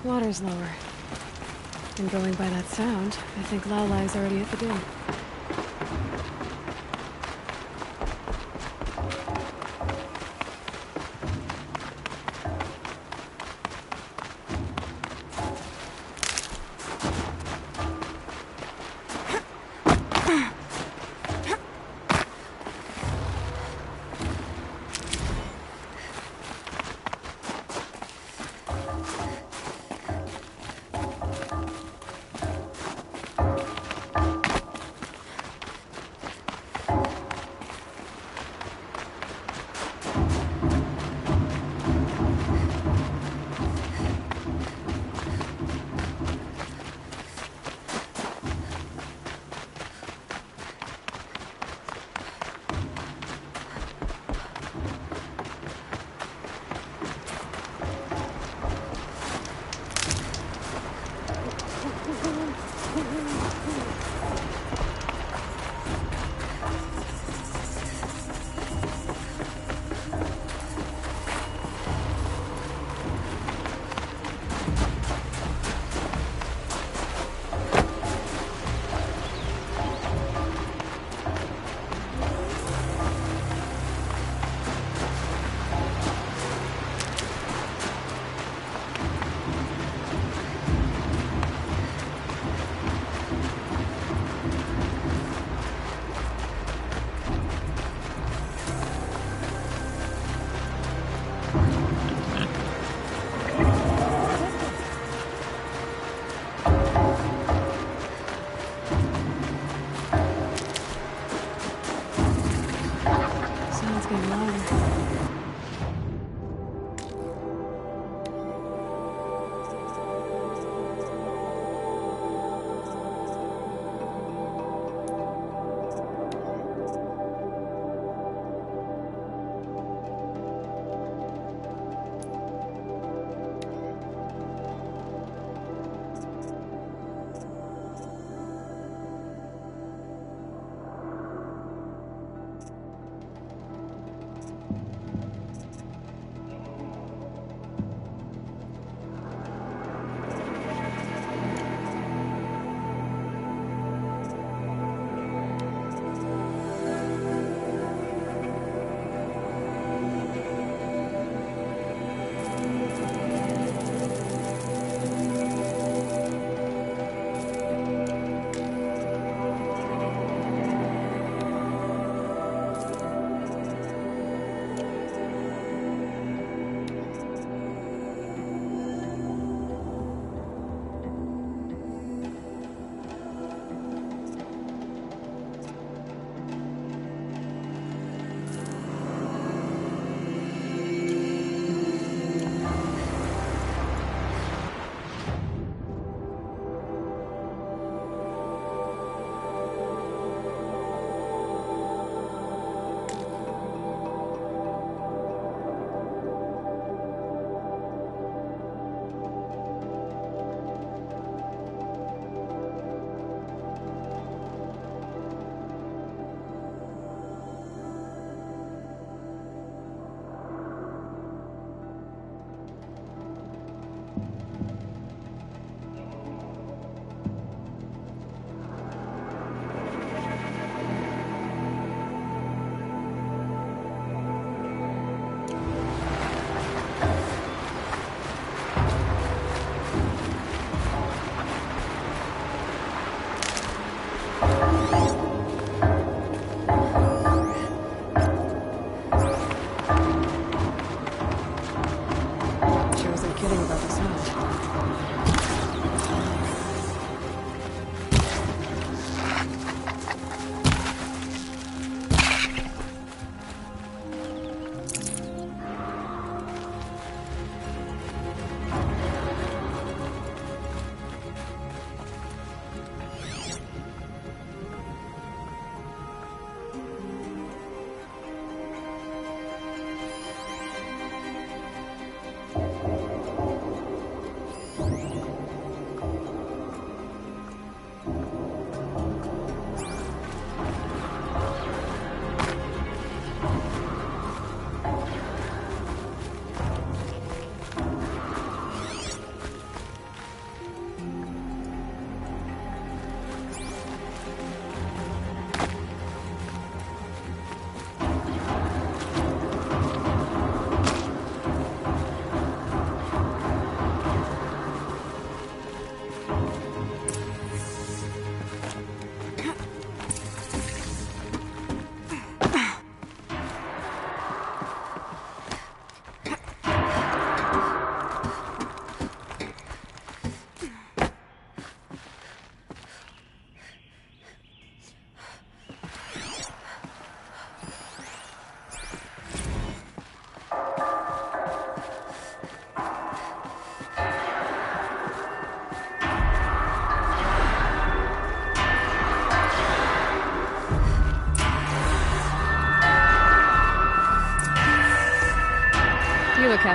Water's lower. And going by that sound, I think Lao Lai's already at the den.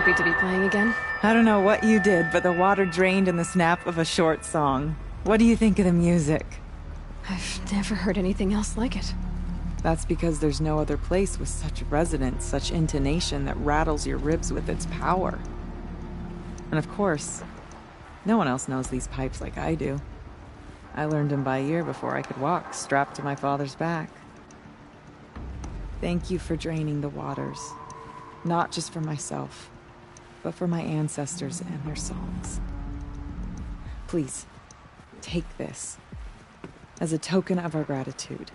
happy to be playing again. I don't know what you did, but the water drained in the snap of a short song. What do you think of the music? I've never heard anything else like it. That's because there's no other place with such resonance, such intonation that rattles your ribs with its power. And of course, no one else knows these pipes like I do. I learned them by ear before I could walk, strapped to my father's back. Thank you for draining the waters. Not just for myself, but for my ancestors and their songs. Please, take this as a token of our gratitude.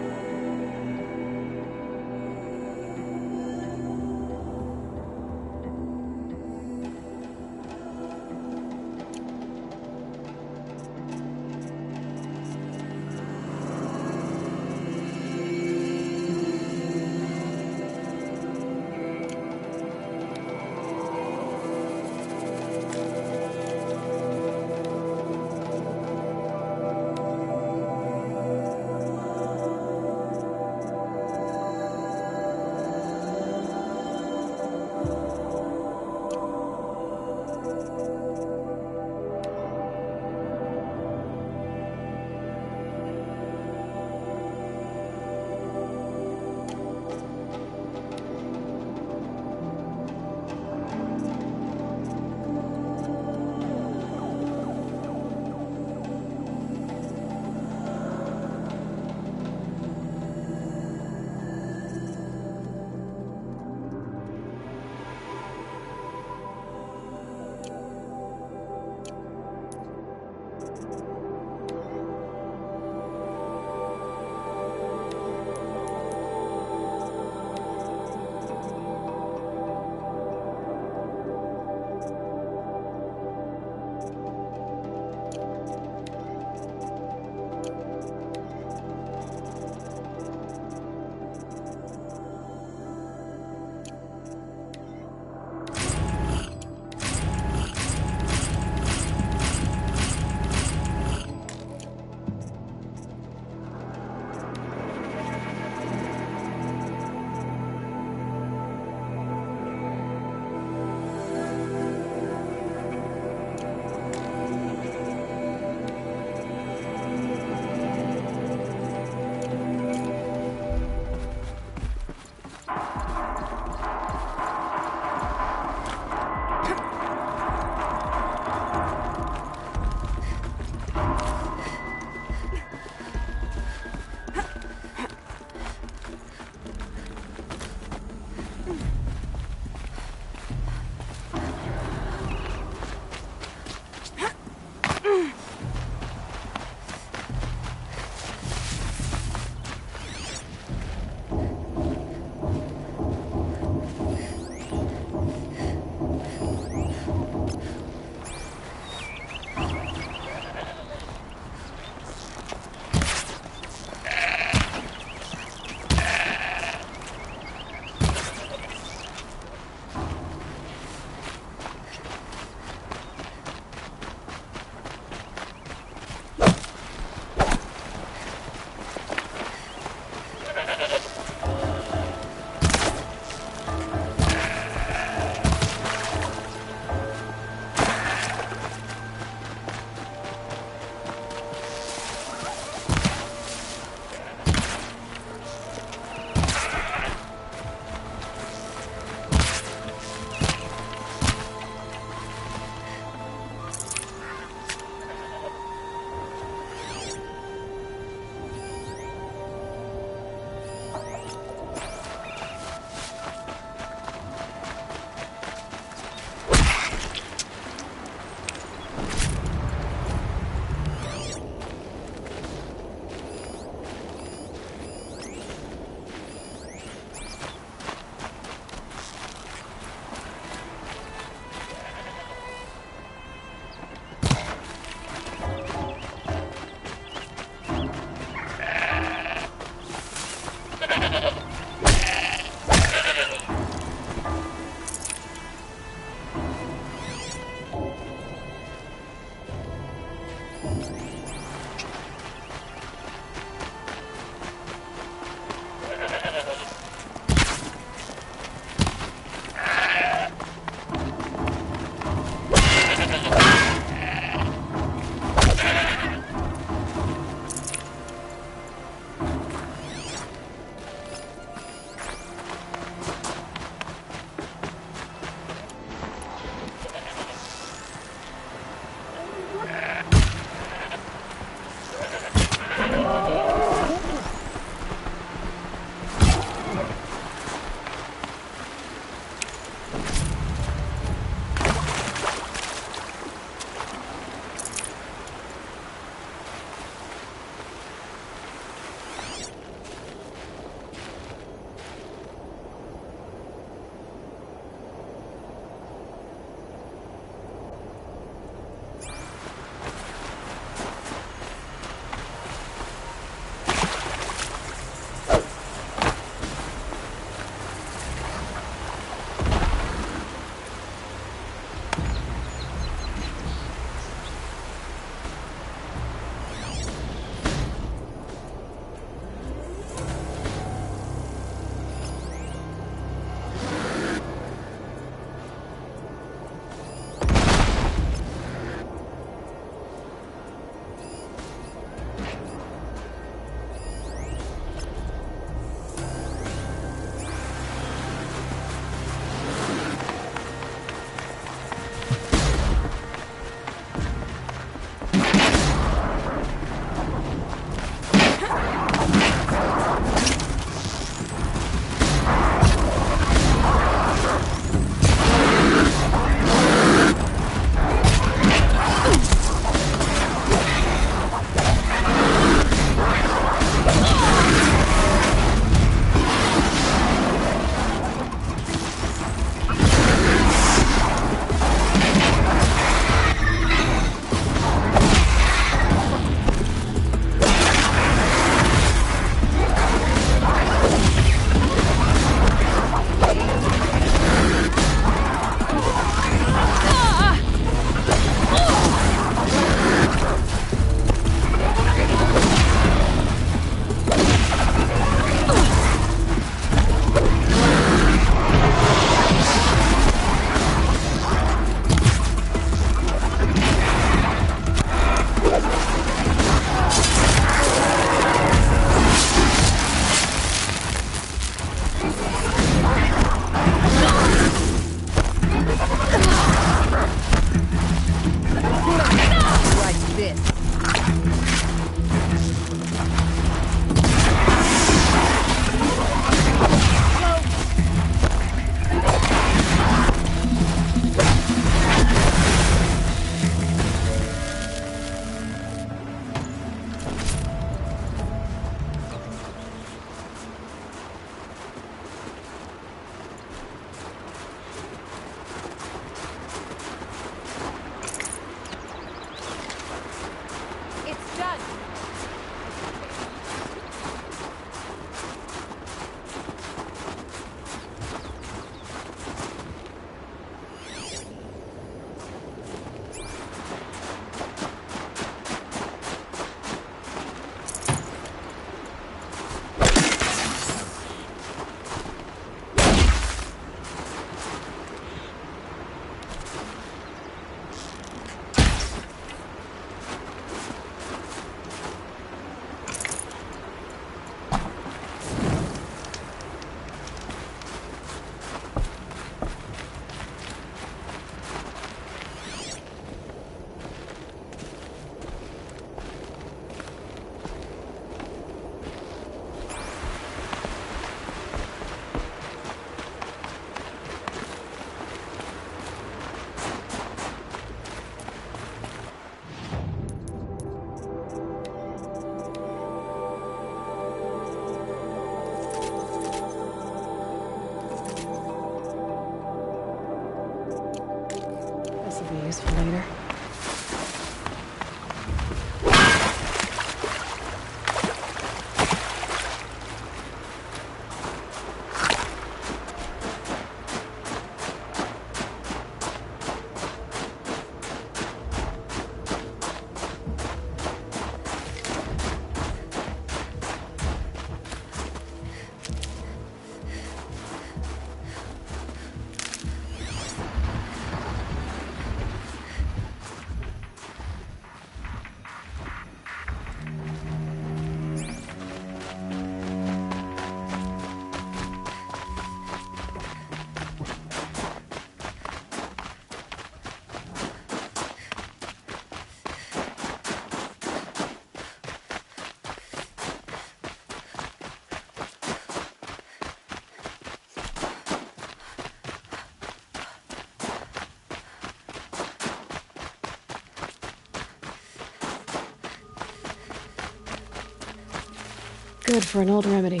Good for an old remedy.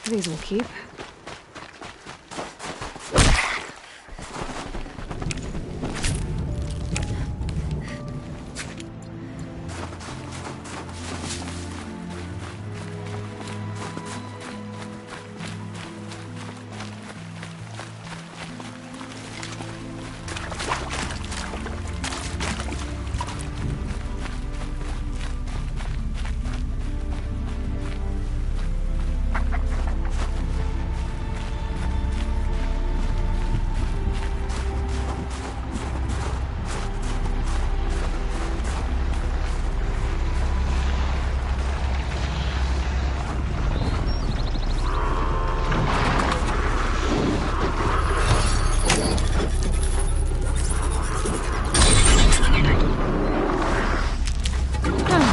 These will keep.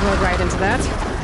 Rode right into that.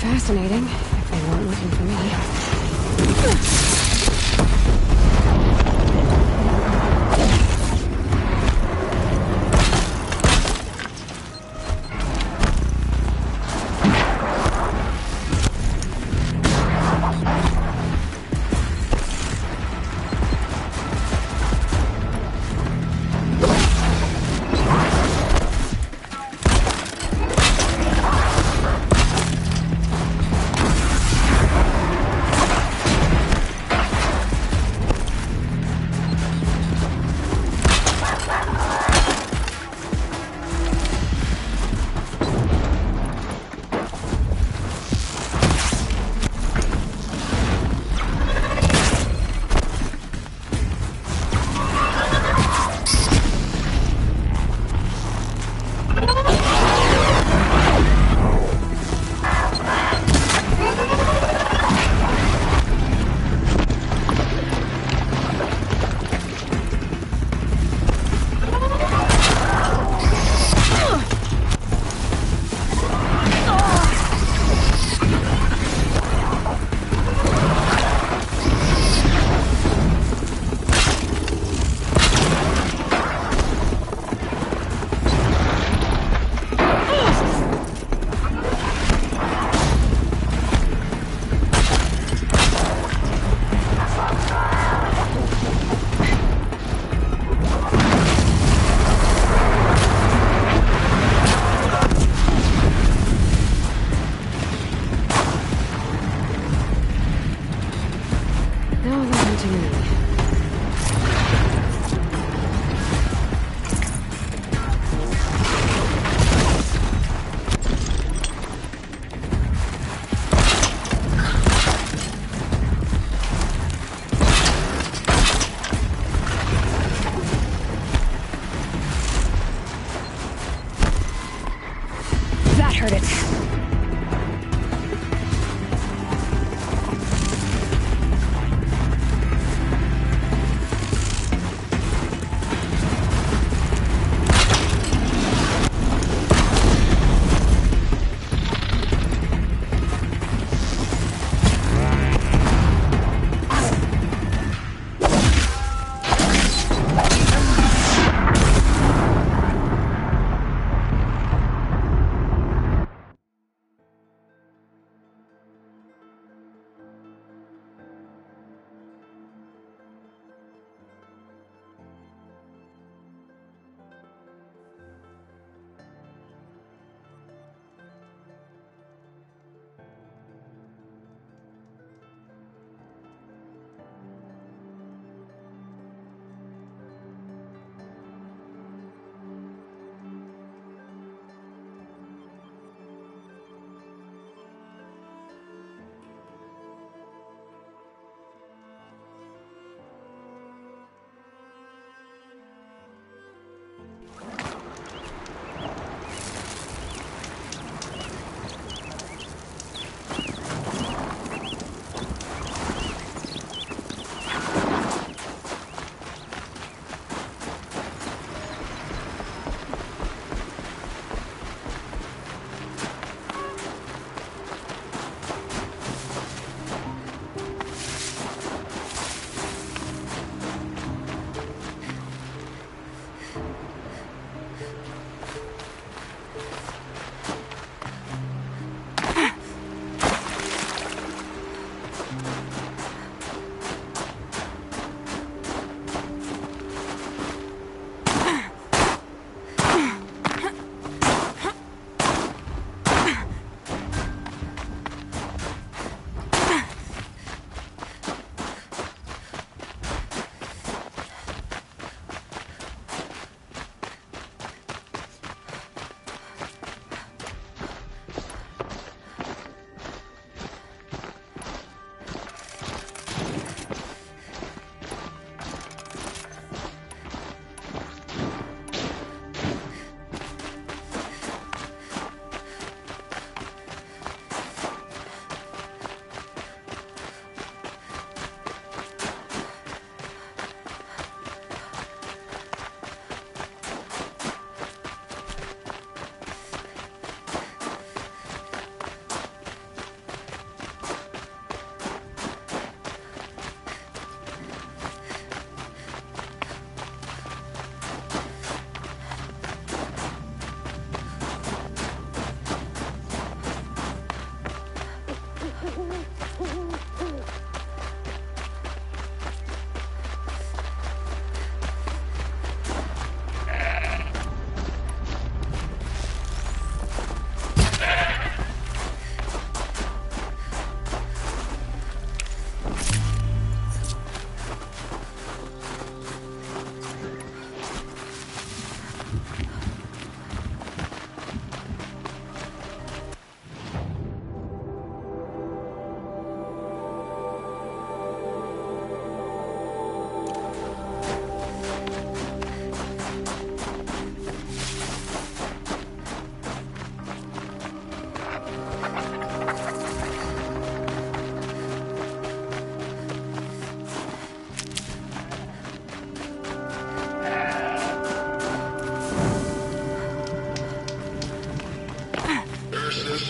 Fascinating, if they weren't looking for me. heard it.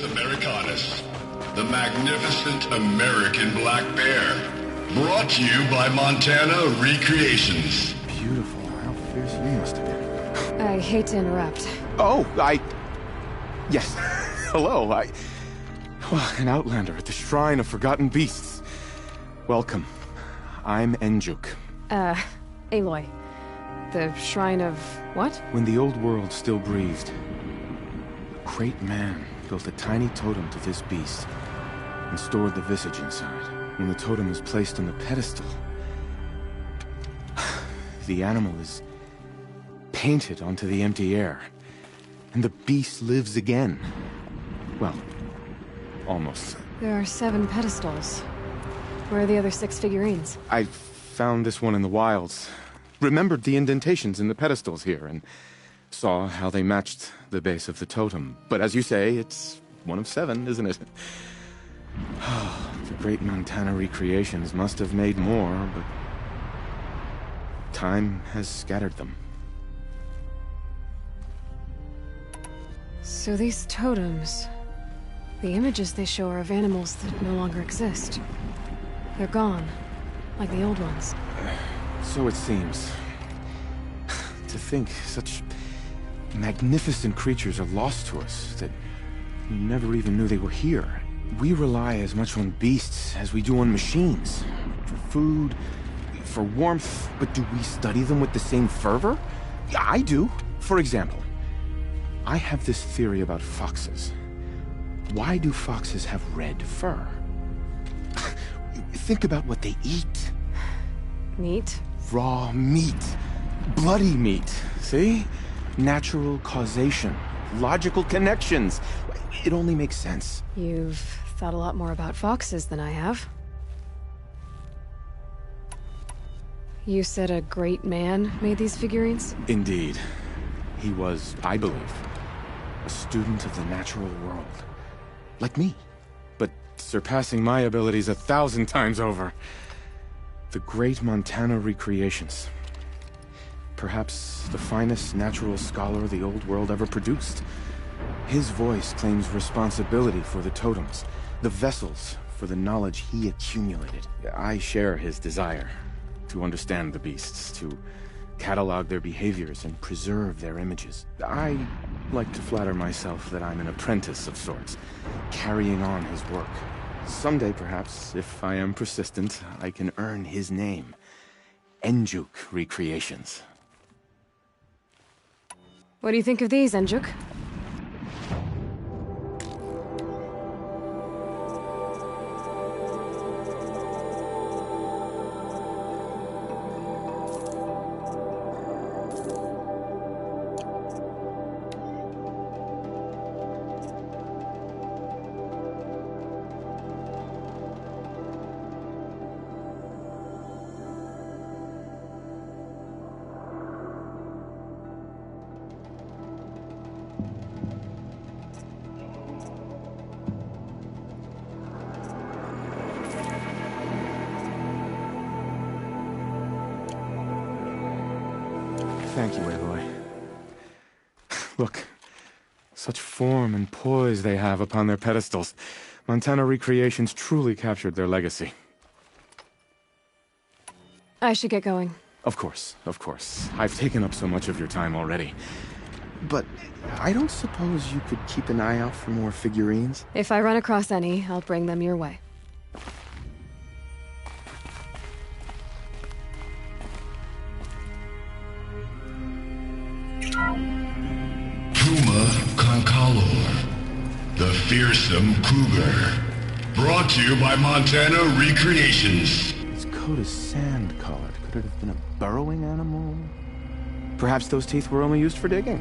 Americanus, the magnificent American black bear. Brought to you by Montana Recreations. Beautiful. How fierce you must have been. I hate to interrupt. Oh, Yes. Hello, Well, an outlander at the Shrine of Forgotten Beasts. Welcome. I'm Enjuk. Aloy. The Shrine of what? When the old world still breathed, a great man built a tiny totem to this beast and stored the visage inside. When the totem is placed on the pedestal, the animal is painted onto the empty air, and the beast lives again. Well, almost. There are 7 pedestals. Where are the other 6 figurines? I found this one in the wilds. Remembered the indentations in the pedestals here, and Saw how they matched the base of the totem. But as you say, it's one of 7, isn't it? The great Montana recreations must have made more, but time has scattered them. So these totems... the images they show are of animals that no longer exist. They're gone, like the old ones. So it seems. To think such magnificent creatures are lost to us, that we never even knew they were here. We rely as much on beasts as we do on machines. For food, for warmth, but do we study them with the same fervor? Yeah, I do. For example, I have this theory about foxes. Why do foxes have red fur? Think about what they eat. Meat? Raw meat. Bloody meat. See? Natural causation. Logical connections. It only makes sense. You've thought a lot more about foxes than I have. You said a great man made these figurines? Indeed. He was, I believe, a student of the natural world. Like me. But surpassing my abilities 1,000 times over. The great Montana recreations. Perhaps the finest natural scholar the old world ever produced. His voice claims responsibility for the totems, the vessels for the knowledge he accumulated. I share his desire to understand the beasts, to catalog their behaviors and preserve their images. I like to flatter myself that I'm an apprentice of sorts, carrying on his work. Someday, perhaps, if I am persistent, I can earn his name. Enjuk Recreations. What do you think of these, Enjuk? Thank you, Aloy. Look, such form and poise they have upon their pedestals. Montana Recreations truly captured their legacy. I should get going. Of course, of course. I've taken up so much of your time already. But I don't suppose you could keep an eye out for more figurines? If I run across any, I'll bring them your way. Puma Concolor, the fearsome cougar. Brought to you by Montana Recreations. Its coat is sand-colored. Could it have been a burrowing animal? Perhaps those teeth were only used for digging.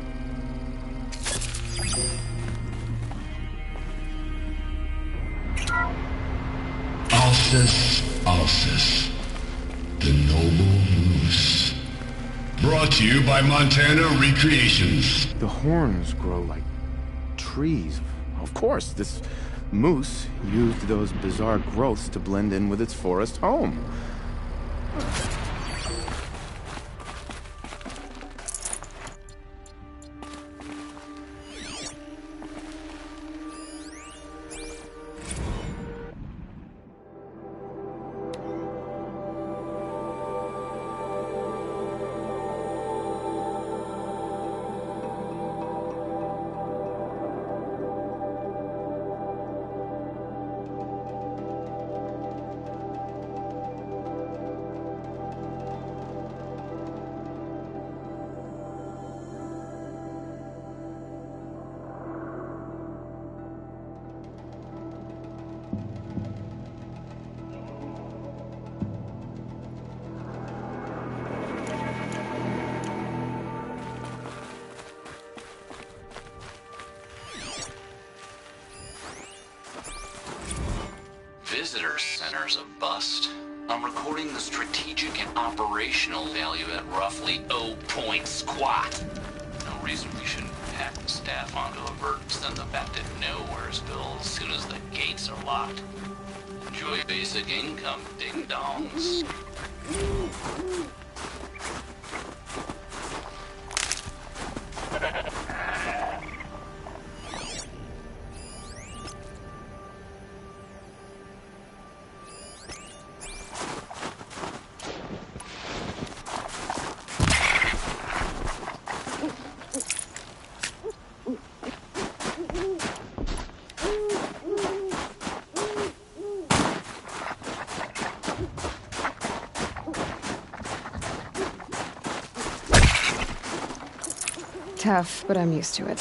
Alcis, the noble moose. Brought to you by Montana Recreations. The horns grow like trees. Of course, this moose used those bizarre growths to blend in with its forest home. Visitor Center's a bust. I'm recording the strategic and operational value at roughly 0 point squat. No reason we shouldn't pack the staff onto a vert, send them back to Nowheresville as soon as the gates are locked. Enjoy basic income, ding-dongs. Tough, but I'm used to it.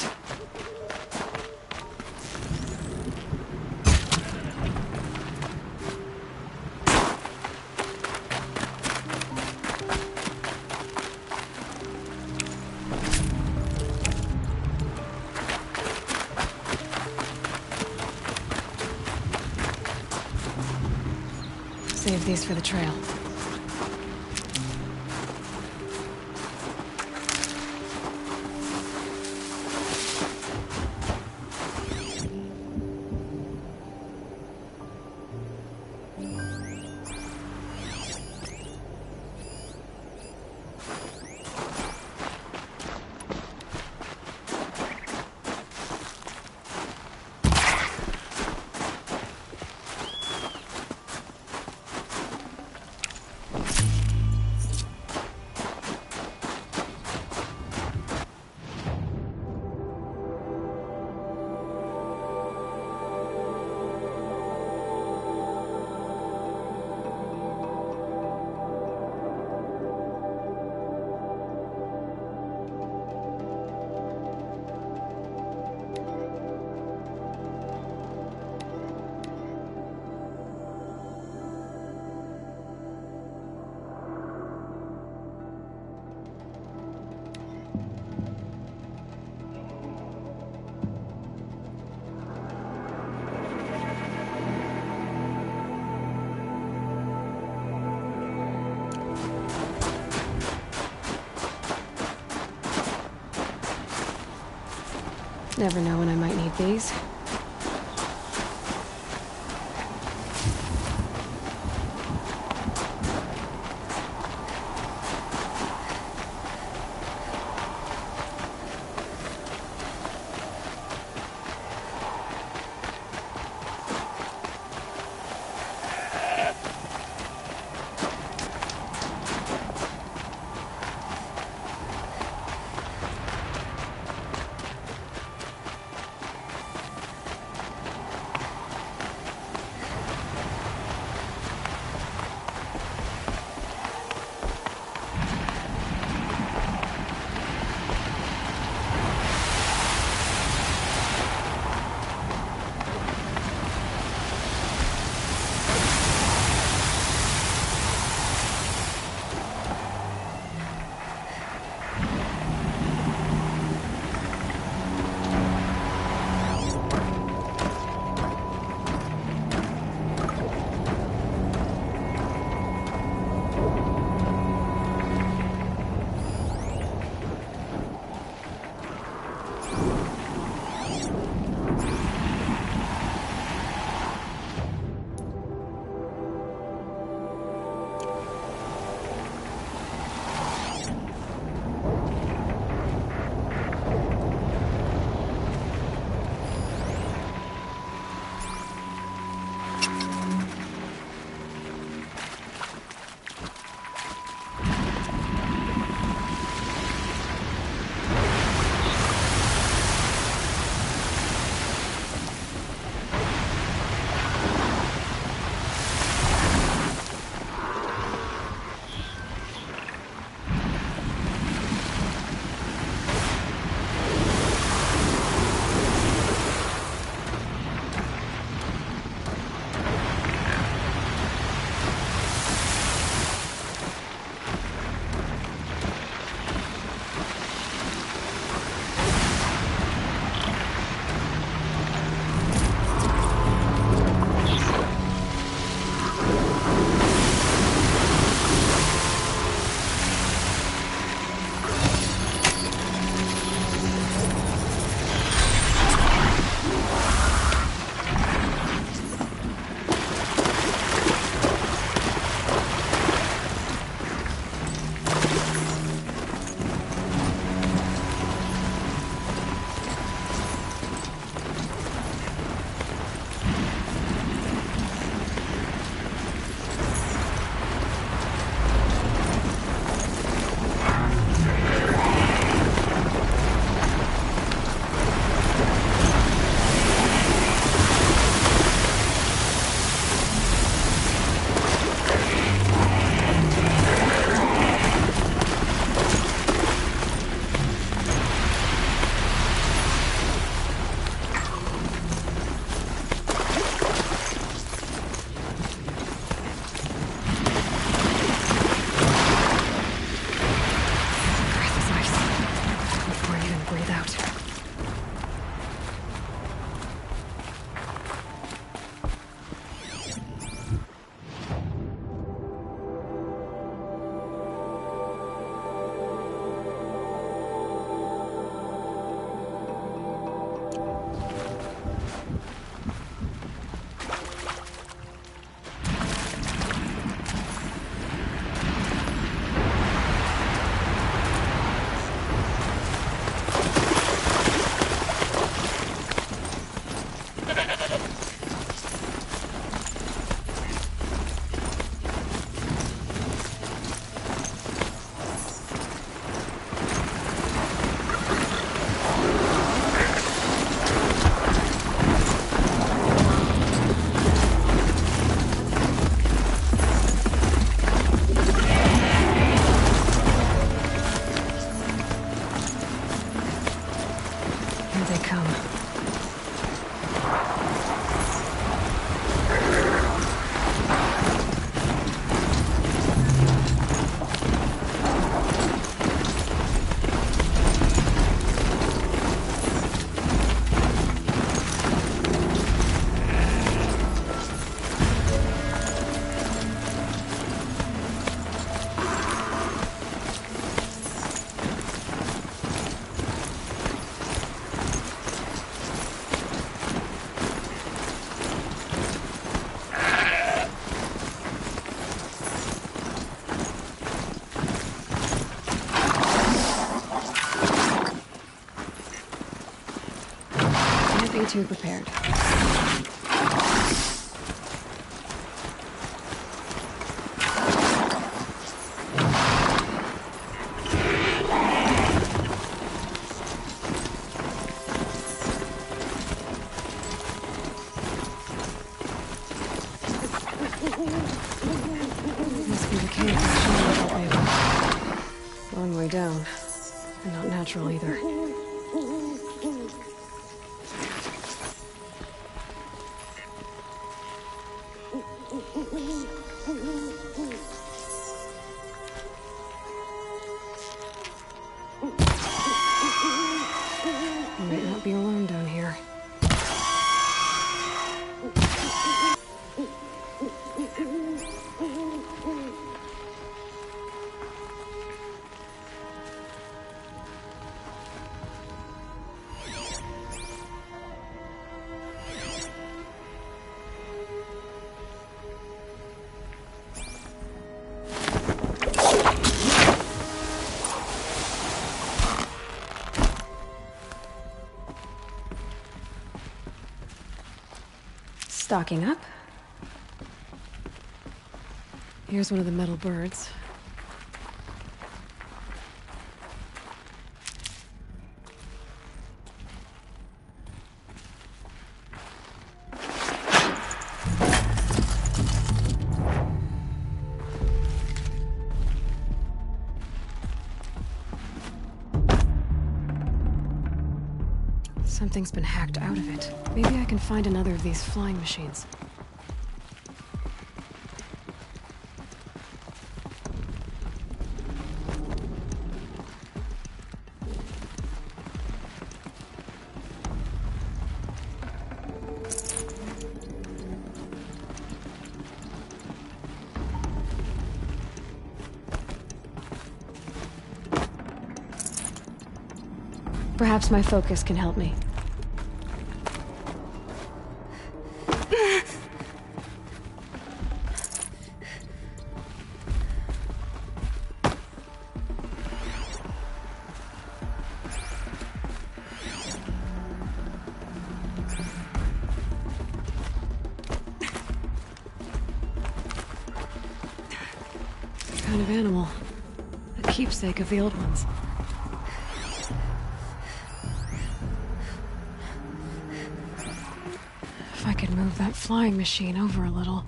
Save these for the trail. Never know when I might need these. Here they come. Too prepared. Must be the cave that Shaman told me about. Long way down, and not natural either. Stocking up. Here's one of the metal birds. Something's been hacked out of it. Maybe I can find another of these flying machines. Perhaps my focus can help me. Kind of animal. A keepsake of the old ones. If I could move that flying machine over a little.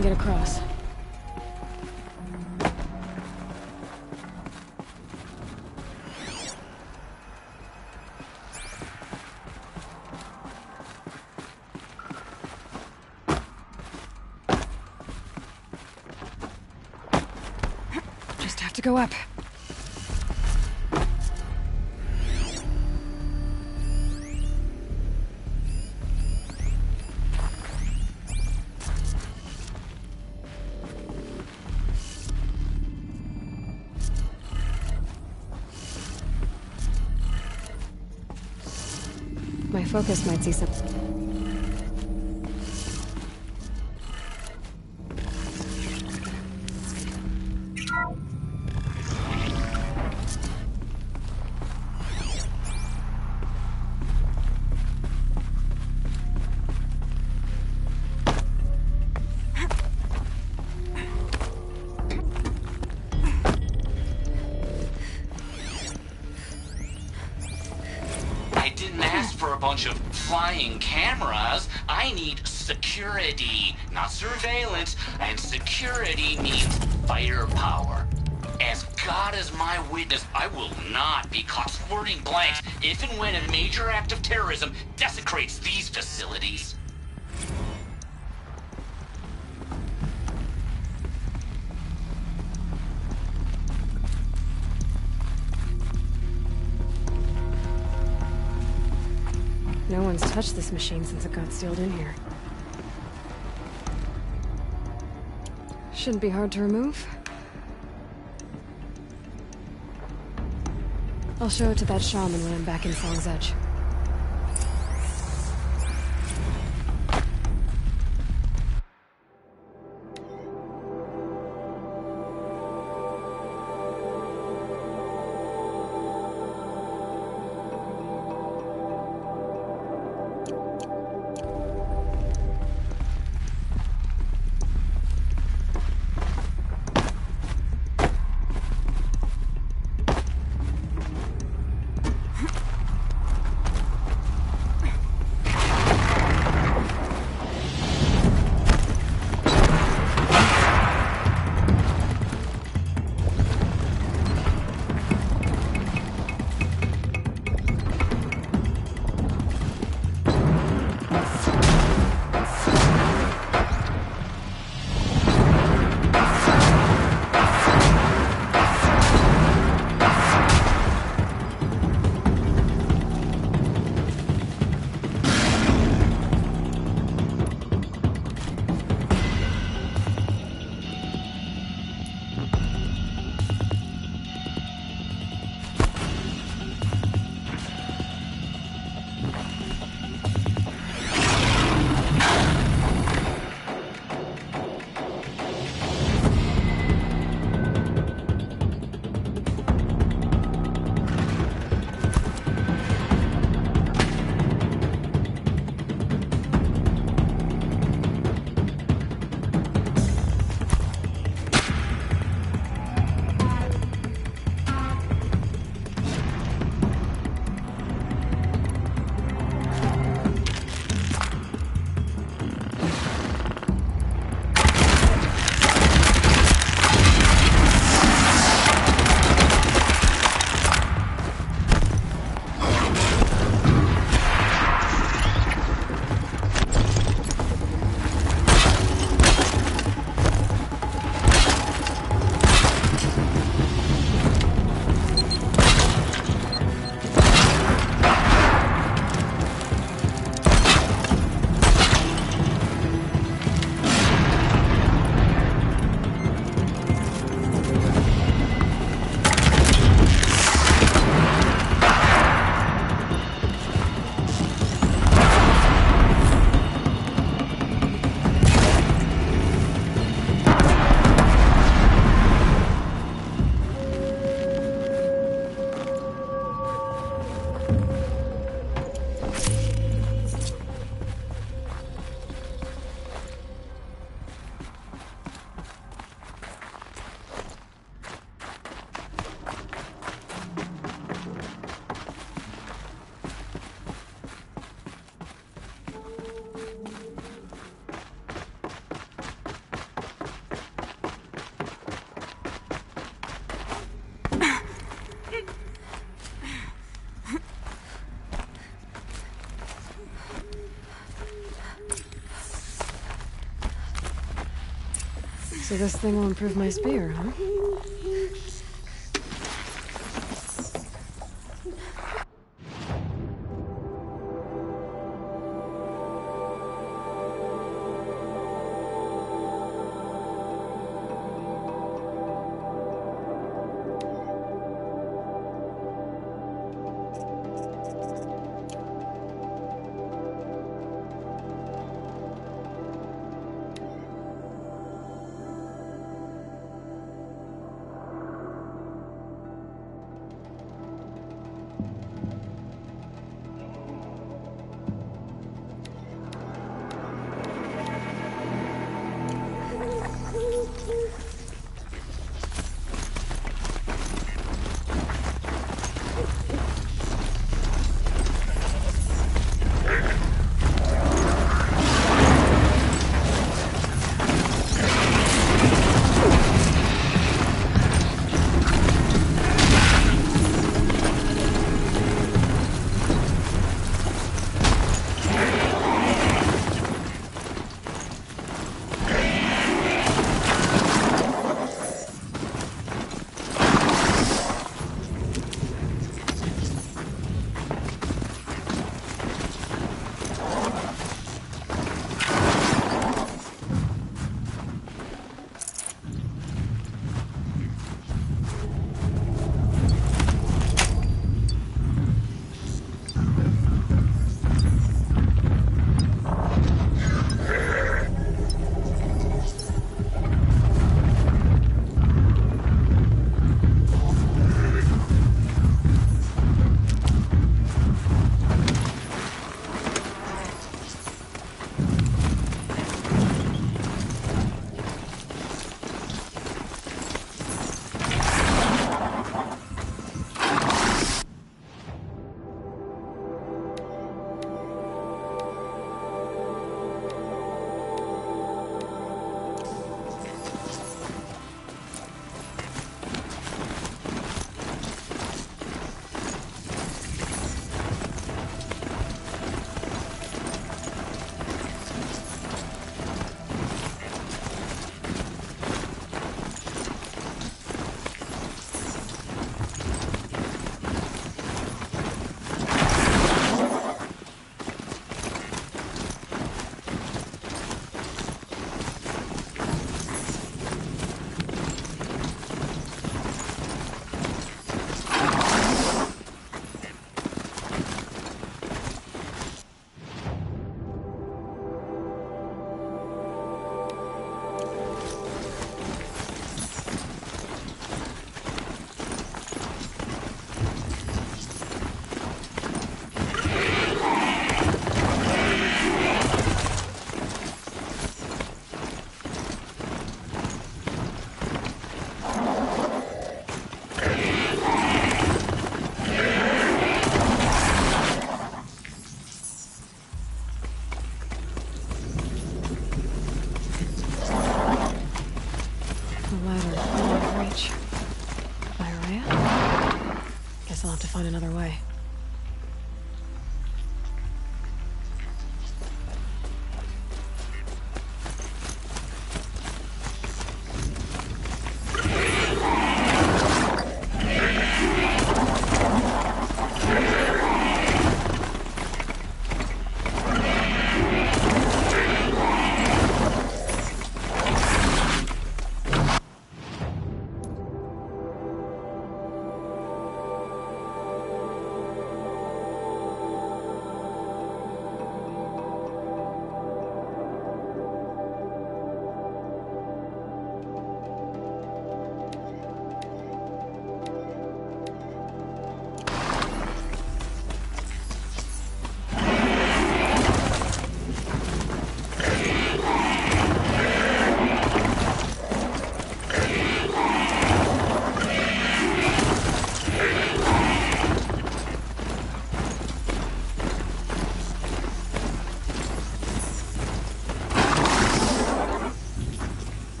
Get across. Just have to go up. My focus might see something. bunch of flying cameras. I need security, not surveillance. And security means firepower. As God is my witness, I will not be caught squirting blanks if and when a major act of terrorism desecrates these facilities. No one's touched this machine since it got sealed in here. Shouldn't be hard to remove. I'll show it to that shaman when I'm back in Song's Edge. So this thing will improve my spear, huh? find another way.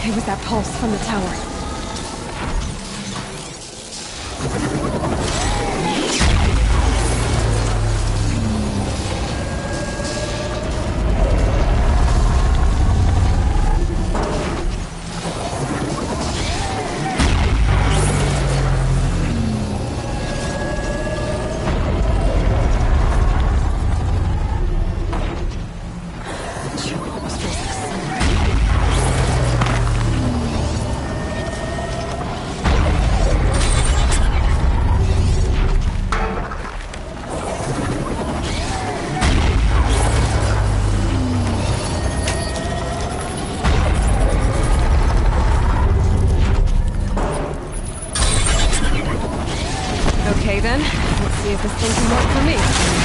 It was that pulse from the tower. Okay then, let's see if this thing can work for me.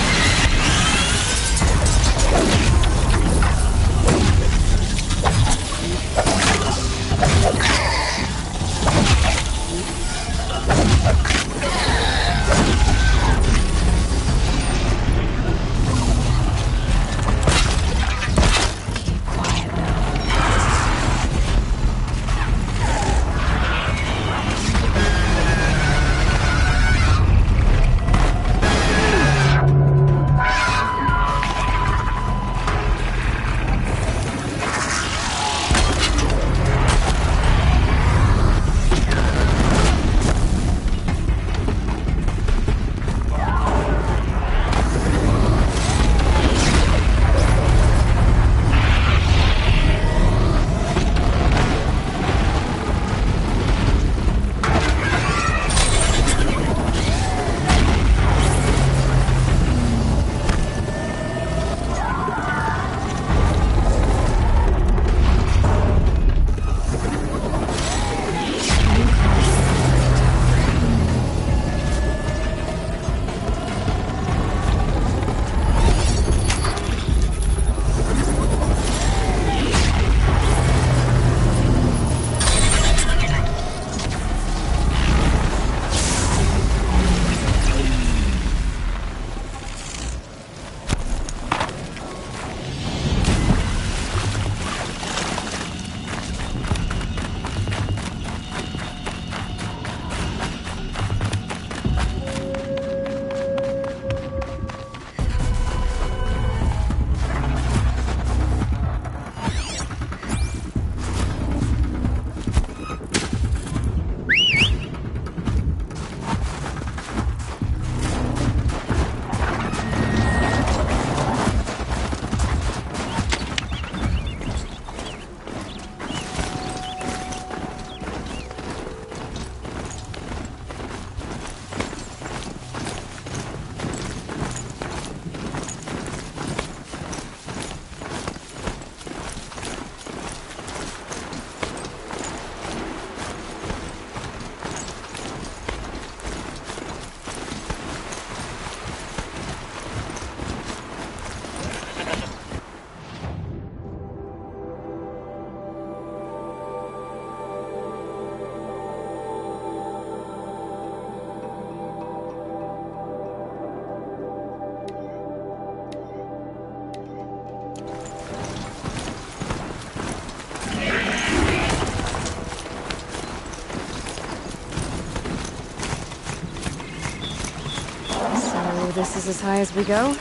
So this is as high as we go?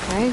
Okay.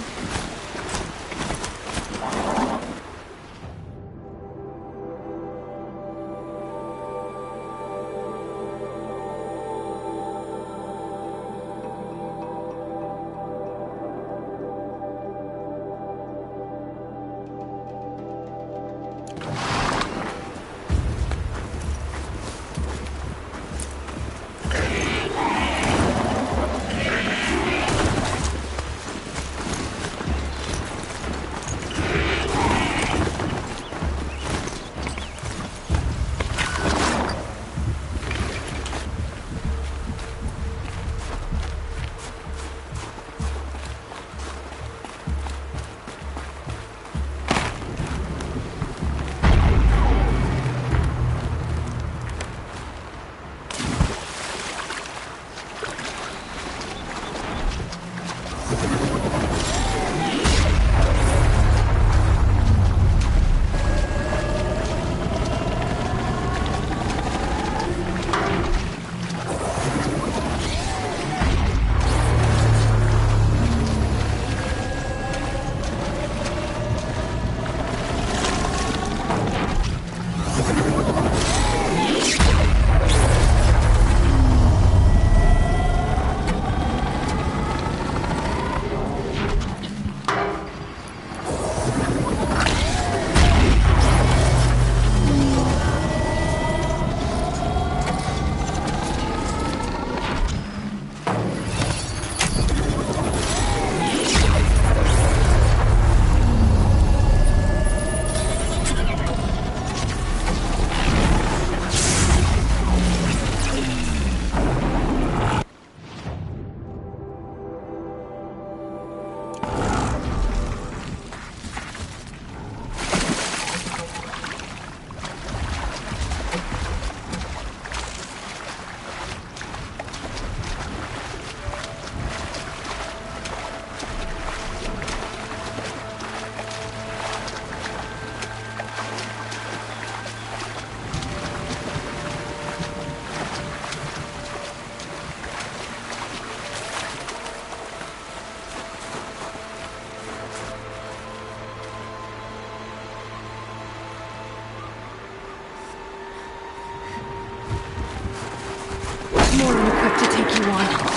More than equipped to take you on.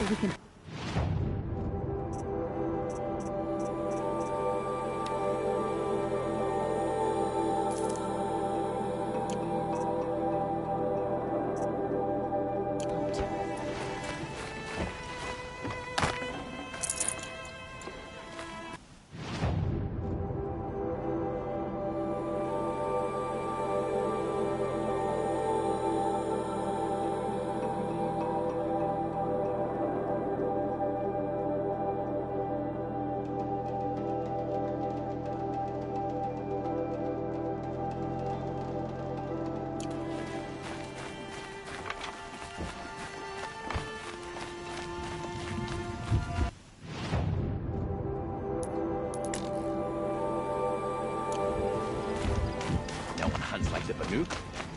We can... hunts like the Banuk,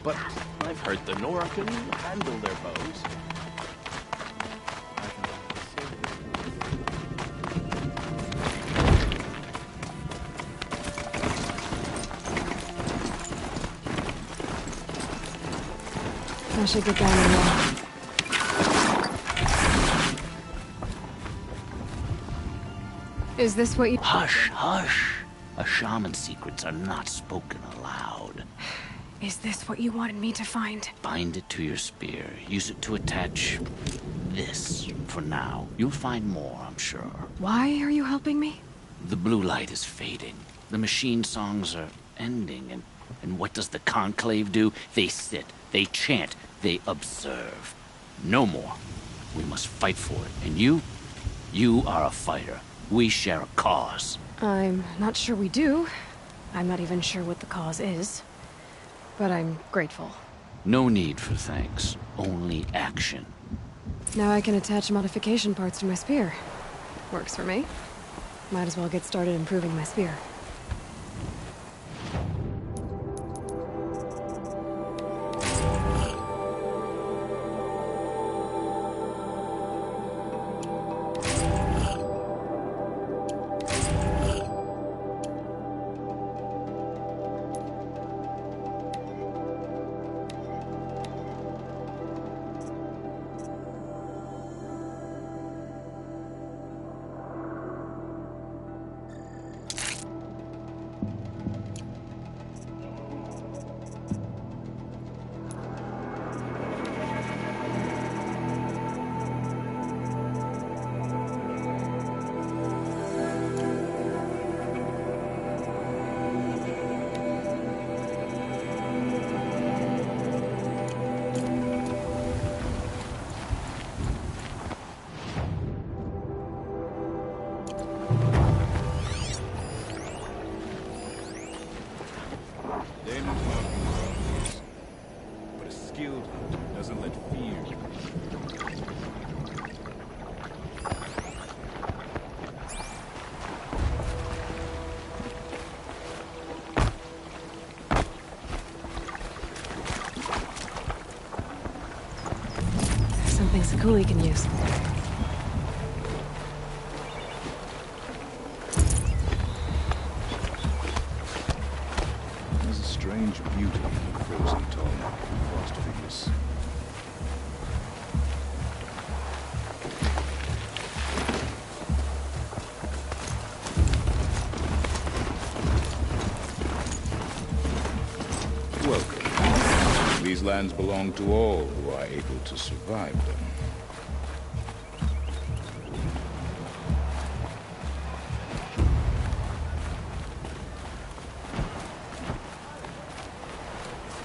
but I've heard the Nora can handle their bows. I should get down and walk. Is this what you— Hush, hush. A shaman's secrets are not spoken aloud. Is this what you wanted me to find? Bind it to your spear. Use it to attach this for now. You'll find more, I'm sure. Why are you helping me? The blue light is fading. The machine songs are ending, and what does the Conclave do? They sit, they chant, they observe. No more. We must fight for it. And you are a fighter. We share a cause. I'm not sure we do. I'm not even sure what the cause is. But I'm grateful. No need for thanks. Only action. Now I can attach modification parts to my spear. Works for me. Might as well get started improving my spear. Something Sakuli can use. There's a strange beauty in the frozen tone of Frost Fingers. Welcome. These lands belong to all who are able to survive them.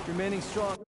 Remaining strong.